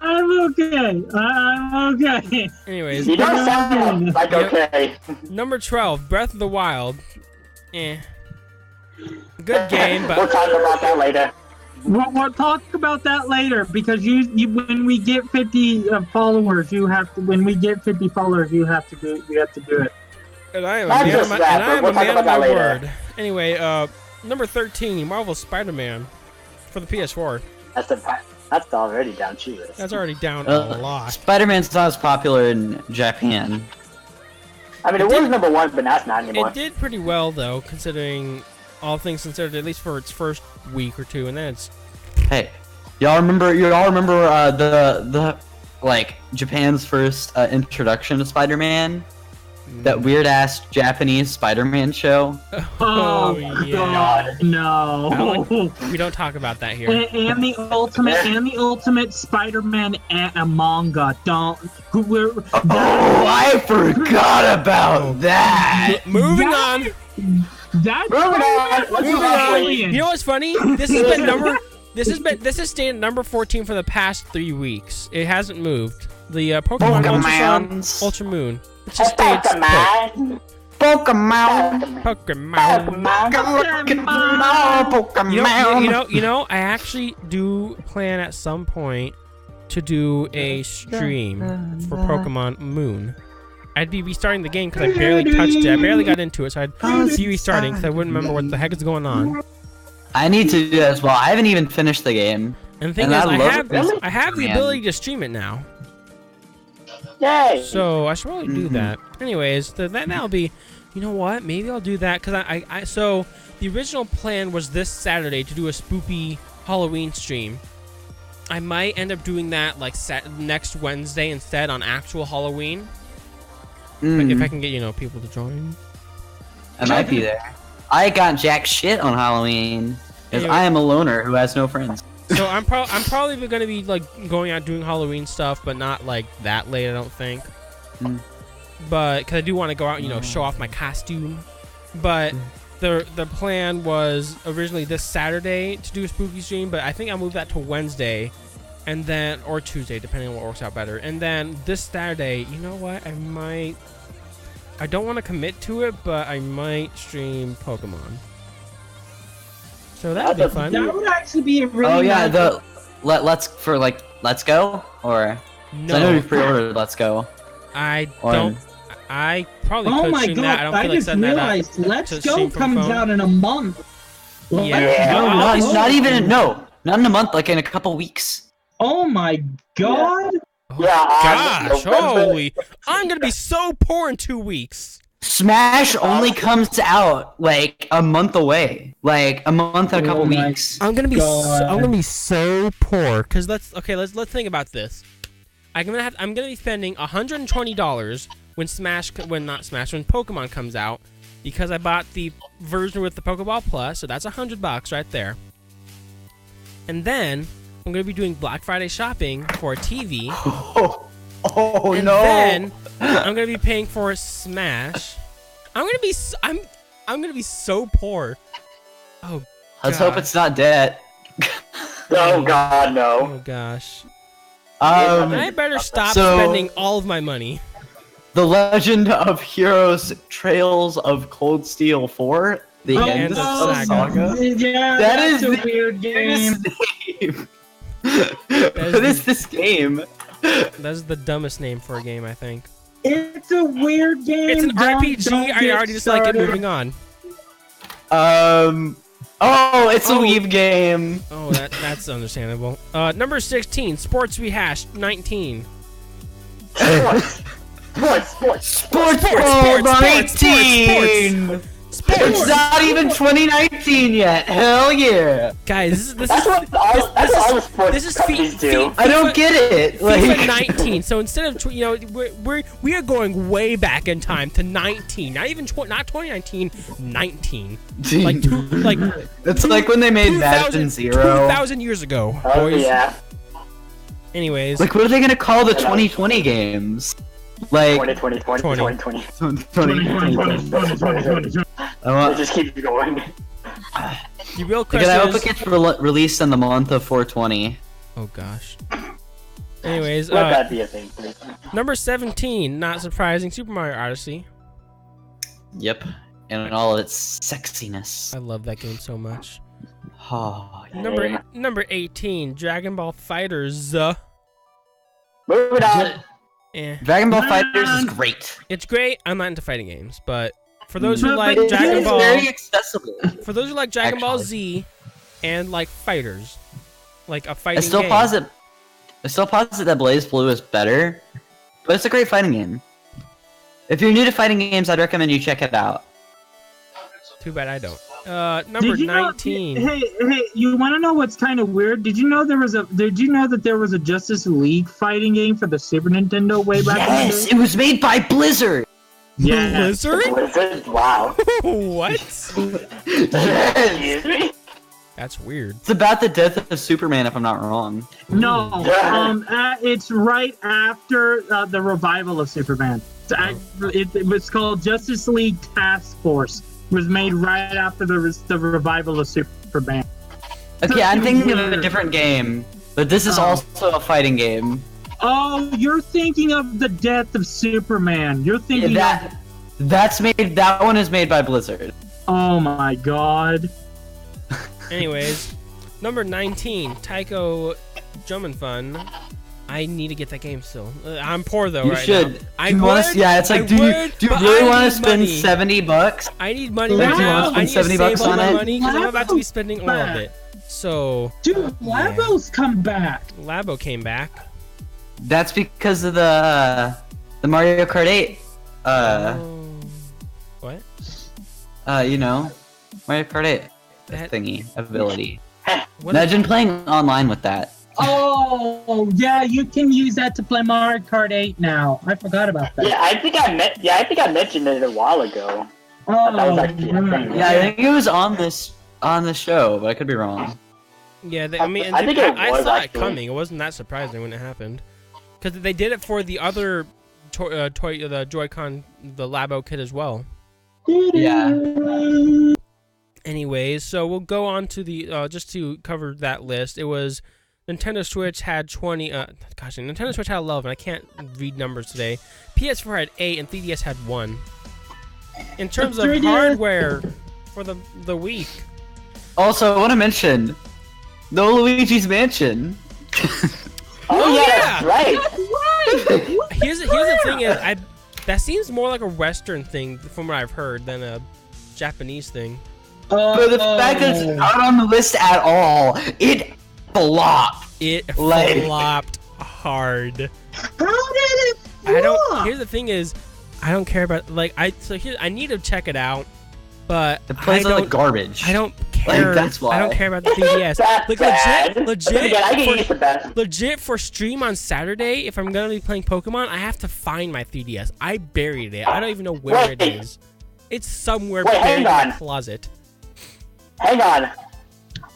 [SPEAKER 2] I'm okay. I'm okay.
[SPEAKER 1] Anyways,
[SPEAKER 4] You don't sound like okay.
[SPEAKER 1] number 12, Breath of the Wild. Eh. Good game,
[SPEAKER 4] We'll
[SPEAKER 1] but
[SPEAKER 4] talk about that later.
[SPEAKER 2] We'll talk about that later because you when we get 50 followers, you have to. When we get 50 followers, you have to do it.
[SPEAKER 1] and I am
[SPEAKER 4] Not
[SPEAKER 1] a man
[SPEAKER 4] just
[SPEAKER 1] of my,
[SPEAKER 4] that,
[SPEAKER 1] and I
[SPEAKER 4] but
[SPEAKER 1] am
[SPEAKER 4] we'll
[SPEAKER 1] a
[SPEAKER 4] talk
[SPEAKER 1] man
[SPEAKER 4] about
[SPEAKER 1] of my
[SPEAKER 4] that later.
[SPEAKER 1] word. Anyway, number 13, Marvel Spider-Man for the PS4.
[SPEAKER 4] That's already down cheap.
[SPEAKER 1] That's already down a lot.
[SPEAKER 3] Spider-Man's not as popular in Japan.
[SPEAKER 4] I mean, it was number 1, but now it's not anymore.
[SPEAKER 1] It did pretty well though, considering all things considered, at least for its first week or two, and then it's
[SPEAKER 3] Hey, y'all remember the like Japan's first introduction to Spider-Man? That weird ass Japanese Spider-Man show.
[SPEAKER 2] Oh,
[SPEAKER 1] yeah.
[SPEAKER 2] God, no.
[SPEAKER 1] We don't talk about that here.
[SPEAKER 2] And the ultimate Spider-Man manga.
[SPEAKER 3] I forgot about that.
[SPEAKER 1] Moving on.
[SPEAKER 2] That's
[SPEAKER 4] Moving on. Let's move on.
[SPEAKER 1] You know what's funny? This has stayed at number 14 for the past 3 weeks. It hasn't moved. The Pokemon Ultra Sun, Ultra Moon. It's just stayed put.
[SPEAKER 3] Pokemon.
[SPEAKER 1] You know, I actually do plan at some point to do a stream for Pokemon Moon. I'd be restarting the game because I barely touched it. I barely got into it, so I'd be restarting because I wouldn't remember what the heck is going on.
[SPEAKER 3] I need to do that as well. I haven't even finished the game.
[SPEAKER 1] And the thing is, I have the ability to stream it now.
[SPEAKER 4] Yay!
[SPEAKER 1] So I should probably do that. Anyways, that'll be. You know what? Maybe I'll do that because so the original plan was this Saturday to do a spoopy Halloween stream. I might end up doing that like next Wednesday instead on actual Halloween. If I can get people to join.
[SPEAKER 3] I might be there. I got jack shit on Halloween because
[SPEAKER 1] Anyway.
[SPEAKER 3] I am a loner who has no friends.
[SPEAKER 1] So I'm probably gonna be like going out doing Halloween stuff, but not like that late. I don't think. But because I do want to go out, show off my costume. But the plan was originally this Saturday to do a spooky stream, but I think I'll move that to Wednesday, and then or Tuesday, depending on what works out better. And then this Saturday, you know what? I don't want to commit to it, but I might stream Pokemon. So that would be fun.
[SPEAKER 2] That would actually be a really.
[SPEAKER 3] Oh yeah,
[SPEAKER 2] nice...
[SPEAKER 3] Let's Go or
[SPEAKER 1] No,
[SPEAKER 3] I know we pre-ordered Let's Go.
[SPEAKER 1] I don't. I probably
[SPEAKER 2] Oh
[SPEAKER 1] could
[SPEAKER 2] my
[SPEAKER 1] stream
[SPEAKER 2] God!
[SPEAKER 1] that. I don't feel like
[SPEAKER 2] just
[SPEAKER 1] setting that up.
[SPEAKER 2] realized Let's
[SPEAKER 1] to
[SPEAKER 2] Go
[SPEAKER 1] stream from
[SPEAKER 2] comes
[SPEAKER 1] phone.
[SPEAKER 2] out in a month.
[SPEAKER 4] Yeah.
[SPEAKER 3] No, not even not in a month. Like in a couple weeks.
[SPEAKER 2] Oh my God!
[SPEAKER 1] Gosh, holy! I'm gonna be so poor in 2 weeks.
[SPEAKER 3] Smash only comes out like a month away. Like a month and a couple
[SPEAKER 2] my
[SPEAKER 3] weeks.
[SPEAKER 1] I'm gonna be
[SPEAKER 2] God.
[SPEAKER 1] I'm gonna be so poor because let's think about this. I'm gonna be spending $120 when Pokemon comes out because I bought the version with the Pokeball Plus, so that's $100 right there. And then I'm gonna be doing Black Friday shopping for a TV.
[SPEAKER 3] Oh
[SPEAKER 1] And
[SPEAKER 3] no!
[SPEAKER 1] then I'm gonna be paying for Smash. I'm gonna be so poor. Oh,
[SPEAKER 3] Let's hope it's not debt.
[SPEAKER 4] Oh God, no.
[SPEAKER 1] oh gosh.
[SPEAKER 3] Um,
[SPEAKER 1] I better stop
[SPEAKER 3] so-
[SPEAKER 1] spending all of my money.
[SPEAKER 3] The Legend of Heroes Trails of Cold Steel 4. The
[SPEAKER 1] Oh,
[SPEAKER 3] end of
[SPEAKER 1] no.
[SPEAKER 3] the saga.
[SPEAKER 2] Yeah,
[SPEAKER 3] That
[SPEAKER 2] that's
[SPEAKER 3] is
[SPEAKER 2] a
[SPEAKER 3] the-
[SPEAKER 2] weird game.
[SPEAKER 3] What is this game?
[SPEAKER 1] That's the dumbest name for a game, I think.
[SPEAKER 2] It's a weird game.
[SPEAKER 1] It's an
[SPEAKER 2] Don't
[SPEAKER 1] RPG. I
[SPEAKER 2] get
[SPEAKER 1] already just like it.
[SPEAKER 2] started.
[SPEAKER 1] Moving on.
[SPEAKER 3] Oh, it's a
[SPEAKER 1] Oh.
[SPEAKER 3] Weave game.
[SPEAKER 1] Oh, that's understandable. Number 16, Sports Rehashed 19.
[SPEAKER 4] Sports.
[SPEAKER 3] Sports
[SPEAKER 1] sports,
[SPEAKER 3] Ball
[SPEAKER 1] sports,
[SPEAKER 3] 19. It's not even 2019 yet. Hell yeah.
[SPEAKER 1] Guys, this
[SPEAKER 4] That's
[SPEAKER 1] is
[SPEAKER 4] what all the sports
[SPEAKER 1] this is
[SPEAKER 4] companies do.
[SPEAKER 3] I don't get it.
[SPEAKER 1] FIFA
[SPEAKER 3] Like
[SPEAKER 1] 19. So instead of we are going way back in time to 19. Not even not 2019, 19. Like
[SPEAKER 3] it's like when they made
[SPEAKER 1] 2,000
[SPEAKER 3] Madden 0.
[SPEAKER 1] 2,000 years ago,
[SPEAKER 4] Oh
[SPEAKER 1] boys.
[SPEAKER 4] yeah.
[SPEAKER 1] Anyways,
[SPEAKER 3] Like, what are they gonna call the 2020 games? Like
[SPEAKER 4] 2020, 2020,
[SPEAKER 2] 2020.
[SPEAKER 3] I want-
[SPEAKER 4] It just keeps going.
[SPEAKER 1] the real
[SPEAKER 3] Like,
[SPEAKER 1] question
[SPEAKER 3] I hope
[SPEAKER 1] is...
[SPEAKER 3] it gets released in the month of 420.
[SPEAKER 1] Oh gosh. Anyways,
[SPEAKER 4] Let that be a thing, please.
[SPEAKER 1] number 17, not surprising, Super Mario Odyssey.
[SPEAKER 3] Yep. And in all its sexiness.
[SPEAKER 1] I love that game so much.
[SPEAKER 3] Oh, yeah.
[SPEAKER 1] Number 18, Dragon Ball Fighters.
[SPEAKER 4] Moving on.
[SPEAKER 3] Dragon Ball Fighters is great.
[SPEAKER 1] It's great. I'm not into fighting games, but for those who
[SPEAKER 2] But
[SPEAKER 1] like
[SPEAKER 2] it
[SPEAKER 1] Dragon
[SPEAKER 2] is
[SPEAKER 1] Ball,
[SPEAKER 3] very accessible.
[SPEAKER 1] for those who like Dragon Ball
[SPEAKER 3] Actually.
[SPEAKER 1] Z, and like fighters, like a fighting
[SPEAKER 3] I still
[SPEAKER 1] game.
[SPEAKER 3] posit that Blaze Blue is better, but it's a great fighting game. If you're new to fighting games, I'd recommend you check it out.
[SPEAKER 1] Too bad I don't. Number
[SPEAKER 2] Did you know-
[SPEAKER 1] 19.
[SPEAKER 2] Hey, you want to know what's kind of weird? Did you know that there was a Justice League fighting game for the Super Nintendo way back in the
[SPEAKER 3] Yes,
[SPEAKER 2] day?
[SPEAKER 3] it was made by Blizzard.
[SPEAKER 2] Yeah.
[SPEAKER 1] Blizzard?
[SPEAKER 4] Blizzard? Wow.
[SPEAKER 1] What?
[SPEAKER 4] Excuse me?
[SPEAKER 1] That's weird.
[SPEAKER 3] It's about the death of Superman, if I'm not wrong.
[SPEAKER 2] No, it's right after the revival of Superman. It was called Justice League Task Force. It was made right after the revival of Superman.
[SPEAKER 3] Okay, I'm thinking of a different game, but this is also a fighting game.
[SPEAKER 2] Oh, you're thinking of the death of Superman. You're thinking
[SPEAKER 3] That one is made by Blizzard.
[SPEAKER 2] Oh my god.
[SPEAKER 1] Anyways, number 19, Taiko Jumpin' Fun. I need to get that game still. I'm poor though
[SPEAKER 3] You
[SPEAKER 1] right
[SPEAKER 3] should.
[SPEAKER 1] now. I
[SPEAKER 3] Do you wanna-
[SPEAKER 1] would,
[SPEAKER 3] yeah, it's like,
[SPEAKER 1] I
[SPEAKER 3] do
[SPEAKER 1] would,
[SPEAKER 3] you
[SPEAKER 1] but
[SPEAKER 3] really
[SPEAKER 1] I
[SPEAKER 3] want to
[SPEAKER 1] need
[SPEAKER 3] spend
[SPEAKER 1] money.
[SPEAKER 3] $70?
[SPEAKER 1] I need money
[SPEAKER 2] Like,
[SPEAKER 1] right
[SPEAKER 2] do you
[SPEAKER 1] now.
[SPEAKER 2] wanna
[SPEAKER 1] I
[SPEAKER 3] spend
[SPEAKER 1] need to
[SPEAKER 3] $70
[SPEAKER 1] save all
[SPEAKER 3] on
[SPEAKER 1] my
[SPEAKER 3] it?
[SPEAKER 1] money because I'm about to be spending all of it. So,
[SPEAKER 2] Dude, Labo's come back.
[SPEAKER 1] Labo came back.
[SPEAKER 3] That's because of the Mario Kart 8.
[SPEAKER 1] What?
[SPEAKER 3] You know, Mario Kart 8
[SPEAKER 1] That-
[SPEAKER 3] thingy ability.
[SPEAKER 1] What
[SPEAKER 3] Imagine playing online with that.
[SPEAKER 2] Oh, yeah, you can use that to play Mario Kart 8 now. I forgot about that.
[SPEAKER 4] Yeah, I think I mentioned it a while ago.
[SPEAKER 2] Oh,
[SPEAKER 4] That was actually a
[SPEAKER 2] right.
[SPEAKER 4] thing.
[SPEAKER 3] Yeah, I think it was on the show, but I could be wrong.
[SPEAKER 1] Yeah, I mean,
[SPEAKER 4] I think it
[SPEAKER 1] I
[SPEAKER 4] was,
[SPEAKER 1] saw it
[SPEAKER 4] actually.
[SPEAKER 1] coming. It wasn't that surprising when it happened, because they did it for the other the Joy-Con, the Labo kit as well.
[SPEAKER 3] Yeah.
[SPEAKER 1] Anyways, so we'll go on to the just to cover that list. It was Nintendo Switch had 20. Nintendo Switch had 11. I can't read numbers today. PS4 had 8 and 3DS had 1. In terms of
[SPEAKER 2] 3DS
[SPEAKER 1] hardware for the week,
[SPEAKER 3] Also, I want to mention no Luigi's Mansion.
[SPEAKER 4] Oh, yeah,
[SPEAKER 1] yeah!
[SPEAKER 4] that's right.
[SPEAKER 1] here's the thing is that seems more like a Western thing from what I've heard than a Japanese thing.
[SPEAKER 3] But the fact that it's not on the list at all, it flopped.
[SPEAKER 1] It
[SPEAKER 3] Like-
[SPEAKER 1] flopped hard.
[SPEAKER 2] How did it flop?
[SPEAKER 1] I don't. Here's the thing is, I don't care about I need to check it out, but
[SPEAKER 3] It plays
[SPEAKER 1] I
[SPEAKER 3] like
[SPEAKER 1] don't.
[SPEAKER 3] garbage.
[SPEAKER 1] I don't care.
[SPEAKER 3] that's why.
[SPEAKER 1] I don't care about the 3DS.
[SPEAKER 4] That's
[SPEAKER 1] Like
[SPEAKER 4] bad.
[SPEAKER 1] legit,
[SPEAKER 4] Again, I can use the best.
[SPEAKER 1] legit for stream on Saturday. If I'm gonna be playing Pokemon, I have to find my 3DS. I buried it. I don't even know where it
[SPEAKER 4] Wait.
[SPEAKER 1] is. It's somewhere
[SPEAKER 4] Wait,
[SPEAKER 1] buried in
[SPEAKER 4] hang
[SPEAKER 1] my
[SPEAKER 4] on.
[SPEAKER 1] closet.
[SPEAKER 4] Hang on.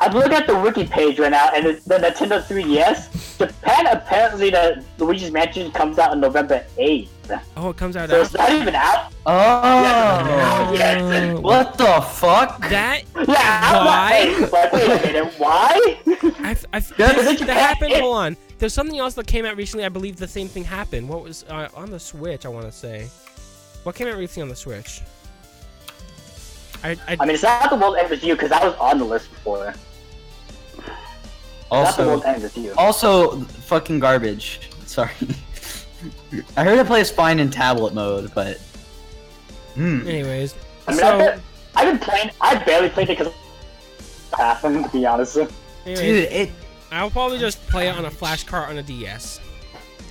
[SPEAKER 4] I'm looking at the wiki page right now, and the Nintendo 3DS. Japan apparently the Luigi's Mansion comes out on November 8th.
[SPEAKER 1] Oh, it comes out
[SPEAKER 4] So it's
[SPEAKER 1] after.
[SPEAKER 4] not even out.
[SPEAKER 3] Oh.
[SPEAKER 4] Yes.
[SPEAKER 3] What the fuck?
[SPEAKER 1] That
[SPEAKER 4] Yeah, I'm
[SPEAKER 1] Why?
[SPEAKER 4] not. Like, wait a minute, why?
[SPEAKER 1] that happened. Hold on. There's something else that came out recently. I believe the same thing happened. What was on the Switch? I want to say. What came out recently on the Switch?
[SPEAKER 4] I mean, it's not the World End with You because I was on the list before. Not the World
[SPEAKER 3] Also,
[SPEAKER 4] End with You.
[SPEAKER 3] also fucking garbage. Sorry. I heard it plays fine in tablet mode, but.
[SPEAKER 1] Anyways,
[SPEAKER 4] I mean,
[SPEAKER 1] so
[SPEAKER 4] I've been playing. I barely played it because happened, to be honest.
[SPEAKER 1] anyways,
[SPEAKER 3] Dude, it.
[SPEAKER 1] I'll probably just play it on a flash cart on a DS.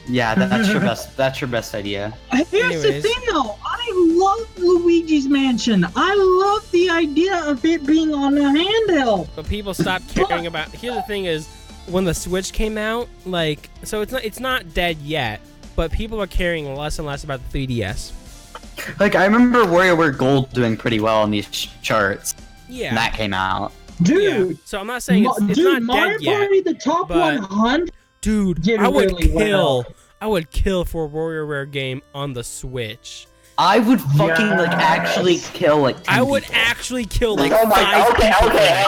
[SPEAKER 3] Yeah, that's your best. That's your best idea.
[SPEAKER 2] Here's the
[SPEAKER 1] Anyways.
[SPEAKER 2] thing, though. I love Luigi's Mansion. I love the idea of it being on a handheld.
[SPEAKER 1] But people stopped caring about. Here's the thing: is when the Switch came out, like, so it's not dead yet, but people are caring less and less about the 3DS.
[SPEAKER 3] Like I remember WarioWare Gold doing pretty well on these charts.
[SPEAKER 1] Yeah.
[SPEAKER 3] And that came out.
[SPEAKER 2] Dude,
[SPEAKER 1] Yeah. So I'm not saying it's
[SPEAKER 2] dude,
[SPEAKER 1] not
[SPEAKER 2] Mario
[SPEAKER 1] dead yet.
[SPEAKER 2] Party, the top
[SPEAKER 1] but-
[SPEAKER 2] 100.
[SPEAKER 1] Dude,
[SPEAKER 2] Did
[SPEAKER 1] I would
[SPEAKER 2] really
[SPEAKER 1] kill.
[SPEAKER 2] well.
[SPEAKER 1] I would kill for a WarioWare game on the Switch.
[SPEAKER 3] I would fucking like actually kill like 10
[SPEAKER 1] I would
[SPEAKER 3] people.
[SPEAKER 1] actually kill like
[SPEAKER 4] Oh my
[SPEAKER 1] 5
[SPEAKER 4] okay,
[SPEAKER 1] people.
[SPEAKER 4] okay.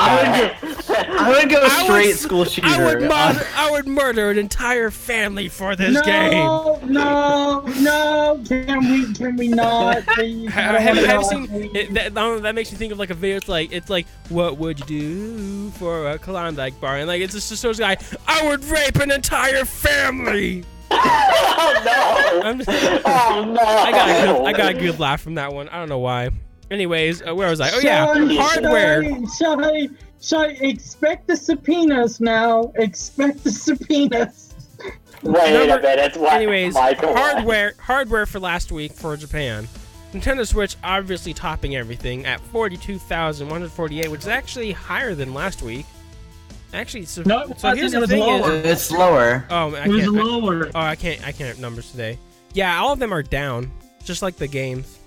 [SPEAKER 3] I would go
[SPEAKER 1] I
[SPEAKER 3] straight
[SPEAKER 1] would-
[SPEAKER 3] school shooter.
[SPEAKER 1] I would murder an entire family for this game.
[SPEAKER 2] No, can we not? Please? I don't
[SPEAKER 1] Have
[SPEAKER 2] wanna
[SPEAKER 1] you
[SPEAKER 2] know.
[SPEAKER 1] seen it, that makes me think of like a video. It's like what would you do for a Klondike bar? And like it's just shows guy. I would rape an entire family.
[SPEAKER 4] Oh no!
[SPEAKER 1] I'm just,
[SPEAKER 4] Oh no!
[SPEAKER 1] I got a good laugh from that one. I don't know why. Anyways, where was I? Oh yeah, hardware.
[SPEAKER 2] Shy, expect the subpoenas now. Expect the subpoenas.
[SPEAKER 4] Wait a minute. What?
[SPEAKER 1] Anyways,
[SPEAKER 4] Michael, what?
[SPEAKER 1] hardware for last week for Japan. Nintendo Switch obviously topping everything at 42,148, which is actually higher than last week. Actually, so,
[SPEAKER 2] No, it
[SPEAKER 1] so here's
[SPEAKER 2] wasn't,
[SPEAKER 1] the
[SPEAKER 2] it was
[SPEAKER 1] thing
[SPEAKER 2] lower.
[SPEAKER 1] is,
[SPEAKER 3] It's lower.
[SPEAKER 1] oh,
[SPEAKER 2] It was lower.
[SPEAKER 1] I can't have numbers today. Yeah, all of them are down, just like the games.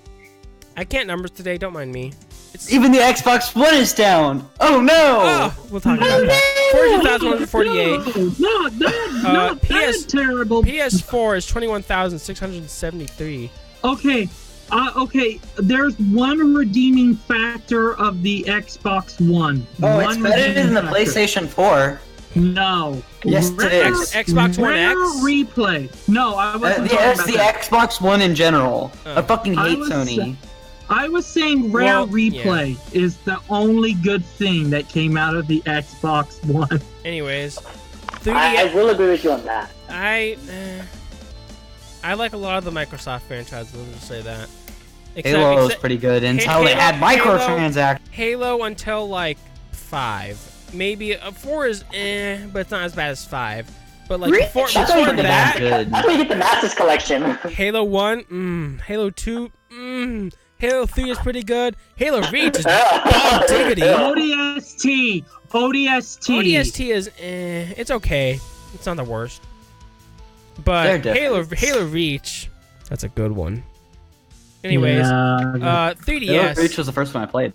[SPEAKER 1] I can't numbers today. Don't mind me. It's
[SPEAKER 3] Even the Xbox One is down. Oh no!
[SPEAKER 1] oh, we'll talk about that. 42,148.
[SPEAKER 2] No, that's terrible.
[SPEAKER 1] PS4 is 21,673.
[SPEAKER 2] Okay, okay. There's one redeeming factor of the Xbox One.
[SPEAKER 3] Oh,
[SPEAKER 2] One
[SPEAKER 3] it's better
[SPEAKER 2] redeeming
[SPEAKER 3] than the
[SPEAKER 2] factor.
[SPEAKER 3] PlayStation 4.
[SPEAKER 2] No.
[SPEAKER 3] Yes, it
[SPEAKER 2] Rare-
[SPEAKER 3] is.
[SPEAKER 1] Xbox One
[SPEAKER 2] Rare
[SPEAKER 1] X?
[SPEAKER 2] replay. No, I wasn't talking
[SPEAKER 3] Yes,
[SPEAKER 2] about
[SPEAKER 3] the
[SPEAKER 2] that.
[SPEAKER 3] Xbox One in general.
[SPEAKER 1] Oh.
[SPEAKER 3] I fucking
[SPEAKER 2] I
[SPEAKER 3] hate
[SPEAKER 2] was
[SPEAKER 3] Sony.
[SPEAKER 2] I was saying Rare
[SPEAKER 1] Well,
[SPEAKER 2] replay is the only good thing that came out of the Xbox One.
[SPEAKER 1] Anyways,
[SPEAKER 4] I
[SPEAKER 1] 3DS.
[SPEAKER 4] will agree with you on that.
[SPEAKER 1] I like a lot of the Microsoft franchises. Let's just say that.
[SPEAKER 3] Halo is pretty good until they had microtransactions.
[SPEAKER 1] Halo until like 5. Maybe 4 is but it's not as bad as 5. But like
[SPEAKER 3] Really?
[SPEAKER 1] before
[SPEAKER 3] That's not even
[SPEAKER 1] that,
[SPEAKER 3] that good.
[SPEAKER 4] That's where you get the Masters Collection.
[SPEAKER 1] Halo 1, Halo 2, Halo 3 is pretty good. Halo Reach is dog diggity.
[SPEAKER 2] ODST.
[SPEAKER 1] ODST is it's okay. It's not the worst. But
[SPEAKER 3] They're
[SPEAKER 1] Halo
[SPEAKER 3] different.
[SPEAKER 1] Reach, that's a good one. Anyways,
[SPEAKER 2] Yeah.
[SPEAKER 1] 3DS.
[SPEAKER 3] Halo Reach was the first one I played.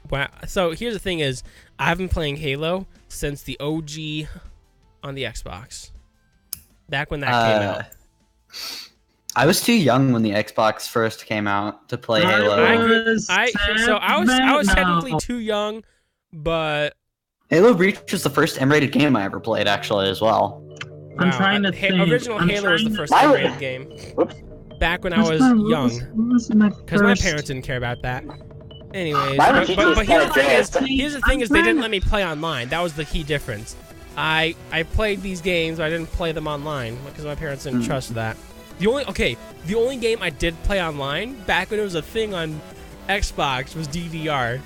[SPEAKER 1] Wow. So here's the thing is, I've been playing Halo since the OG on the Xbox. Back when that came out.
[SPEAKER 3] I was too young when the Xbox first came out to play Halo.
[SPEAKER 1] I was technically too young, but
[SPEAKER 3] Halo Reach was the first M-rated game I ever played, actually, as well.
[SPEAKER 2] I'm
[SPEAKER 1] wow,
[SPEAKER 2] trying to think.
[SPEAKER 1] Original
[SPEAKER 2] I'm
[SPEAKER 1] Halo was the
[SPEAKER 2] trying
[SPEAKER 1] first
[SPEAKER 4] to-
[SPEAKER 1] M-rated game.
[SPEAKER 4] Whoops.
[SPEAKER 1] Back when I was young, because my parents didn't care about that. Anyways,
[SPEAKER 4] Mine
[SPEAKER 1] but,
[SPEAKER 4] was
[SPEAKER 1] but, but here's the thing is,
[SPEAKER 2] kinda
[SPEAKER 1] here's the thing is, they didn't let me play online. That was the key difference. I played these games, but I didn't play them online because my parents didn't trust that. The only game I did play online back when it was a thing on Xbox was DDR.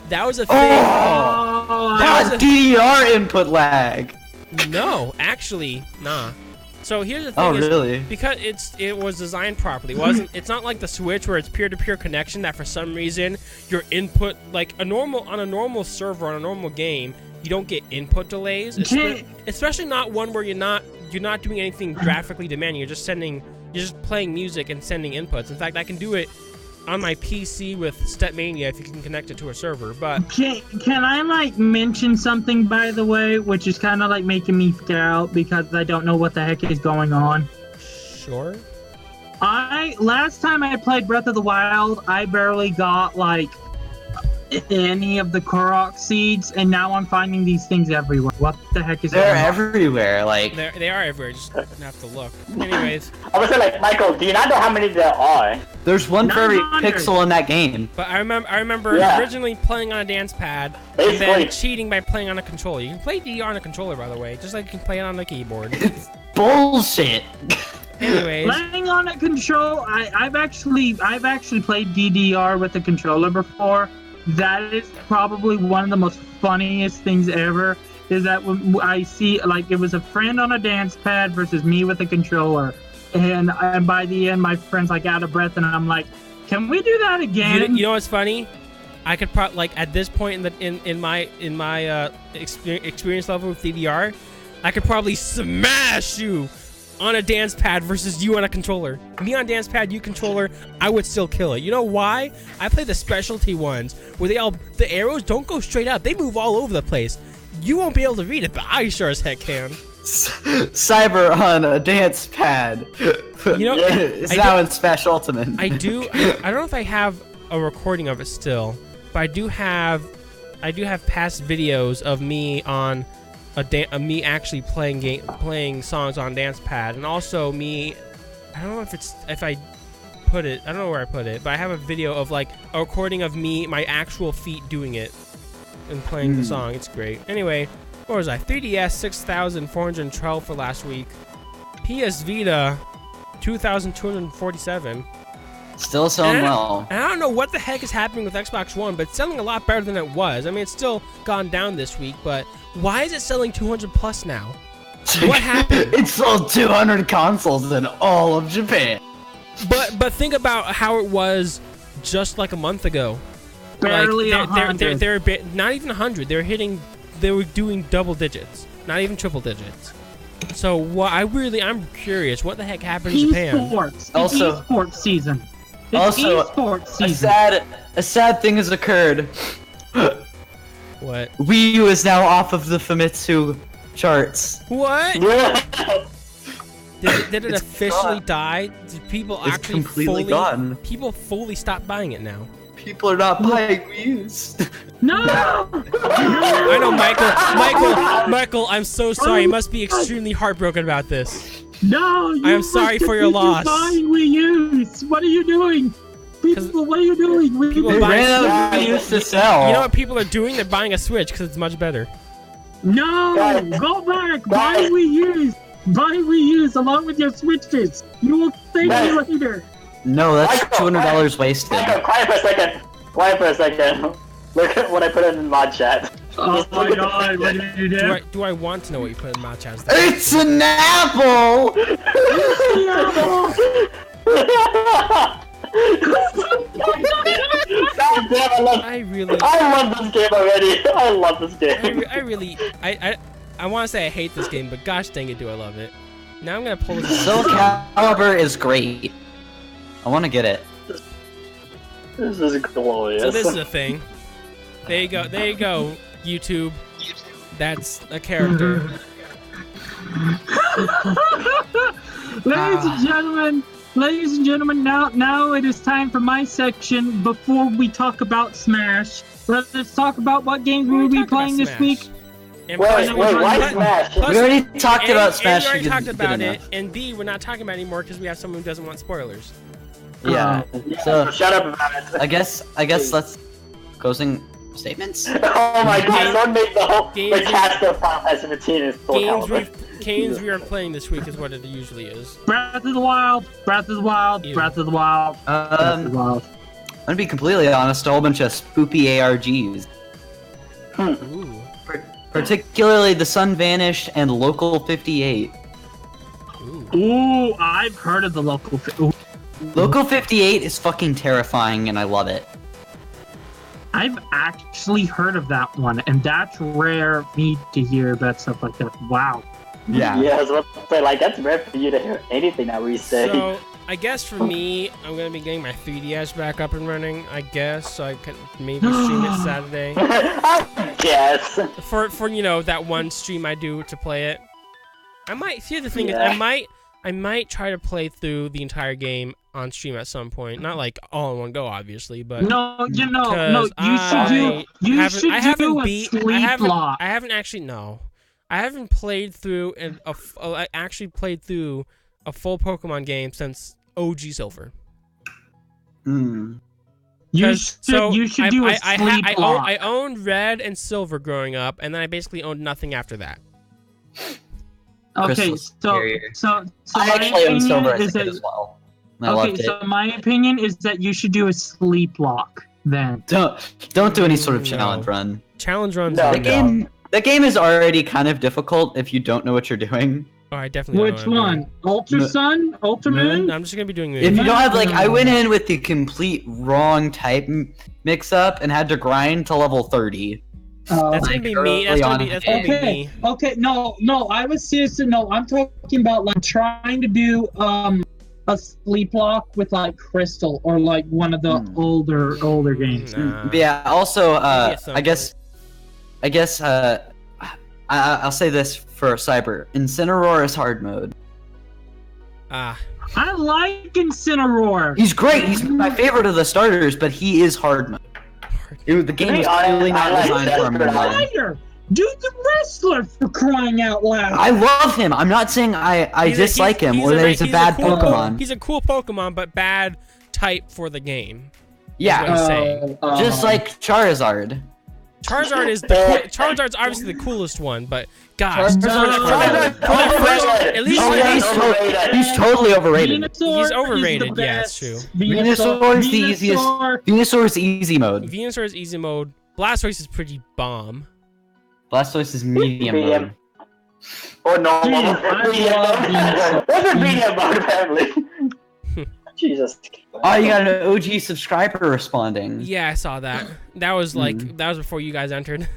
[SPEAKER 1] That was a thing.
[SPEAKER 3] Oh,
[SPEAKER 1] That was
[SPEAKER 3] God, DDR input lag.
[SPEAKER 1] No, actually, nah. So here's the thing
[SPEAKER 3] Oh,
[SPEAKER 1] is,
[SPEAKER 3] really?
[SPEAKER 1] because it was designed properly. It's not like the Switch where it's peer-to-peer connection that for some reason your input, like on a normal server on a normal game, you don't get input delays. Especially not one where you're not doing anything graphically demanding. You're just playing music and sending inputs. In fact, I can do it on my PC with Stepmania if you can connect it to a server. But
[SPEAKER 2] Can I like mention something, by the way, which is kind of like making me freak out because I don't know what the heck is going on.
[SPEAKER 1] sure.
[SPEAKER 2] Last time I played Breath of the Wild, I barely got like any of the Korok seeds, and now I'm finding these things everywhere. What the heck is
[SPEAKER 3] They're
[SPEAKER 2] going on?
[SPEAKER 3] everywhere. Like,
[SPEAKER 1] They are everywhere. Just have to look. Anyways,
[SPEAKER 4] I was like, Michael, do you not know how many there are?
[SPEAKER 3] there's one for every
[SPEAKER 2] 900.
[SPEAKER 3] pixel in that game.
[SPEAKER 1] but I remember
[SPEAKER 4] Yeah.
[SPEAKER 1] originally playing on a dance pad and
[SPEAKER 4] Basically.
[SPEAKER 1] then cheating by playing on a controller. You can play DDR on a controller, by the way, just like you can play it on the keyboard.
[SPEAKER 3] Bullshit.
[SPEAKER 1] Anyways,
[SPEAKER 2] Playing on a control, I've actually played DDR with a controller before. That is probably one of the most funniest things ever. Is that when I see like it was a friend on a dance pad versus me with a controller, and by the end my friend's like out of breath, and I'm like, can we do that again?
[SPEAKER 1] you know what's funny? I could like at this point in my experience level with DDR, I could probably smash you on a dance pad versus you on a controller. Me on dance pad, you controller, I would still kill it. You know why? I play the specialty ones where the arrows don't go straight up. They move all over the place. You won't be able to read it, but I sure as heck can.
[SPEAKER 3] Cyber on a dance pad.
[SPEAKER 1] You know,
[SPEAKER 3] It's now in Smash Ultimate.
[SPEAKER 1] I don't know if I have a recording of it still, but I do have past videos of me on me actually playing songs on dance pad, and also me. I don't know if I put it. I don't know where I put it, but I have a video of like a recording of me, my actual feet doing it and playing the song. It's great. Anyway, what was I? 3DS 6,412 for last week. PS Vita 2,247.
[SPEAKER 3] Still selling well.
[SPEAKER 1] And I don't know what the heck is happening with Xbox One, but it's selling a lot better than it was. I mean, it's still gone down this week, but why is it selling 200 plus now? What happened?
[SPEAKER 3] It sold 200 consoles in all of Japan.
[SPEAKER 1] But think about how it was just like a month ago.
[SPEAKER 2] Barely
[SPEAKER 1] like,
[SPEAKER 2] 100.
[SPEAKER 1] They're not even 100. They were doing double digits, not even triple digits. So I'm curious. What the heck happened in Japan?
[SPEAKER 2] Esports.
[SPEAKER 3] Also,
[SPEAKER 2] esports season.
[SPEAKER 3] Esports season. A sad thing has occurred.
[SPEAKER 1] What?
[SPEAKER 3] Wii U is now off of the Famitsu charts.
[SPEAKER 1] What? Did it officially
[SPEAKER 3] gone.
[SPEAKER 1] die? Did people
[SPEAKER 3] It's
[SPEAKER 1] actually
[SPEAKER 3] completely gone.
[SPEAKER 1] People fully stopped buying it now?
[SPEAKER 3] People are not buying Wii U's.
[SPEAKER 2] No!
[SPEAKER 1] I know, Michael, I'm so sorry. You must be extremely heartbroken about this.
[SPEAKER 2] No!
[SPEAKER 1] I am sorry for your loss.
[SPEAKER 2] Buying Wii U's. What are you doing? People, what are you doing?
[SPEAKER 1] People
[SPEAKER 3] They
[SPEAKER 1] buy-
[SPEAKER 3] ran out of Wii U's to sell.
[SPEAKER 1] You know what people are doing? They're buying a Switch because it's much better.
[SPEAKER 2] No! Go back! Buy Wii U's! Buy Wii U's along with your Switches! You will thank me later!
[SPEAKER 3] No, that's $200 wasted.
[SPEAKER 4] Michael, quiet for a second. Look at what I put in mod chat.
[SPEAKER 2] Oh my god, what did you do?
[SPEAKER 1] Do I want to know what you put in my chat?
[SPEAKER 3] It's an apple!
[SPEAKER 4] God damn,
[SPEAKER 1] I really
[SPEAKER 4] I love this game already. I love this game.
[SPEAKER 1] I want to say I hate this game, but gosh dang it, do I love it. Now I'm gonna pull this.
[SPEAKER 3] Soul Calibur is great. I want to get it.
[SPEAKER 4] This is glorious.
[SPEAKER 1] So this is a thing. There you go, YouTube. That's a character.
[SPEAKER 2] Ladies and gentlemen, now it is time for my section. Before we talk about Smash, let's talk about what games we will be playing this week.
[SPEAKER 1] And
[SPEAKER 4] Wait, why Smash?
[SPEAKER 3] We already talked about Smash.
[SPEAKER 1] We already
[SPEAKER 3] because
[SPEAKER 1] talked
[SPEAKER 3] it's
[SPEAKER 1] about
[SPEAKER 3] good
[SPEAKER 1] it,
[SPEAKER 3] enough.
[SPEAKER 1] and B, we're not talking about it anymore because we have someone who doesn't want spoilers.
[SPEAKER 3] Yeah. So
[SPEAKER 4] Shut up about it.
[SPEAKER 3] I guess let's closing statements.
[SPEAKER 4] Oh my god, someone made the
[SPEAKER 1] Games-
[SPEAKER 4] cast of Final Fantasy 15 is Soul Calibur.
[SPEAKER 1] Games we are playing this week is what it usually is.
[SPEAKER 2] Breath of the Wild, Breath of the Wild,
[SPEAKER 1] Ew.
[SPEAKER 2] Breath of the Wild, Breath of the Wild.
[SPEAKER 3] I'm gonna be completely honest. A whole bunch of spoopy ARGs,
[SPEAKER 1] Ooh.
[SPEAKER 3] particularly The Sun Vanished and Local 58.
[SPEAKER 1] Ooh.
[SPEAKER 2] Ooh, I've heard of the local. Ooh.
[SPEAKER 3] Local 58 is fucking terrifying, and I love it.
[SPEAKER 2] I've actually heard of that one, and that's rare me to hear about stuff like that. Wow.
[SPEAKER 3] Yeah.
[SPEAKER 4] Yeah, I was about to say, like, that's rare for you to hear anything that we say.
[SPEAKER 1] So I guess for me, I'm gonna be getting my 3DS back up and running. I guess so I can maybe stream it Saturday.
[SPEAKER 4] I guess.
[SPEAKER 1] For you know that one stream I do to play it. I might. See, the thing is,
[SPEAKER 4] Yeah.
[SPEAKER 1] I might try to play through the entire game on stream at some point. Not like all in one go, obviously, but
[SPEAKER 2] No, you know, no.
[SPEAKER 1] 'cause
[SPEAKER 2] You should
[SPEAKER 1] I haven't
[SPEAKER 2] do a
[SPEAKER 1] beat.
[SPEAKER 2] sleep lock.
[SPEAKER 1] I haven't actually no. I haven't played through actually played through a full Pokemon game since OG Silver.
[SPEAKER 3] Hmm.
[SPEAKER 2] You should do a sleep lock.
[SPEAKER 1] I owned Red and Silver growing up, and then I basically owned nothing after that.
[SPEAKER 2] Okay,
[SPEAKER 3] Crystal's superior.
[SPEAKER 2] so
[SPEAKER 3] I
[SPEAKER 2] my
[SPEAKER 3] actually own
[SPEAKER 2] opinion
[SPEAKER 3] Silver as
[SPEAKER 2] is
[SPEAKER 3] a kid
[SPEAKER 2] that
[SPEAKER 3] as well. I
[SPEAKER 2] okay,
[SPEAKER 3] loved it.
[SPEAKER 2] so my opinion is that you should do a sleep lock then.
[SPEAKER 3] Don't do any sort of
[SPEAKER 1] No.
[SPEAKER 3] challenge run.
[SPEAKER 1] Challenge runs.
[SPEAKER 4] No,
[SPEAKER 1] are
[SPEAKER 3] The game is already kind of difficult if you don't know what you're doing.
[SPEAKER 1] Oh, I definitely.
[SPEAKER 2] Which
[SPEAKER 1] know what I'm
[SPEAKER 2] one? Ultra Sun? Ultra Moon?
[SPEAKER 1] No, I'm just gonna be doing.
[SPEAKER 3] If you don't have I went in with the complete wrong type mix up and had to grind to level 30.
[SPEAKER 1] That's gonna be me. That's gonna be me.
[SPEAKER 2] Okay, okay, no, I was serious. No, I'm talking about like trying to do a sleep lock with like Crystal or like one of the older games.
[SPEAKER 1] Nah.
[SPEAKER 3] But yeah, also
[SPEAKER 1] Maybe at some
[SPEAKER 3] I guess I'll say this for Cyber. Incineroar is hard mode.
[SPEAKER 1] Ah.
[SPEAKER 2] I like Incineroar.
[SPEAKER 3] He's great. He's my favorite of the starters, but he is hard mode. The game is clearly not designed for him.
[SPEAKER 2] Dude, the wrestler, for crying out loud.
[SPEAKER 3] I love him. I'm not saying I dislike him or that he's a bad Pokemon.
[SPEAKER 1] He's a cool Pokemon, but bad type for the game.
[SPEAKER 3] Yeah, just like Charizard.
[SPEAKER 1] Charizard's obviously the coolest one, but gosh,
[SPEAKER 3] He's totally overrated.
[SPEAKER 1] He's overrated. Yeah, it's true.
[SPEAKER 3] Venusaur is the easiest. Venusaur is easy mode.
[SPEAKER 1] Venusaur is easy mode. Blastoise is pretty bomb.
[SPEAKER 3] Blastoise is medium mode.
[SPEAKER 4] Or normal. What's a medium mode, apparently? Jesus.
[SPEAKER 3] Oh, you got an OG subscriber responding.
[SPEAKER 1] Yeah, I saw that. That was that was before you guys entered.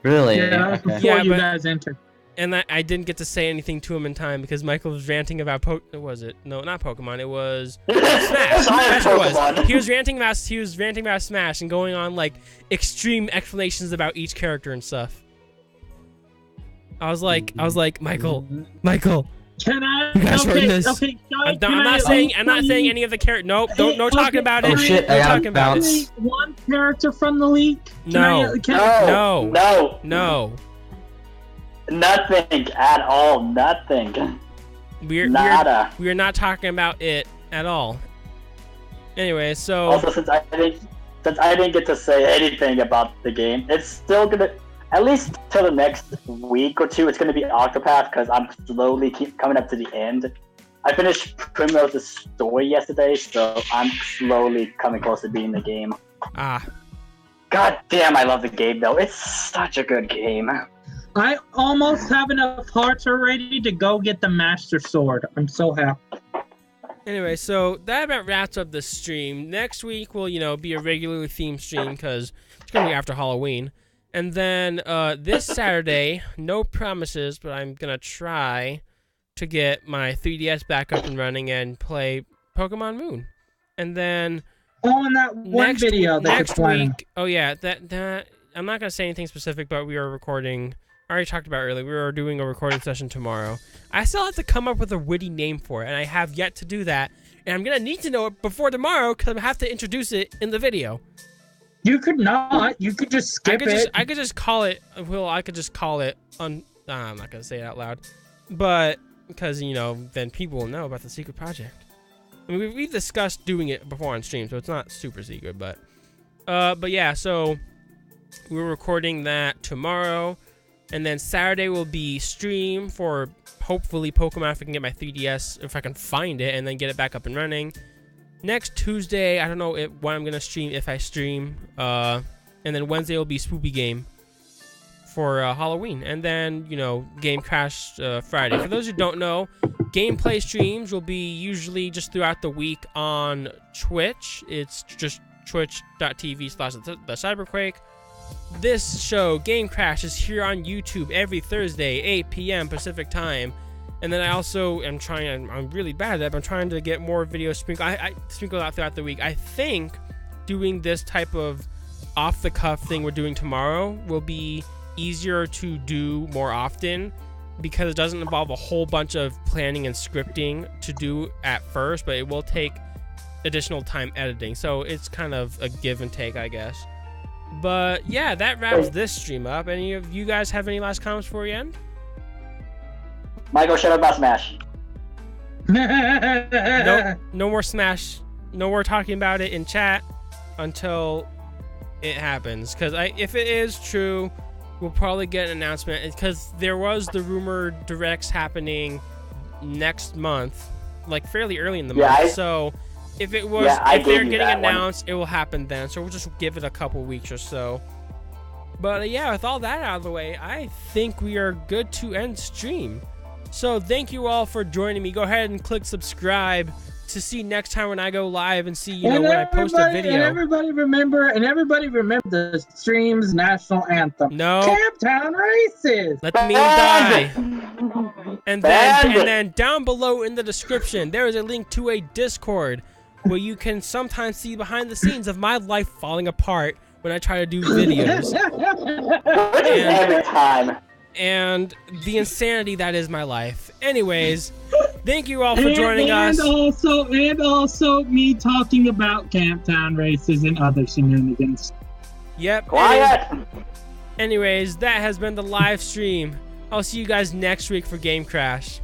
[SPEAKER 3] Really?
[SPEAKER 2] Yeah, that was before you guys entered.
[SPEAKER 1] And I didn't get to say anything to him in time because Michael was ranting about was it? No, not Pokemon. It was Smash. Smash it was. He was ranting about Smash and going on like extreme explanations about each character and stuff. I was like, Michael.
[SPEAKER 2] Can I?
[SPEAKER 1] You guys
[SPEAKER 2] okay,
[SPEAKER 1] this.
[SPEAKER 2] okay.
[SPEAKER 1] I'm not saying any of the characters. Nope. No talking about it.
[SPEAKER 3] Oh shit!
[SPEAKER 1] No talking about
[SPEAKER 3] it.
[SPEAKER 2] One character from the league.
[SPEAKER 1] No.
[SPEAKER 4] Nothing at all. Nothing.
[SPEAKER 1] We're not talking about it at all. Anyway, so
[SPEAKER 4] also since I didn't get to say anything about the game, it's still gonna. At least till the next week or two, it's going to be Octopath because I'm slowly coming up to the end. I finished Primrose's story yesterday, so I'm slowly coming close to beating the game. God damn, I love the game though. It's such a good game.
[SPEAKER 2] I almost have enough hearts already to go get the Master Sword. I'm so happy.
[SPEAKER 1] Anyway, so that about wraps up the stream. Next week will, be a regularly themed stream because it's going to be after Halloween. And then this Saturday, no promises, but I'm going to try to get my 3DS back up and running and play Pokemon Moon. And then
[SPEAKER 2] and that one video that
[SPEAKER 1] next week, that I'm not going to say anything specific, but we are recording. I already talked about earlier. We are doing a recording session tomorrow. I still have to come up with a witty name for it, and I have yet to do that. And I'm going to need to know it before tomorrow because I have to introduce it in the video.
[SPEAKER 2] You could not. You could just skip it.
[SPEAKER 1] I could just call it. Well, I could just call it. I'm not gonna say it out loud, but because then people will know about the secret project. I mean, we've discussed doing it before on stream, so it's not super secret. But yeah. So we're recording that tomorrow, and then Saturday will be stream for hopefully Pokemon if I can get my 3DS, if I can find it, and then get it back up and running. Next Tuesday, I don't know when I'm going to stream, if I stream. And then Wednesday will be Spoopy Game for Halloween. And then, GameCrash Friday. For those who don't know, gameplay streams will be usually just throughout the week on Twitch. It's just twitch.tv/thecyberquake. This show, GameCrash, is here on YouTube every Thursday, 8 p.m. Pacific Time. And then I also am I'm really bad at that, but I'm trying to get more videos sprinkled out throughout the week. I think doing this type of off-the-cuff thing we're doing tomorrow will be easier to do more often because it doesn't involve a whole bunch of planning and scripting to do at first, but it will take additional time editing. So it's kind of a give and take, I guess. But yeah, that wraps this stream up. Any of you guys have any last comments before we end?
[SPEAKER 4] Michael, shut up about Smash.
[SPEAKER 1] No more Smash. No more talking about it in chat until it happens. Because if it is true, we'll probably get an announcement. Because there was the rumored directs happening next month, like fairly early in the month. So if it was, if they're getting announced, it will happen then. So we'll just give it a couple weeks or so. But yeah, with all that out of the way, I think we are good to end stream. So thank you all for joining me. Go ahead and click subscribe to see next time when I go live and see, when I post a video.
[SPEAKER 2] And everybody remember the stream's national anthem.
[SPEAKER 1] No.
[SPEAKER 2] Camptown Races.
[SPEAKER 1] Let me die. And then down below in the description, there is a link to a Discord where you can sometimes see behind the scenes of my life falling apart when I try to do videos.
[SPEAKER 4] Every time.
[SPEAKER 1] and the insanity that is my life. Anyways, thank you all for joining us.
[SPEAKER 2] And also me talking about Camptown races and other shenanigans.
[SPEAKER 1] Yep.
[SPEAKER 4] Quiet!
[SPEAKER 1] Anyways, that has been the live stream. I'll see you guys next week for GameCrash.